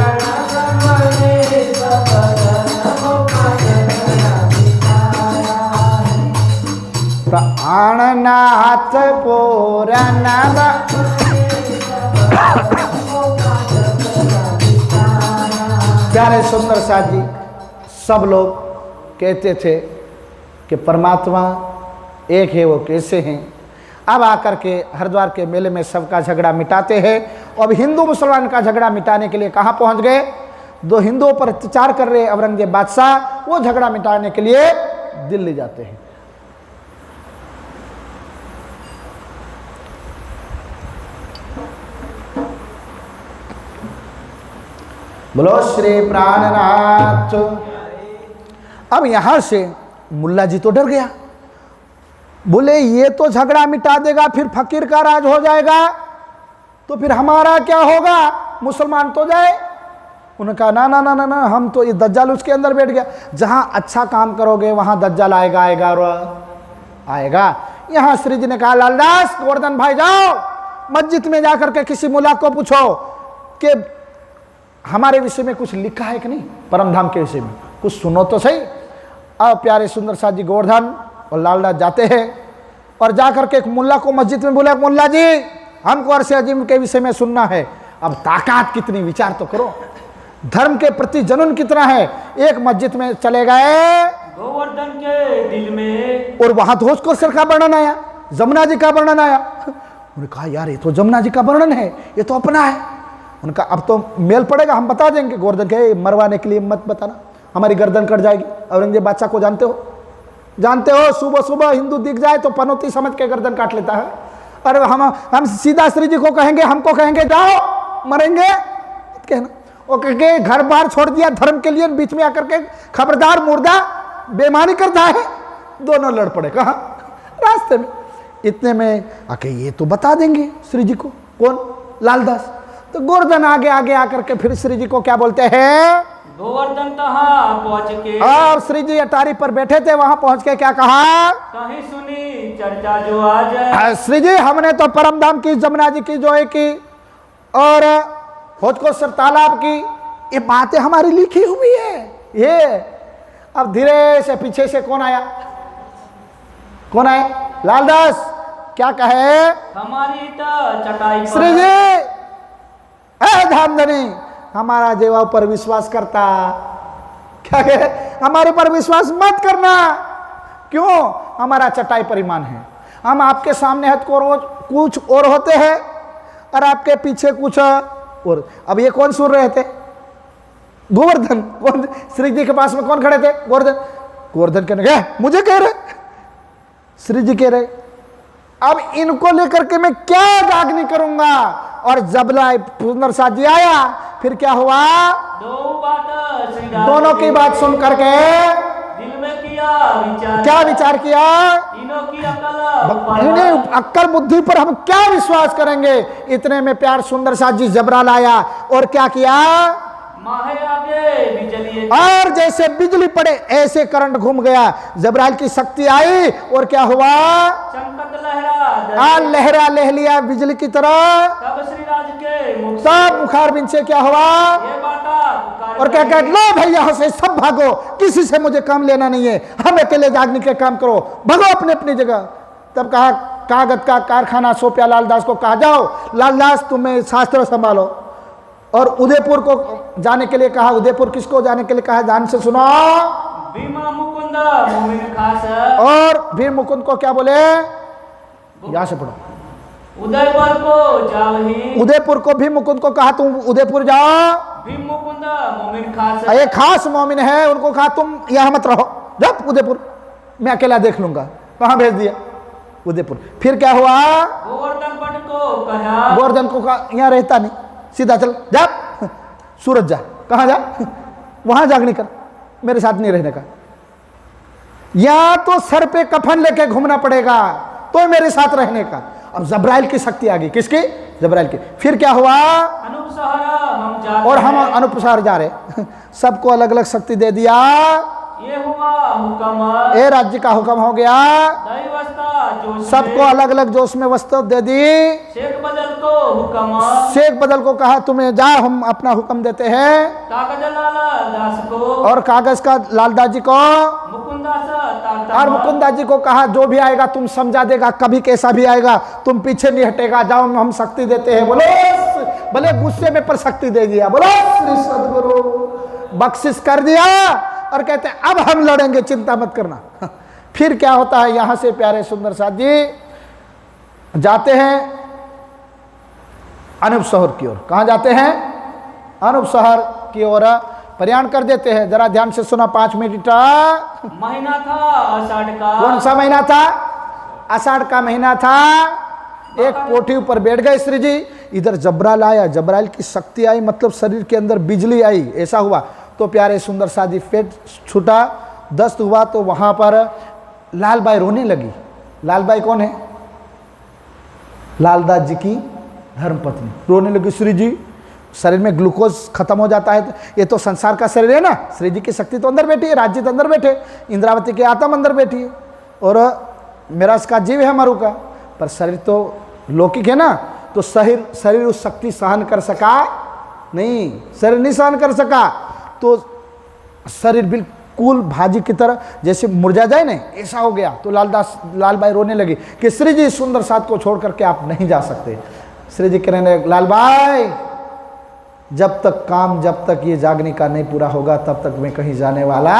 प्राणनाथ पूर्ण। प्यारे सुंदर साथ जी, सब लोग कहते थे कि परमात्मा एक है, वो कैसे हैं। अब आकर के हरिद्वार के मेले में सबका झगड़ा मिटाते हैं। अब हिंदू मुसलमान का झगड़ा मिटाने के लिए कहाँ पहुँच गए? दो हिंदुओं पर अत्याचार कर रहे औरंगजेब बादशाह, वो झगड़ा मिटाने के लिए दिल्ली जाते हैं। बोलो श्री प्राणनाथ। अब यहां से मुल्ला जी तो डर गया, बोले ये तो झगड़ा मिटा देगा, फिर फकीर का राज हो जाएगा, तो फिर हमारा क्या होगा? मुसलमान तो जाए। उन्होंने कहा ना ना ना ना ना, हम तो ये दज्जाल उसके अंदर बैठ गया। जहां अच्छा काम करोगे वहां दज्जाल आएगा आएगा और आएगा। यहां श्री जी ने कहा लालदास गोवर्धन भाई जाओ मस्जिद में जाकर के किसी मुल्ला को पूछो कि हमारे विषय में कुछ लिखा है कि नहीं, परमधाम के विषय में कुछ सुनो तो सही। अब प्यारे सुंदर साथ जी गोवर्धन और लालदास जाते हैं और जाकर के एक मुल्ला को मस्जिद में बोला, मुल्ला जी हमको अरशे अजीम के विषय में सुनना है। अब ताकत कितनी, विचार तो करो, धर्म के प्रति जुनून कितना है। एक मस्जिद में चले गए गोवर्धन के दिल में, और वहां तो उसको का वर्णन आया, जमुना जी का वर्णन आया। उन्होंने कहा यार ये तो जमुना जी का वर्णन है, ये तो अपना है। उनका अब तो मेल पड़ेगा, हम बता देंगे। गोवर्धन के मरवाने के लिए मत बताना, हमारी गर्दन कट जाएगी। औरंगजेब बादशाह को जानते हो, जानते हो, सुबह सुबह हिंदू दिख जाए तो पनौती समझ के गर्दन काट लेता है। और हम सीधा श्री जी को कहेंगे, हमको कहेंगे जाओ मरेंगे, कहना वो कहेंगे घर बार छोड़ दिया धर्म के लिए, बीच में आकर के खबरदार मुर्दा बेईमानी करता है। दोनों लड़ पड़े कहाँ, रास्ते में। इतने में आके ये तो बता देंगे श्री जी को, कौन, लालदास। तो गोवर्धन आगे आगे आकर के फिर श्री जी को क्या बोलते हैं, गोवर्धन तहाँ पहुँच के, और श्री जी अटारी पर बैठे थे, वहां पहुंच के क्या कहा, कहीं सुनी चर्चा जो आज, श्री जी हमने तो परमधाम की, जमुना जी की जोए की, और भोजकोसर तालाब की, ये बातें हमारी लिखी हुई है। ये अब धीरे से पीछे से कौन आया, कौन आया, लालदास। क्या कहे, हमारी तो चटाई श्री जी धामधनी हमारा जेवा पर विश्वास करता, क्या कहे, हमारे पर विश्वास मत करना। क्यों, हमारा चटाई पर ईमान है। हम आपके सामने हद को रोज कुछ और होते हैं और आपके पीछे कुछ और। अब ये कौन सुन रहे थे, गोवर्धन। कौन, श्री जी के पास में कौन खड़े थे, गोवर्धन। गोवर्धन कहने गए मुझे कह रहे, श्री जी कह रहे अब इनको लेकर के मैं क्या जागनी करूंगा। और जबला सुंदर साथ जी आया, फिर क्या हुआ, दोनों की बात सुन करके दिल में किया विचार, क्या विचार किया, इन्हों की अकल, इन्हें अक्कल बुद्धि पर हम क्या विश्वास करेंगे। इतने में प्यार सुंदर साथ जी जबराल आया और क्या किया, माहे आगे बिजली, और जैसे बिजली पड़े ऐसे करंट घूम गया। जबराइल की शक्ति आई और क्या हुआ, चमकत लहरा, लहरा लह लिया बिजली की तरह। तब श्रीराज के मुख सब मुखारबिन से क्या हुआ, ये बाटा पुकार, और क्या कहते, लो भैया यहाँ से सब भागो, किसी से मुझे काम लेना नहीं है, हम अकेले जागने के काम करो, भागो अपने अपनी जगह। तब कहा कागज का कारखाना सौंपया लालदास को, कहा जाओ लालदास तुम्हें शास्त्र संभालो। और उदयपुर को जाने के लिए कहा। उदयपुर किसको जाने के लिए कहा, ध्यान से सुनो, भीमा मुकुंद मोमिन खास, और भीम मुकुंद को क्या बोले, यहां से पढ़ो, उदयपुर को जावही, उदयपुर को भीम मुकुंद को कहा तुम उदयपुर जाओ। भीम मुकुंद मोमिन खास, ये खास मोमिन है, उनको कहा तुम यहां मत रहो, जाओ उदयपुर, मैं अकेला देख लूंगा। कहां भेज दिया, उदयपुर। फिर क्या हुआ, गोवर्धन भट्ट को कहा, गोवर्धन को कहा यहां रहता नहीं, सीधा चल जा सूरत जा। कहां जा, वहां जागने कर, मेरे साथ नहीं रहने का। या तो सर पे कफन लेके घूमना पड़ेगा तो मेरे साथ रहने का। अब जबराइल की शक्ति आ गई, किसकी, जबराइल की। फिर क्या हुआ, अनुपसहारा हम जा, और हम अनुपसार जा रहे, सबको अलग अलग शक्ति दे दिया। ये हुआ हुक्म, ए राज्य का हुक्म हो गया, दैवस्ता जोश सबको में, अलग अलग जोश में वस्त्र दे दी। शेख बदल को हुक्म, शेख बदल को कहा तुम्हें जा, हम अपना हुक्म देते हैं। कागज लाला दास को, और कागज का लालदास जी को, मुकुंदास और मुकुंदा जी को कहा जो भी आएगा तुम समझा देगा, कभी कैसा भी आएगा तुम पीछे नहीं हटेगा, जाओ हम शक्ति देते हैं। बोलो, भले गुस्से में पर शक्ति दे दिया। बोलो श्री सदगुरु, बख्शिश कर दिया। और कहते हैं अब हम लड़ेंगे, चिंता मत करना। फिर क्या होता है, यहां से प्यारे सुंदर साथ जी जाते हैं अनूप शहर की ओर। कहां जाते हैं, अनूप शहर की ओर प्रयाण कर देते हैं। जरा ध्यान से सुना, 5 मिनट। महीना था आषाढ़ का, कौन सा महीना था, आषाढ़ का महीना था। एक कोठी ऊपर बैठ गए श्री जी, इधर जबराल आया, जबराइल की शक्ति आई, मतलब शरीर के अंदर बिजली आई। ऐसा हुआ तो प्यारे सुंदर सादी पेट छूटा, दस्त हुआ, तो वहां पर लालबाई रोने लगी। लालबाई कौन है, लालदास जी की धर्मपत्नी। रोने लगी, श्री जी शरीर में ग्लूकोज खत्म हो जाता है, तो ये तो संसार का शरीर है ना, श्री जी की शक्ति तो अंदर बैठी है, राज्य तो अंदर बैठे, इंद्रावती की आत्मा अंदर बैठी है, और मेरा इसका जीव है मरु का, पर शरीर तो लौकिक है ना, तो शरीर उस शक्ति सहन कर सका नहीं, शरीर नहीं सहन कर सका, तो शरीर कुल भाजी की तरह जैसे मुरझा जाए ना, ऐसा हो गया। तो लाल भाई रोने लगे कि श्री जी सुंदर साथ को छोड़ करके आप नहीं जा सकते। श्री जी कहने लगे, लाल भाई जब तक काम, जब तक ये जागने का नहीं पूरा होगा तब तक मैं कहीं जाने वाला,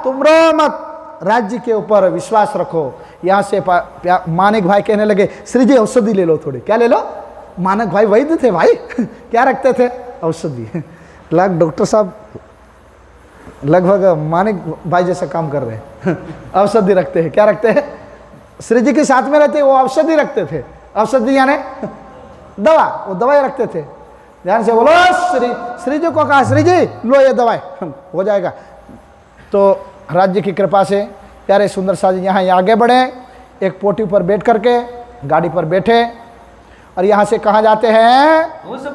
तुम रो मत, राज्य के ऊपर विश्वास रखो। यहाँ से मानिक भाई कहने लगे, श्री जी औषधि ले लो थोड़ी। क्या ले लो? मानक भाई वैद्य थे भाई क्या रखते थे? औषधि। डॉक्टर साहब लगभग मानिक भाई जैसा काम कर रहे हैं औषधि रखते हैं। क्या रखते हैं? श्री जी के साथ में रहते वो औषधि रखते थे। औषधि यानी दवा, वो दवाई रखते थे। ध्यान से बोलो, श्री जी को कहा, श्री जी लो ये दवाई हो जाएगा। तो राज्य की कृपा से प्यारे सुंदर साथ यहाँ आगे बढ़े, एक पोटी पर बैठ करके गाड़ी पर बैठे और यहाँ से कहाँ जाते हैं? उस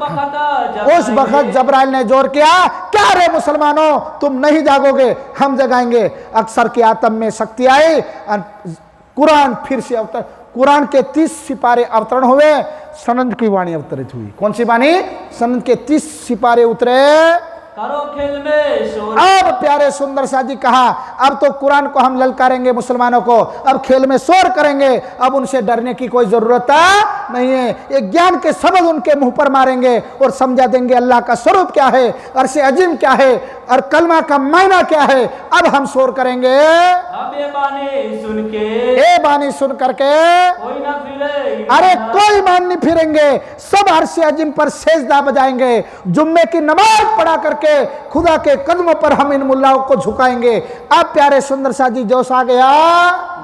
वक्त जबराइल ने जोर किया, क्या रे मुसलमानों तुम नहीं जागोगे, हम जगाएंगे। अक्सर की आत्म में शक्ति आई, कुरान फिर से अवतर, कुरान के 30 सिपारे अवतरण हुए, सनंद की वाणी अवतरित हुई। कौन सी वाणी? सनंद के 30 सिपारे उतरे। करो खेल में शोर। अब प्यारे सुंदर साथ जी कहा, अब तो कुरान को हम ललकारेंगे मुसलमानों को, अब खेल में शोर करेंगे, अब उनसे डरने की कोई जरूरत नहीं है। ये ज्ञान के शब्द उनके मुंह पर मारेंगे और समझा देंगे अल्लाह का स्वरूप क्या है, अर्श अजीम क्या है और कलमा का मायना क्या है। अब हम शोर करेंगे। अब ये बानी सुन करके कोई ना फिरे, अरे कोई मान नहीं फिरेंगे, सब अर्श अजीम पर सेजदा बजाएंगे। जुम्मे की नमाज पढ़ा करके खुदा के कदमों पर हम इन मुल्लाओं को झुकाएंगे। अब प्यारे सुंदर साथ जी जोश आ गया।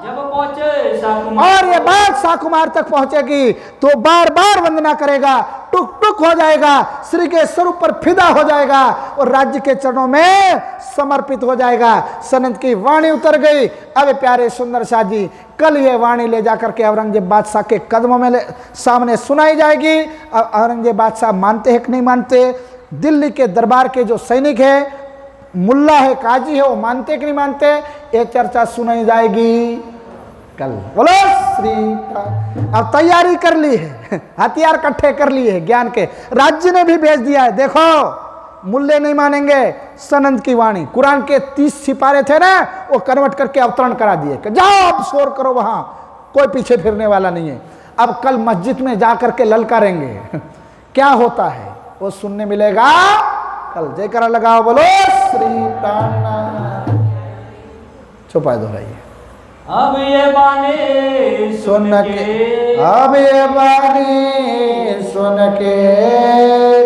जब पहुंचे शाकुमार, और ये बात शाकुमार तक पहुंचेगी तो बार बार वंदना करेगा, टुक टुक हो जाएगा, श्री के स्वरूप पर फिदा हो जाएगा और राज्य के चरणों में समर्पित हो जाएगा। सनंद की वाणी उतर गई। अब प्यारे सुंदर शाह जी कल ये वाणी ले जाकर के औरंगजेब बादशाह के कदमों में सामने सुनाई जाएगी। अब औरंगजेब बादशाह मानते हैं कि नहीं मानते? दिल्ली के दरबार के जो सैनिक है, मुल्ला है, काजी है, वो मानते कि नहीं मानते? ये चर्चा सुनाई जाएगी कल। बोलो श्री। अब तैयारी कर ली है, हथियार इकट्ठे कर लिए है ज्ञान के। राज्य ने भी भेज दिया है, देखो मुल्ले नहीं मानेंगे सनंद की वाणी। कुरान के 30 सिपारे थे ना, वो कन्वर्ट करके अवतरण करा दिए कि जाओ अब शोर करो, वहां कोई पीछे फिरने वाला नहीं है। अब कल मस्जिद में जा करके ललकारेंगे। क्या होता है वो सुनने मिलेगा कल। जयकारा लगाओ, बोलो श्री प्राणनाथ। चौपाई दोहराइए। अब ये बानी सुन के, अब ये बानी सुन के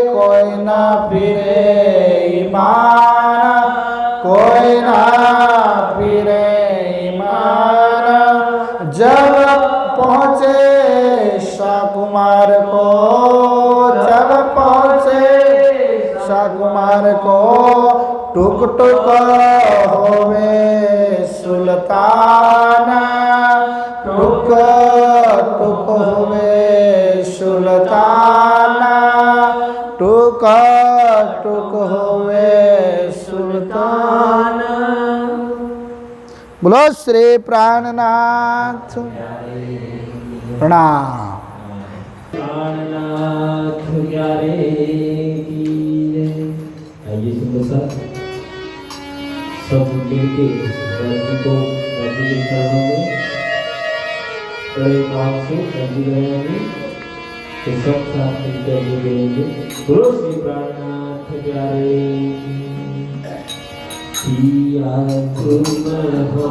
कोई ना फिरे ईमान, कोई ना फिरे ईमान। जब पहुँचे शाकुमार को, जब पहुँचे शाकुमार को, टुक टुक होवे सुल्तान, टुक टुक होवे सुल्तान, टुक टुक होवे सुल्तान। बोलो श्री प्राणनाथ प्रणाम। प्राणनाथ प्यारे की जय। आइए सुंदर साथ सब मिलके राज्य को, राज्य के चरणों में बड़े भाव से राज्य लगाएंगे। तो सब साथ मिलकर ये बोलेंगे, बोलो श्री प्राणनाथ प्यारे किया तुम हो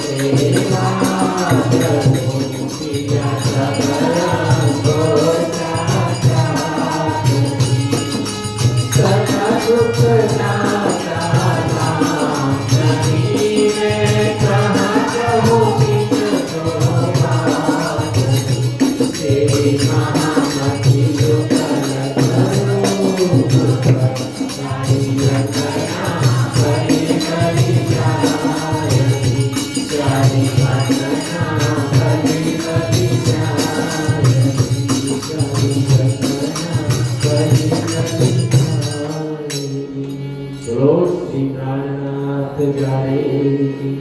सेवा प्रभु किया सबरंग को चाचा सदा दुख नाता नाम नहीं मैं कहाँ कहूँ किस तो बात तेरी महामती जो कल करूँ सारी रखना करी करी जाए सारी घटना करी करी जाए सारी घटना करी करी जाए। श्री प्राणनाथ प्यारे की